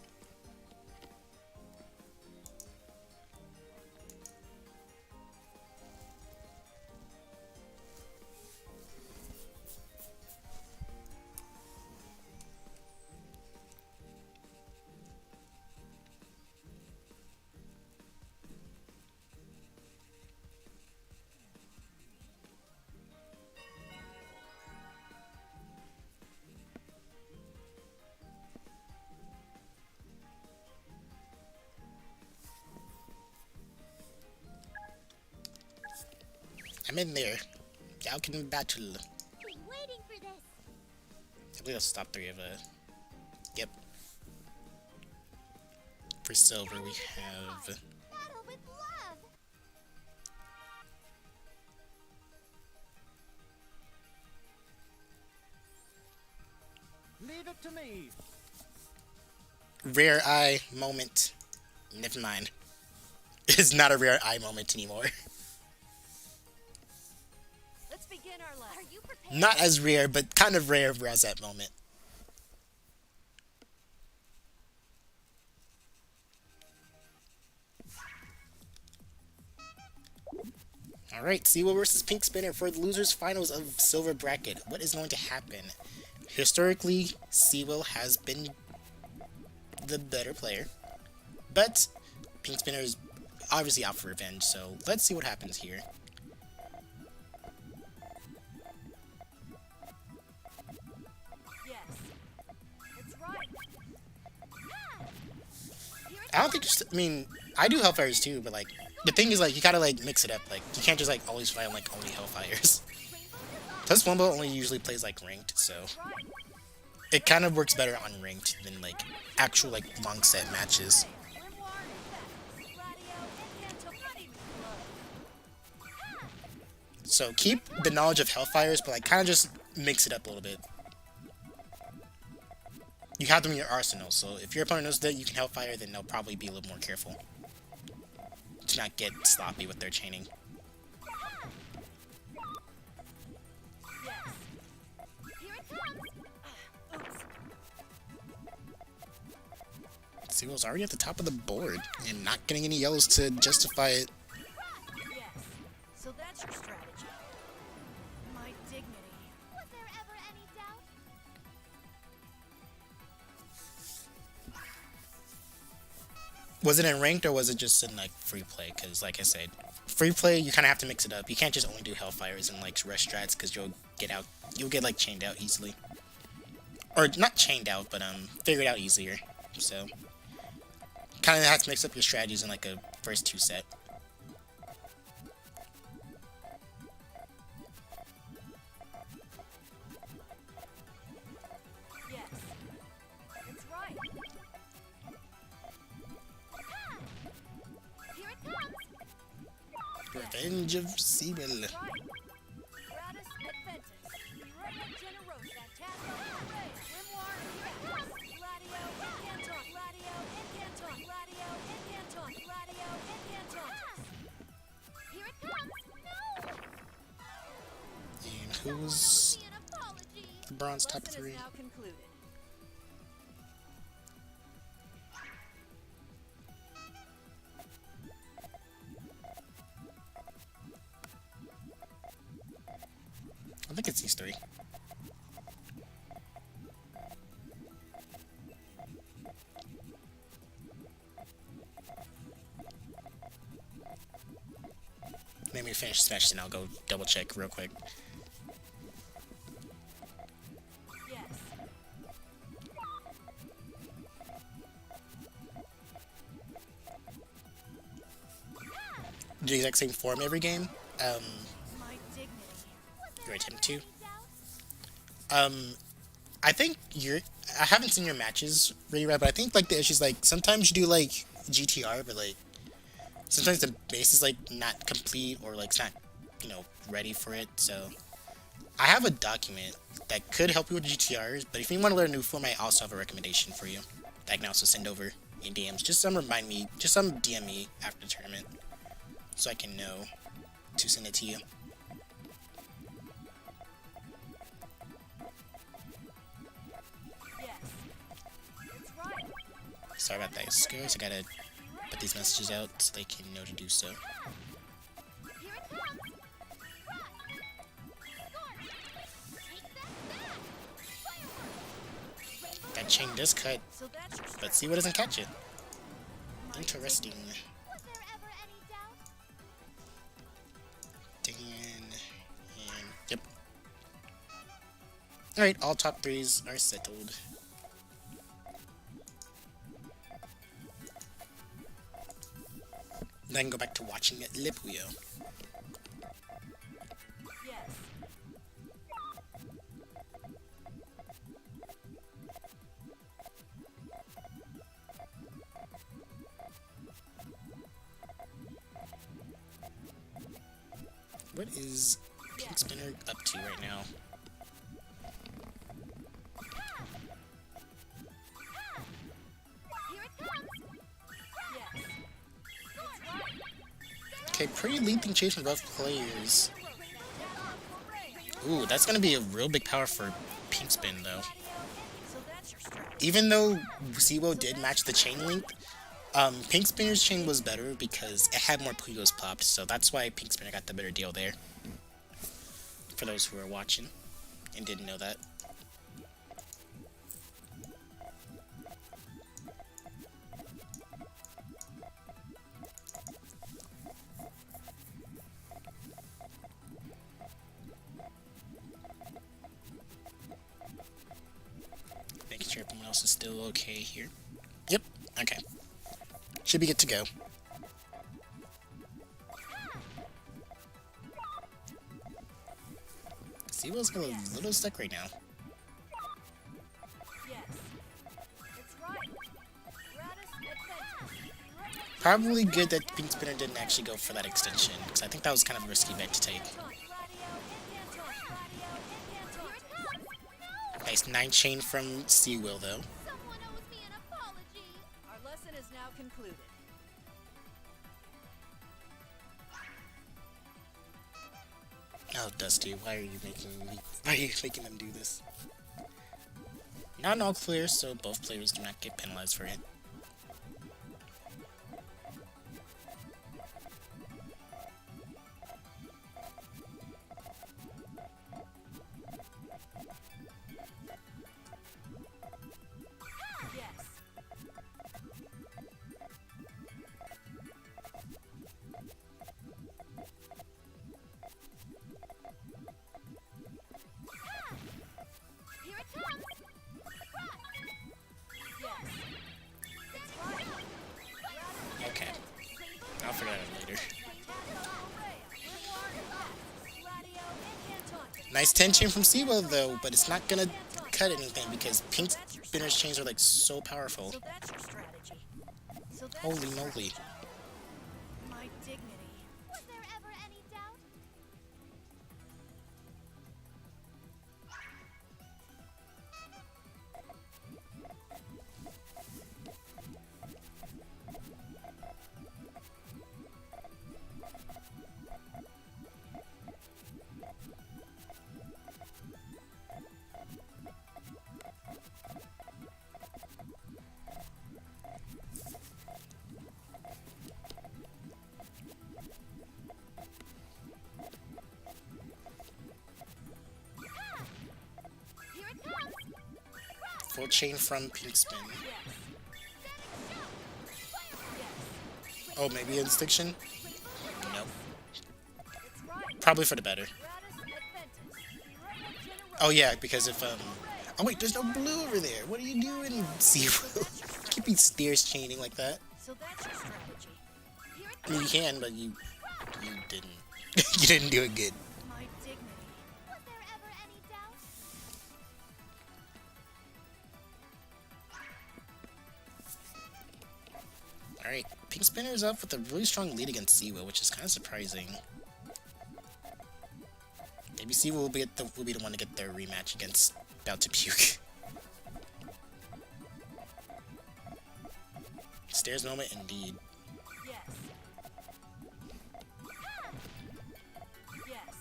I'm in there. Y'all can battle. Been waiting for this. I believe that's top 3 of Yep. For silver, we have. Battle with love. Leave it to me. Rare eye moment. Never mind. It's not a rare eye moment anymore. Let's begin our lesson. Are you prepared? Not as rare, but kind of rare as that moment. Alright, Seawell versus Pink Spinner for the losers finals of Silver Bracket. What is going to happen? Historically, Seawell has been the better player, but Pink Spinner is obviously out for revenge, so let's see what happens here. Yes. It's right. I don't think I mean, I do Hellfires too, but like, the thing is like, you gotta like mix it up, like, you can't just like always fight on like only Hellfires. Plus, Wumbo only usually plays like ranked, so it kind of works better on ranked than like actual like long set matches. So keep the knowledge of Hellfires, but like kind of just mix it up a little bit. You have them in your arsenal, so if your opponent knows that you can Hellfire, then they'll probably be a little more careful to not get sloppy with their chaining. Seawell's already at the top of the board and not getting any yellows to justify it. Yes. So that's your strategy. My dignity. Was there ever any doubt? Was it in ranked or was it just in like free play? Because like I said, free play you kind of have to mix it up. You can't just only do Hellfires and like rush strats because you'll get like chained out easily, or not chained out, but figured out easier. So kind of have to mix up your strategies in like a first 2 set. Yes. It's right. Here it comes. Revenge of Seawell. Right. Gratis adventus. Irreia generosa. Tasma hooray. Grimoire. Here it comes. Gladio. Incanton. Gladio. Incanton. Gladio. Incanton. Gladio. Incanton. Here it comes. No. And who's Be an apology. the bronze top Lesson 3? is now concluded. I think it's these 3. Let me finish this match and I'll go double check real quick. Yes. The exact same form every game. My dignity. Your attempt to. I think I haven't seen your matches really right, but I think like the issue is like sometimes you do like GTR, but like sometimes the base is like not complete or like it's not, you know, ready for it. So I have a document that could help you with GTRs, but if you want to learn a new form, I also have a recommendation for you that I can also send over in DMs. Just remind me, just DM me after the tournament so I can know to send it to you. Yes. It's right. Sorry about that, guys. I gotta put these messages out so they can know to do so. Here it comes. Take that back. That chain does cut, So that's your but see what doesn't catch it. My Interesting. Was there ever any doubt? Dan and yep. Alright, all top 3s are settled. Then go back to watching Le Puyo. is Pink Spinner up to right now? Here it comes. Yes. Okay, pretty lethal chase from both players. Ooh, that's gonna be a real big power for Pink Spin though. So that's your strategy. Even though Siwo did match the chain length, Pink Spinner's chain was better because it had more Puyos popped, so that's why Pink Spinner got the better deal there. For those who are watching and didn't know that. Making sure everyone else is still okay here. Yep, okay. Should be good to go. Siwo's a little stuck right now. Yes. It's right. Gratis advantage. Right at Probably good that Pink Spinner didn't actually go for that extension, because I think that was kind of a risky bet to take. Canton. Gladio and Canton. Gladio and Canton. Nice 9 chain from Seawill though. Someone owes me an apology. Our lesson is now concluded. Oh, Dusty, why are you making them do this? Not an all clear, so both players do not get penalized for it. Yes. Here it comes. Yes. Okay, I'll figure that out later. Nice 10 chain from Seawill though, but it's not gonna cut anything because Pink Spinner's chains are like so powerful. So that's your strategy. So that's Holy your moly. strategy. My dignity. Was there ever any doubt? Here it comes. Full chain from Pink Spin. Oh, maybe extinction? Nope. It's right. Probably for the better. Gratis advantage. Right at generosity. Oh yeah, because if oh wait, there's no blue over there. What are you doing, Seawill? Keep me stairs chaining like that. So that's your strategy. Here it I mean, you can, but you didn't. You didn't do it good. My dignity. Was there ever any doubt? All right, Pink Spinner's up with a really strong lead against Seawill, which is kind of surprising. Maybe Seawill will be the one to get their rematch against Bout to Puke. Stairs moment indeed. Yes. Yes.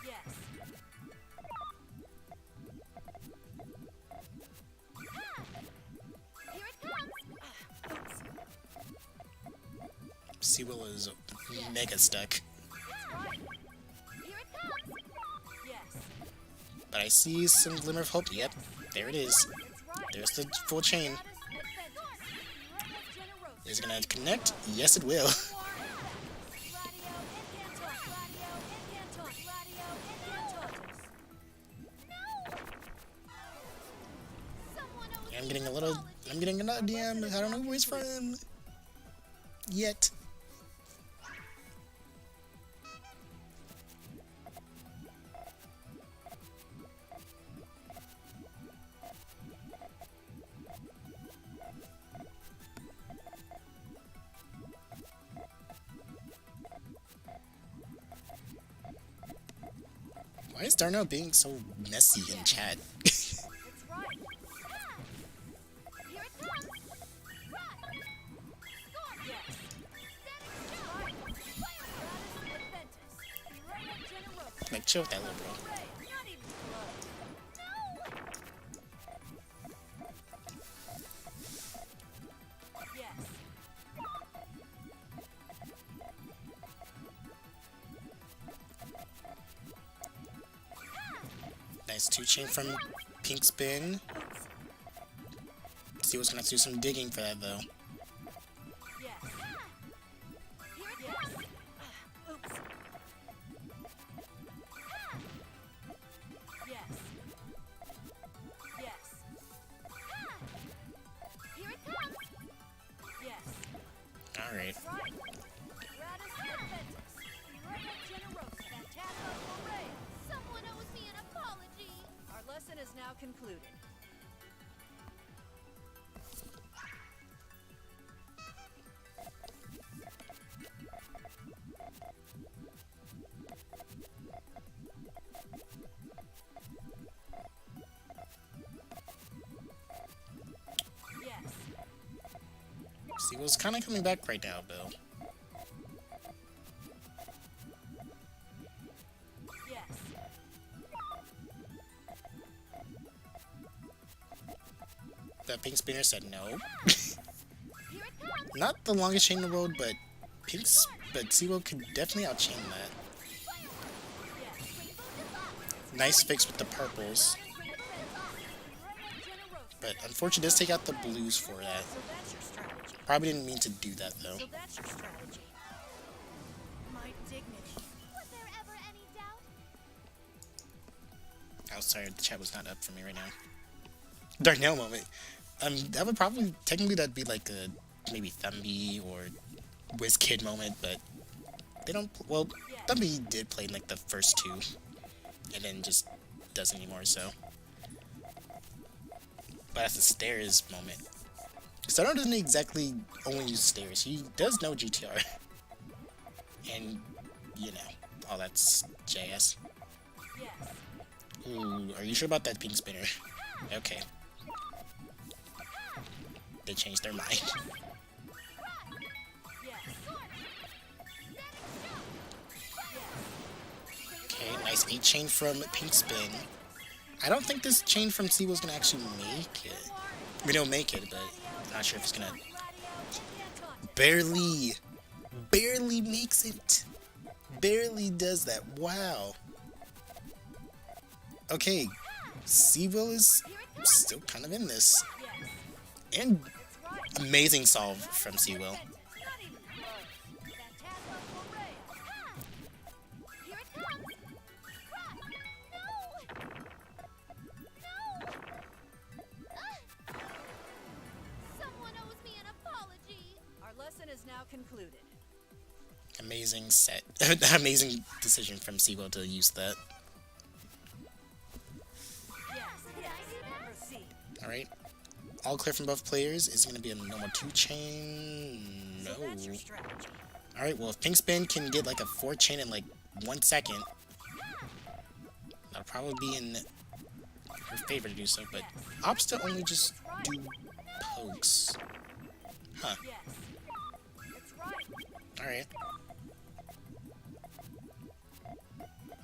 Yes. Here it comes. Seawill is mega stuck. Here it comes. Yes. But I see some glimmer of hope. Yep, there it is. It's right. There's the full chain. Gratis advantage. Right at generosity. Is it gonna connect? Yes, it will. Gladio and Canton. Gladio and Canton. Gladio and Canton. Someone owes I'm me getting an a little. apology. I'm getting an idea. I don't know where he's from. Yet. Darnell being so messy in chat? It's right. Here it comes. Run. Score. Yes. Static shock. Gratis Adventus. Reina Generosa. Like, chill with that little bro. Hooray. Not even close. Yes. Nice 2-chain from Pink Spin. See what's gonna have to do some digging for that though. Yes. Here it Yes. comes. Oops. Yes. Yes. Here it comes. Yes. Alright. Right. Gratis Adventus. Reina Generosa. Phantasma Hooray. Someone owes me an apology. Our lesson is now concluded. Yes. See what's kind of coming back right now, Bill. Yes. That Pink Spinner said no. Here it comes. Not the longest chain in the world, but Seaworld could definitely outchain that. Nice fix with the purples. But unfortunately, does take out the blues for that. So that's your strategy. Probably didn't mean to do that though. So that's your strategy. My dignity. Was there ever any doubt? Oh, sorry, the chat was not up for me right now. Darnell moment. That would probably technically that'd be like a maybe Thumby or WizKid moment, but they don't. Well, Thumby did play in like the first two, and then just doesn't anymore. So, but that's the stairs moment. Darnell doesn't exactly only use stairs. He does know GTR, and you know all that's JS. Yes. Ooh, are you sure about that Pink Spinner? Okay. They changed their mind. Yes. Okay, nice 8-chain from Pink Spin. I don't think this chain from Seawell's gonna actually make it. I mean, it'll make it, but I'm not sure if it's gonna... Barely makes it. Barely does that. Wow. Okay, Seawell is still kind of in this. And amazing solve from Seawell. Not even close. Phantasma Hooray. Here it comes. Run. No. Someone owes me an apology. Our lesson is now concluded. Amazing set. Amazing decision from Seawell to use that. Yes. Yes. Proceed. Alright. All clear from both players. Is it going to be a normal 2-chain? No. So that's your strategy. Alright, well, if Pink Spin can get like a 4-chain in like 1 second, that'll probably be in her favor to do so, but opts to only just do pokes. Huh. Yes. It's right. Alright.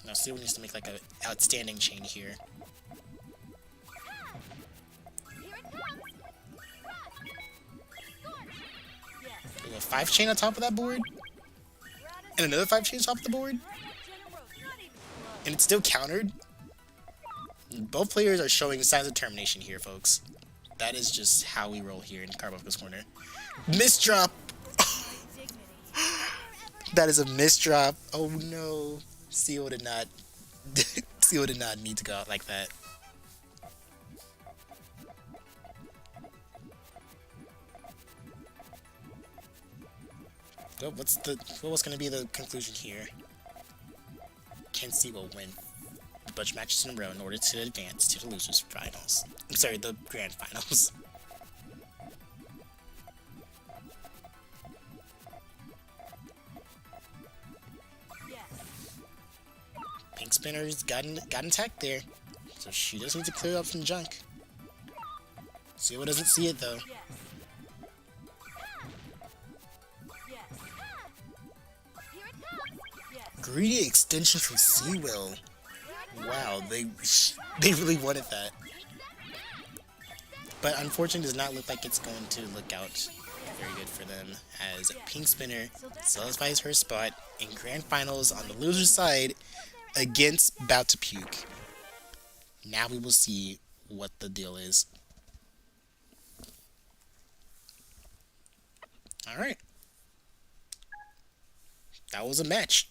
Now, Seawell needs to make like an outstanding chain here. Here it comes. Run. Yes. Ooh, a 5-chain on top of that board? Gratis And another 5-chain on top of the board? Reina Generosa. Not even close. And it's still countered? Both players are showing signs of termination here, folks. That is just how we roll here in Carbuncle'S corner. Misdrop! Dignity. That is a misdrop. Oh no. Seal did not Seal did not need to go out like that. So what's gonna be the conclusion here? Can Seawell win a bunch of matches in a row in order to advance to the losers finals? I'm sorry, the grand finals. Yes. Pink Spinner's gotten attacked there, so she just needs to clear up some junk. Zero doesn't see it though. Yes. Yes. Here it comes. Yes. Greedy extension from Seawill. Wow, they really wanted that. But unfortunately, does not look like it's going to look out very good for them, as Pink Spinner solidifies her spot in Grand Finals on the loser's side against About to Puke. Now we will see what the deal is. Alright. That was a match.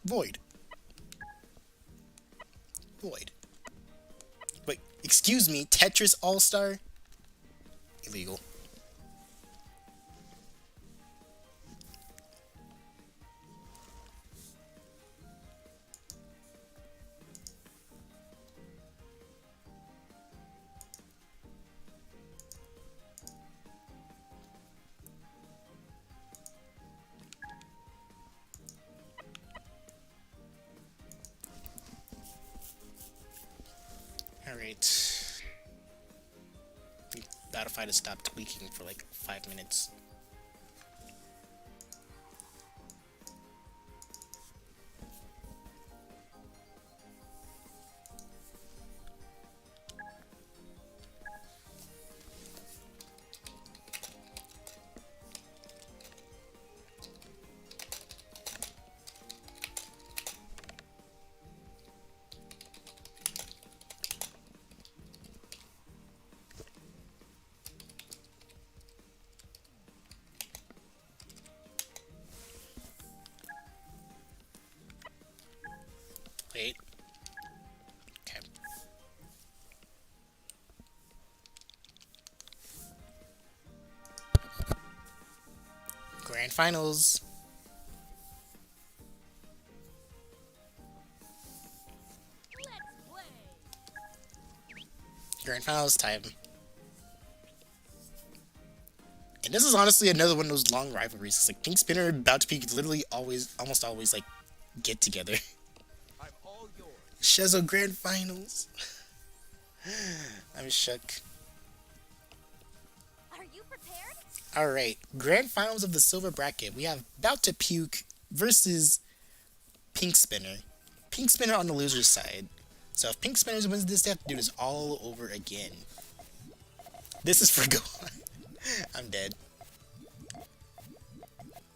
Void. Void. Wait, excuse me, Tetris All-Star? Illegal. Alright. Battlefy to stop tweaking for like 5 minutes. Wait. Okay. Grand Finals. Let's play. Grand Finals time. And this is honestly another one of those long rivalries. It's like Pink Spinner and About to Peak literally almost always like get together. I'm all yours. Shezzo Grand Finals. I'm shook. Are you prepared? Alright, Grand Finals of the Silver Bracket. We have About to Puke versus Pink Spinner. Pink Spinner on the loser's side. So if Pink Spinner wins this, they have to do this all over again. This is for Gohan. I'm dead.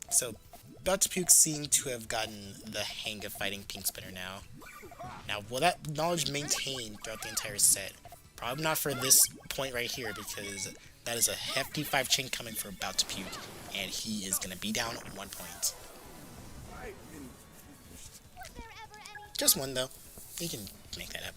So, About to Puke seem to have gotten the hang of fighting Pink Spinner now. Now, will that knowledge maintain throughout the entire set? Probably not for this point right here, because that is a hefty 5-chain coming for About to Puke, and he is going to be down 1 point. I've been Was there ever any Just one, though. He can make that up.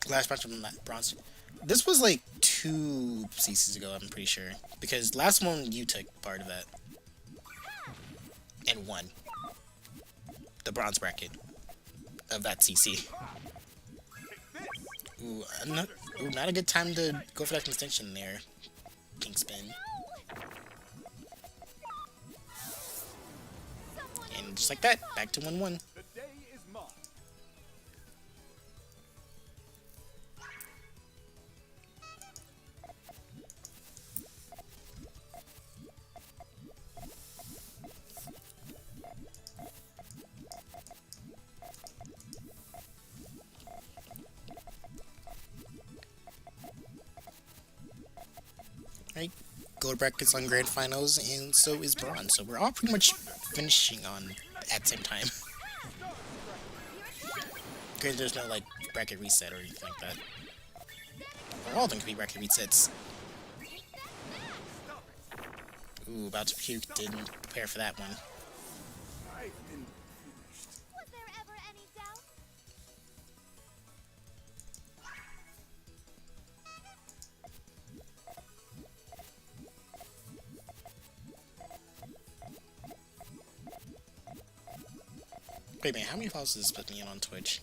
Last match of bronze. This was like 2 CCs ago, I'm pretty sure. Because last one, you took part of that. And won. The bronze bracket of that CC. Ooh, not a good time to go for that extension there. King Spin. And just like that, back to 1-1. the day is mine. Right? Gold brackets on grand finals, and so is bronze. So we're all pretty much finishing on at the same time. Because there's no like bracket reset or anything like that. Or all of them could be bracket resets. Ooh, About to Puke didn't prepare for that one. I've been was there ever any doubt? Wait a minute, how many followers does this put me in on Twitch?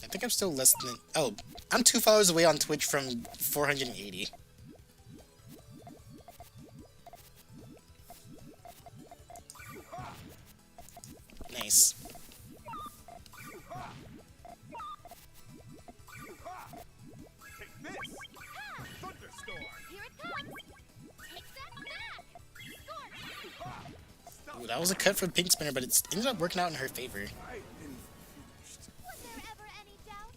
I think think I'm still less than... Oh, I'm 2 followers away on Twitch from 480. Nice. Take this! Thunderstorm! Here it comes. Take that back. Scorch. Ooh, that was a cut for Pink Spinner, but it ended up working out in her favor. I've been finished. Was there ever any doubt?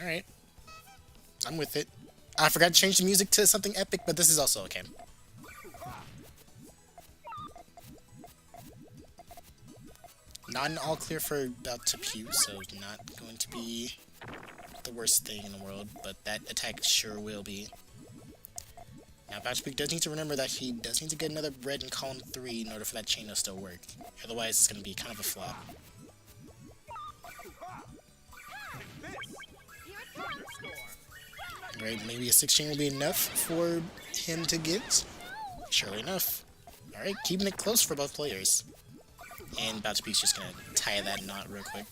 Alright. I'm with it. I forgot to change the music to something epic, but this is also okay. Not an all clear for about to Puyo, so not going to be the worst thing in the world, but that attack sure will be. Now, Puyo does need to remember that he does need to get another red in column 3 in order for that chain to still work. Otherwise, it's going to be kind of a flop. Alright, maybe a 6 chain will be enough for him to get. Surely enough. Alright, keeping it close for both players. And Puyo's just gonna tie that knot real quick.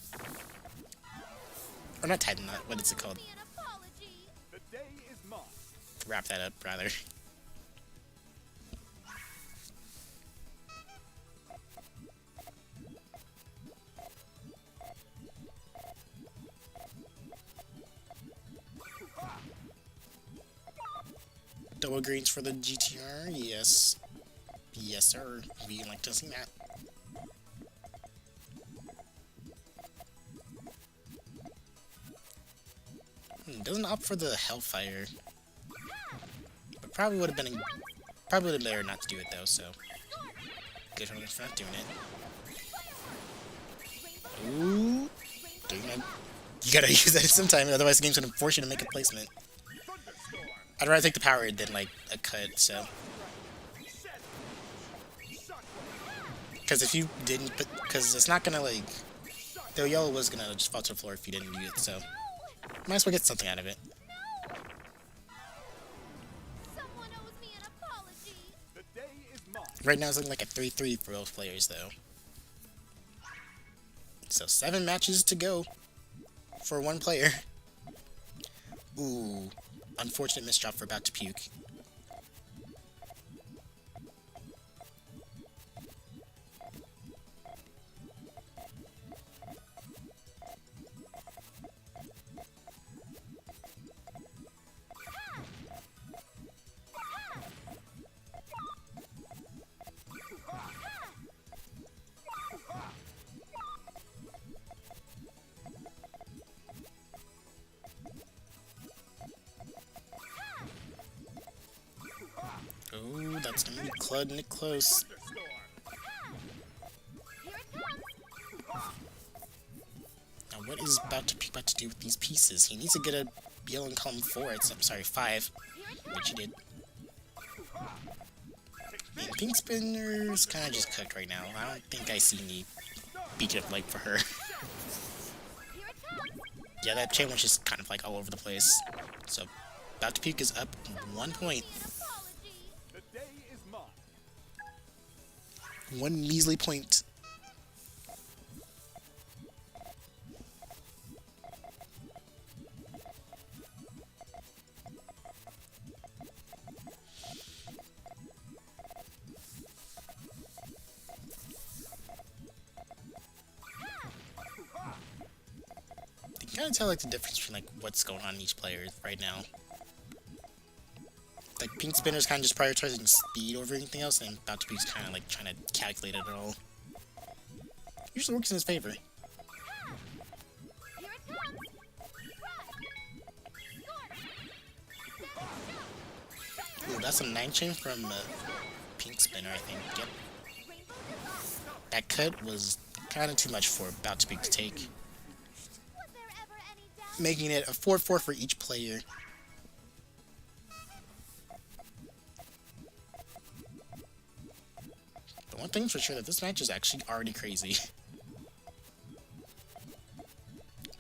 Or not tie the knot, what is it called? Me an apology. The day is mine. Wrap that up, rather. Double greens for the GTR, yes. Yes, sir. We like to see that. Doesn't opt for the Hellfire. But probably would have been better not to do it though, so good on him for not doing it. Ooh. You gotta use that sometime, otherwise the game's gonna force you to make a placement. I'd rather take the power than like a cut, so. Because if you didn't put, because it's not gonna like, the yellow was gonna just fall to the floor if you didn't do it, so. Might as well get something out of it. Someone owes me an apology. The day is mine. Right now it's looking like a 3-3 for both players, though. So 7 matches to go for one player. Ooh, unfortunate misdrop for about to puke. Oh, that's gonna be cludding it close. Here it comes. Now, what is about to do with these pieces? He needs to get a yellow in column 4. I'm sorry, 5, which he did. And Pink Spinner's kind of just cooked right now. I don't think I see any beacon of light for her. Here it comes. Yeah, that chain was just kind of like all over the place. So, about to puke is up 1 point. An apology. The day is mine. 1 measly point. You can kind of tell like the difference between like what's going on in each player right now. Like Pink Spinner's kind of just prioritizing speed over anything else, and about to be kind of like trying to calculate it all. Usually works in his favor. Here it comes. Run. Ooh, that's a 9 chain from Pink Spinner, I think. Yep. That cut was kind of too much for about to be to take, Was there ever any doubt? making it a 4-4 for each player. But one thing's for sure, that this match is actually already crazy.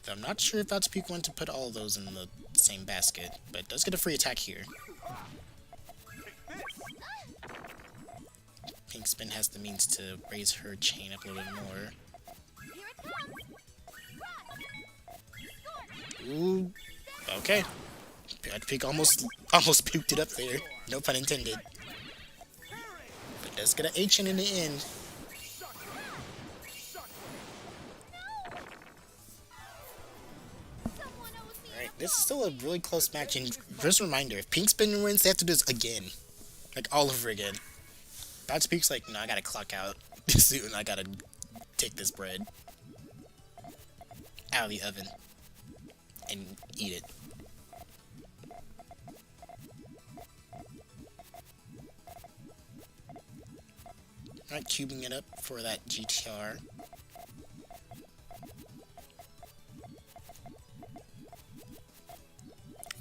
Though I'm not sure if about to peak one to put all of those in the same basket, but it does get a free attack here. Pink Spin has the means to raise her chain up a little bit more. Here it comes. Run. Ooh. Okay. Eppc almost puked it up there. No pun intended. But does get an H in the end. Someone owes me Alright, this is still a really close match, and just a reminder, if Pink Spin wins, they have to do this again. Like, all over again. Bounce Peak's like, no, I gotta clock out soon, I gotta take this bread out of the oven and eat it. Alright, cubing it up for that GTR.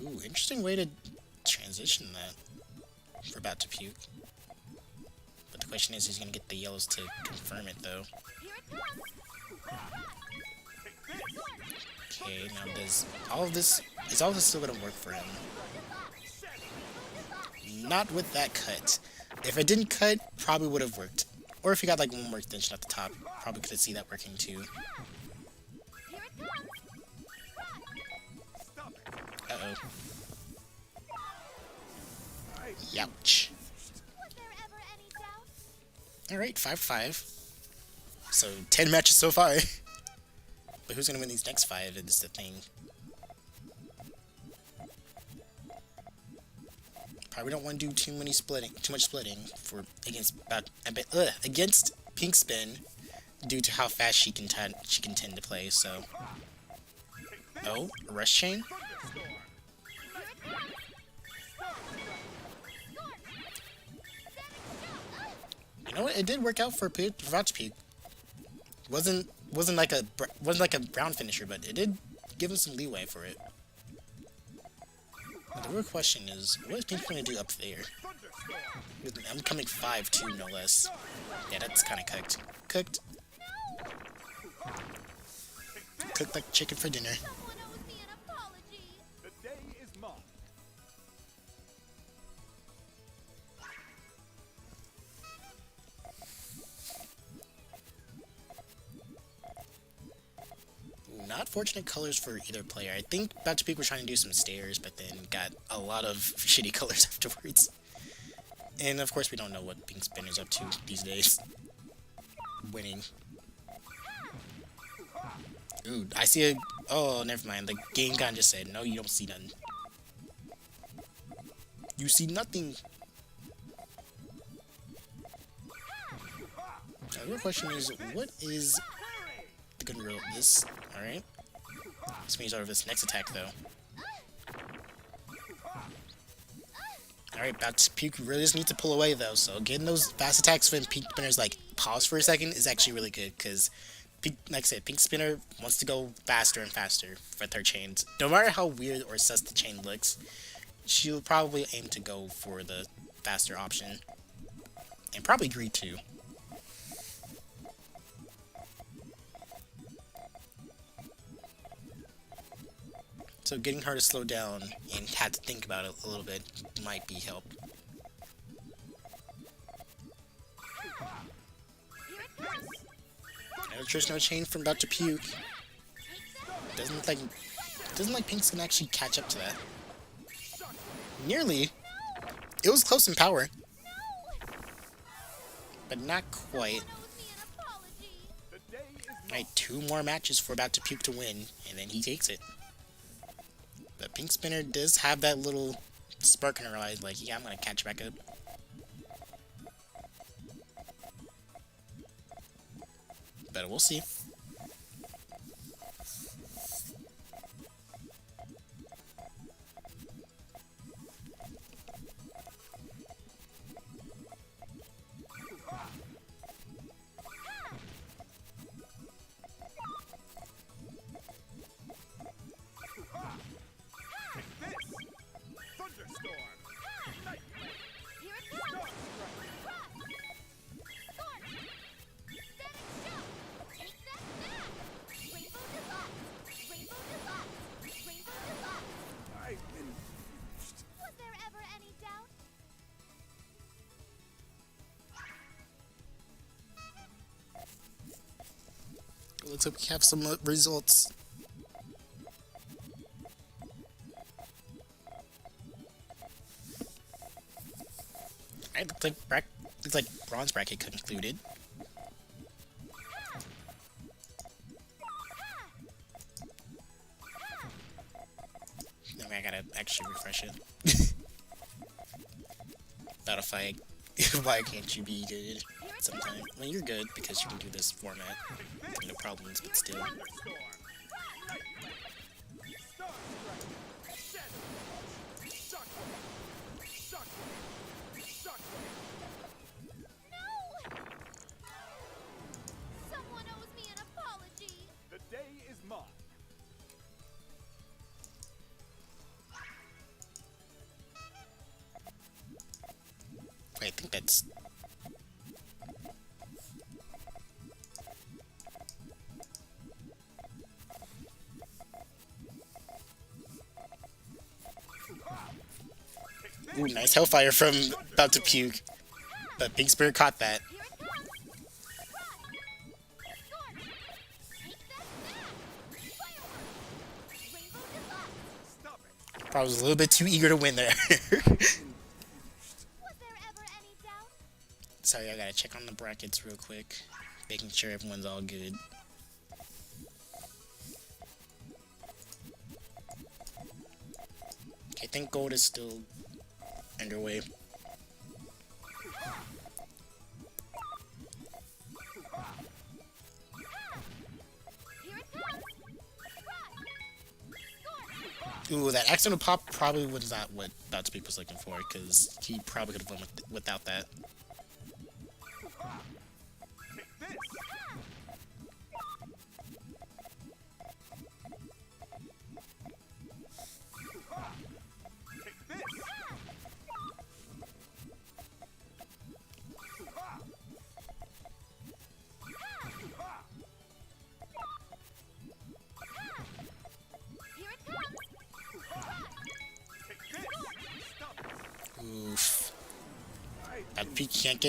Ooh, interesting way to transition that for about to puke. But the question is, he's gonna get the yellows to confirm it though. Here it comes. Okay, now does all of this still gonna work for him? Not with that cut. If it didn't cut, probably would have worked. Or if he got like one more extension at the top, probably could have seen that working too. Here it comes. Uh-oh. Youch. Was there ever any doubt? Alright, 5-5. So, 10 matches so far. But who's gonna win these next 5 is the thing. Probably don't want to do too much splitting for against Pink Spin due to how fast she can tend to play. So, oh, rush chain. You know what? It did work out for Puyo. Wasn't like a brown finisher, but it did give him some leeway for it. But the real question is, what is Pink going to do up there? I'm coming 5-2, no less. Yeah, that's kind of cooked. Cooked. Cooked like chicken for dinner. Someone owes me an apology. The day is mine. Ooh, not fortunate colors for either player. I think About to Peak was trying to do some stairs, but then got a lot of shitty colors afterwards. And of course, we don't know what Pink Spin is up to these days. Winning. Ooh, I see a... Oh, never mind. The game gun just said, no, you don't see nothing. You see nothing. Now, the real question is, what is the good rule of this? Alright. This means over this next attack, though. Alright, About to Puke really just needs to pull away, though, so getting those fast attacks when Pink Spinner's, like, pause for a second is actually really good, because, like I said, Pink Spinner wants to go faster and faster with her chains. No matter how weird or sus the chain looks, she'll probably aim to go for the faster option. And probably agree, too. So getting her to slow down and have to think about it a little bit might be help. No traditional chain from About to Puke. Doesn't like Pink's gonna actually catch up to that. Nearly. It was close in power. But not quite. Owes me an apology. The day is mine. Alright, 2 more matches for About to Puke to win, and then he takes it. But Pink Spinner does have that little spark in her eyes, like, yeah, I'm gonna catch back up. But we'll see. Thunderstorm. Here it comes. Scorch. Static shock. Take that back. Rainbow Deluxe. Rainbow Deluxe. Rainbow Deluxe. I've been confused. Was there ever any doubt? Let's hope we have some results. Alright, looks like bronze bracket concluded. Okay, I gotta actually refresh it. Battlefight. Why can't you be good sometime? Well, you're good because you can do this format. No problems, but still. Thunderstorm. Lightning. Starstrike. Shadow. Shockwave. Shockwave. Shockwave. No! Someone owes me an apology. The day is mine. Wait, I think that's... Ooh, nice Hellfire from About to Puke. But Pink Spirit caught that. Here it comes. Scorch. Take that back. Firework. Rainbow Deluxe. Stop it. Probably was a little bit too eager to win there. Was there ever any doubt? Sorry, I gotta check on the brackets real quick. Making sure everyone's all good. Okay, I think gold is still underway. Here it comes. Scorch. Ooh, that accidental pop probably was not what About to Peak was looking for, because he probably could have won without that. Take this. Take this. Here it comes. Take this. Stop it. Oof. About to Peak can't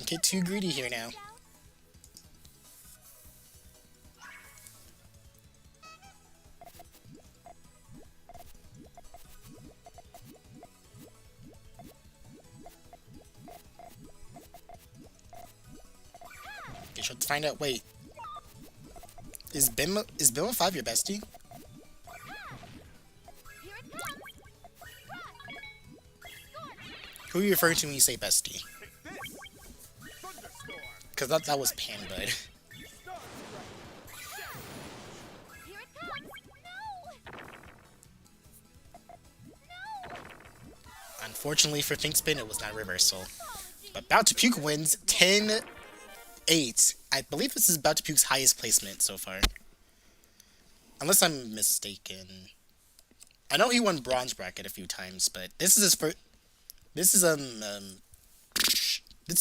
get too greedy here now. Okay, so let's find out. Wait, is Bimbo 5 your bestie? Here it comes. Who are you referring to when you say bestie? Take this. Thunderstorm. Because that was Pan Bud. Starstrike. Here it comes. No. Unfortunately for Think Spin, it was not reversal. But About to Puke wins 10-8. I believe this is About to Puke's highest placement so far. Unless I'm mistaken. I know he won bronze bracket a few times, but this is his first. This is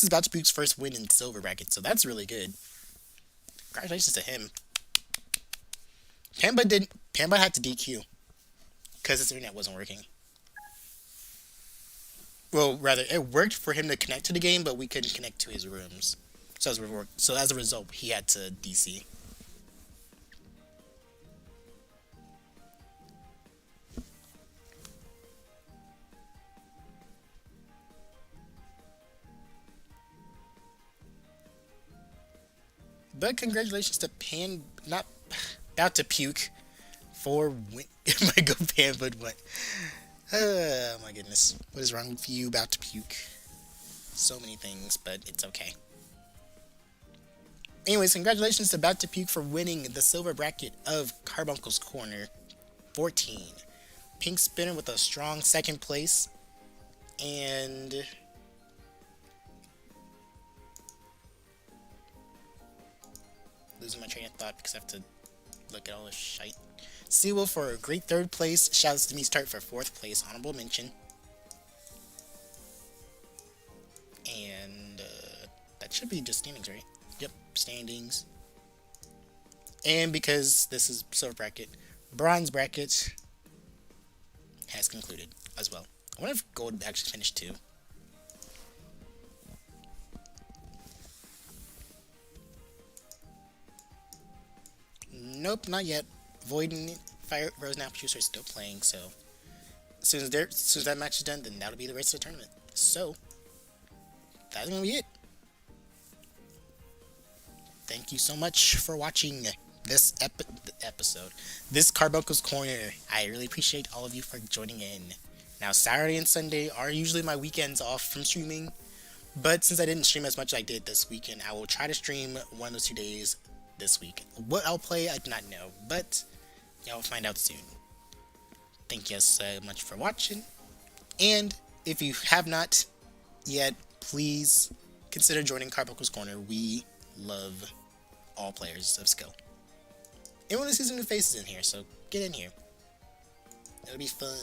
About to Puke's first win in silver bracket, so that's really good. Congratulations to him. Pamba had to DQ because his internet wasn't working. Well, rather, it worked for him to connect to the game, but we couldn't connect to his rooms. So as a result, he had to DC. But congratulations to About to Puke for win. My go Panbud what? Oh my goodness. What is wrong with you, About to Puke? So many things, but it's okay. Anyways, congratulations to About to Puke for winning the silver bracket of Carbuncle's Corner 14. Pink Spinner with a strong second place. And losing my train of thought because I have to look at all this shite. Seawolf for a great third place. Shouts to me start for fourth place. Honorable mention. And that should be just standings, right? Yep, standings. And because this is silver bracket, bronze bracket has concluded as well. I wonder if gold actually finished too. Nope, not yet. Void and Fire Rose and Apple Juice are still playing, so as soon as that match is done, then that'll be the rest of the tournament. So, that's gonna be it. Thank you so much for watching this episode, this Carbuncle'S Corner. I really appreciate all of you for joining in. Now, Saturday and Sunday are usually my weekends off from streaming, but since I didn't stream as much as I did this weekend, I will try to stream one of those 2 days this week. What I'll play, I do not know, but y'all will find out soon. Thank you so much for watching, and if you have not yet, please consider joining Carbuncle'S Corner. We love all players of skill. And we want to see some new faces in here, so get in here. It'll be fun.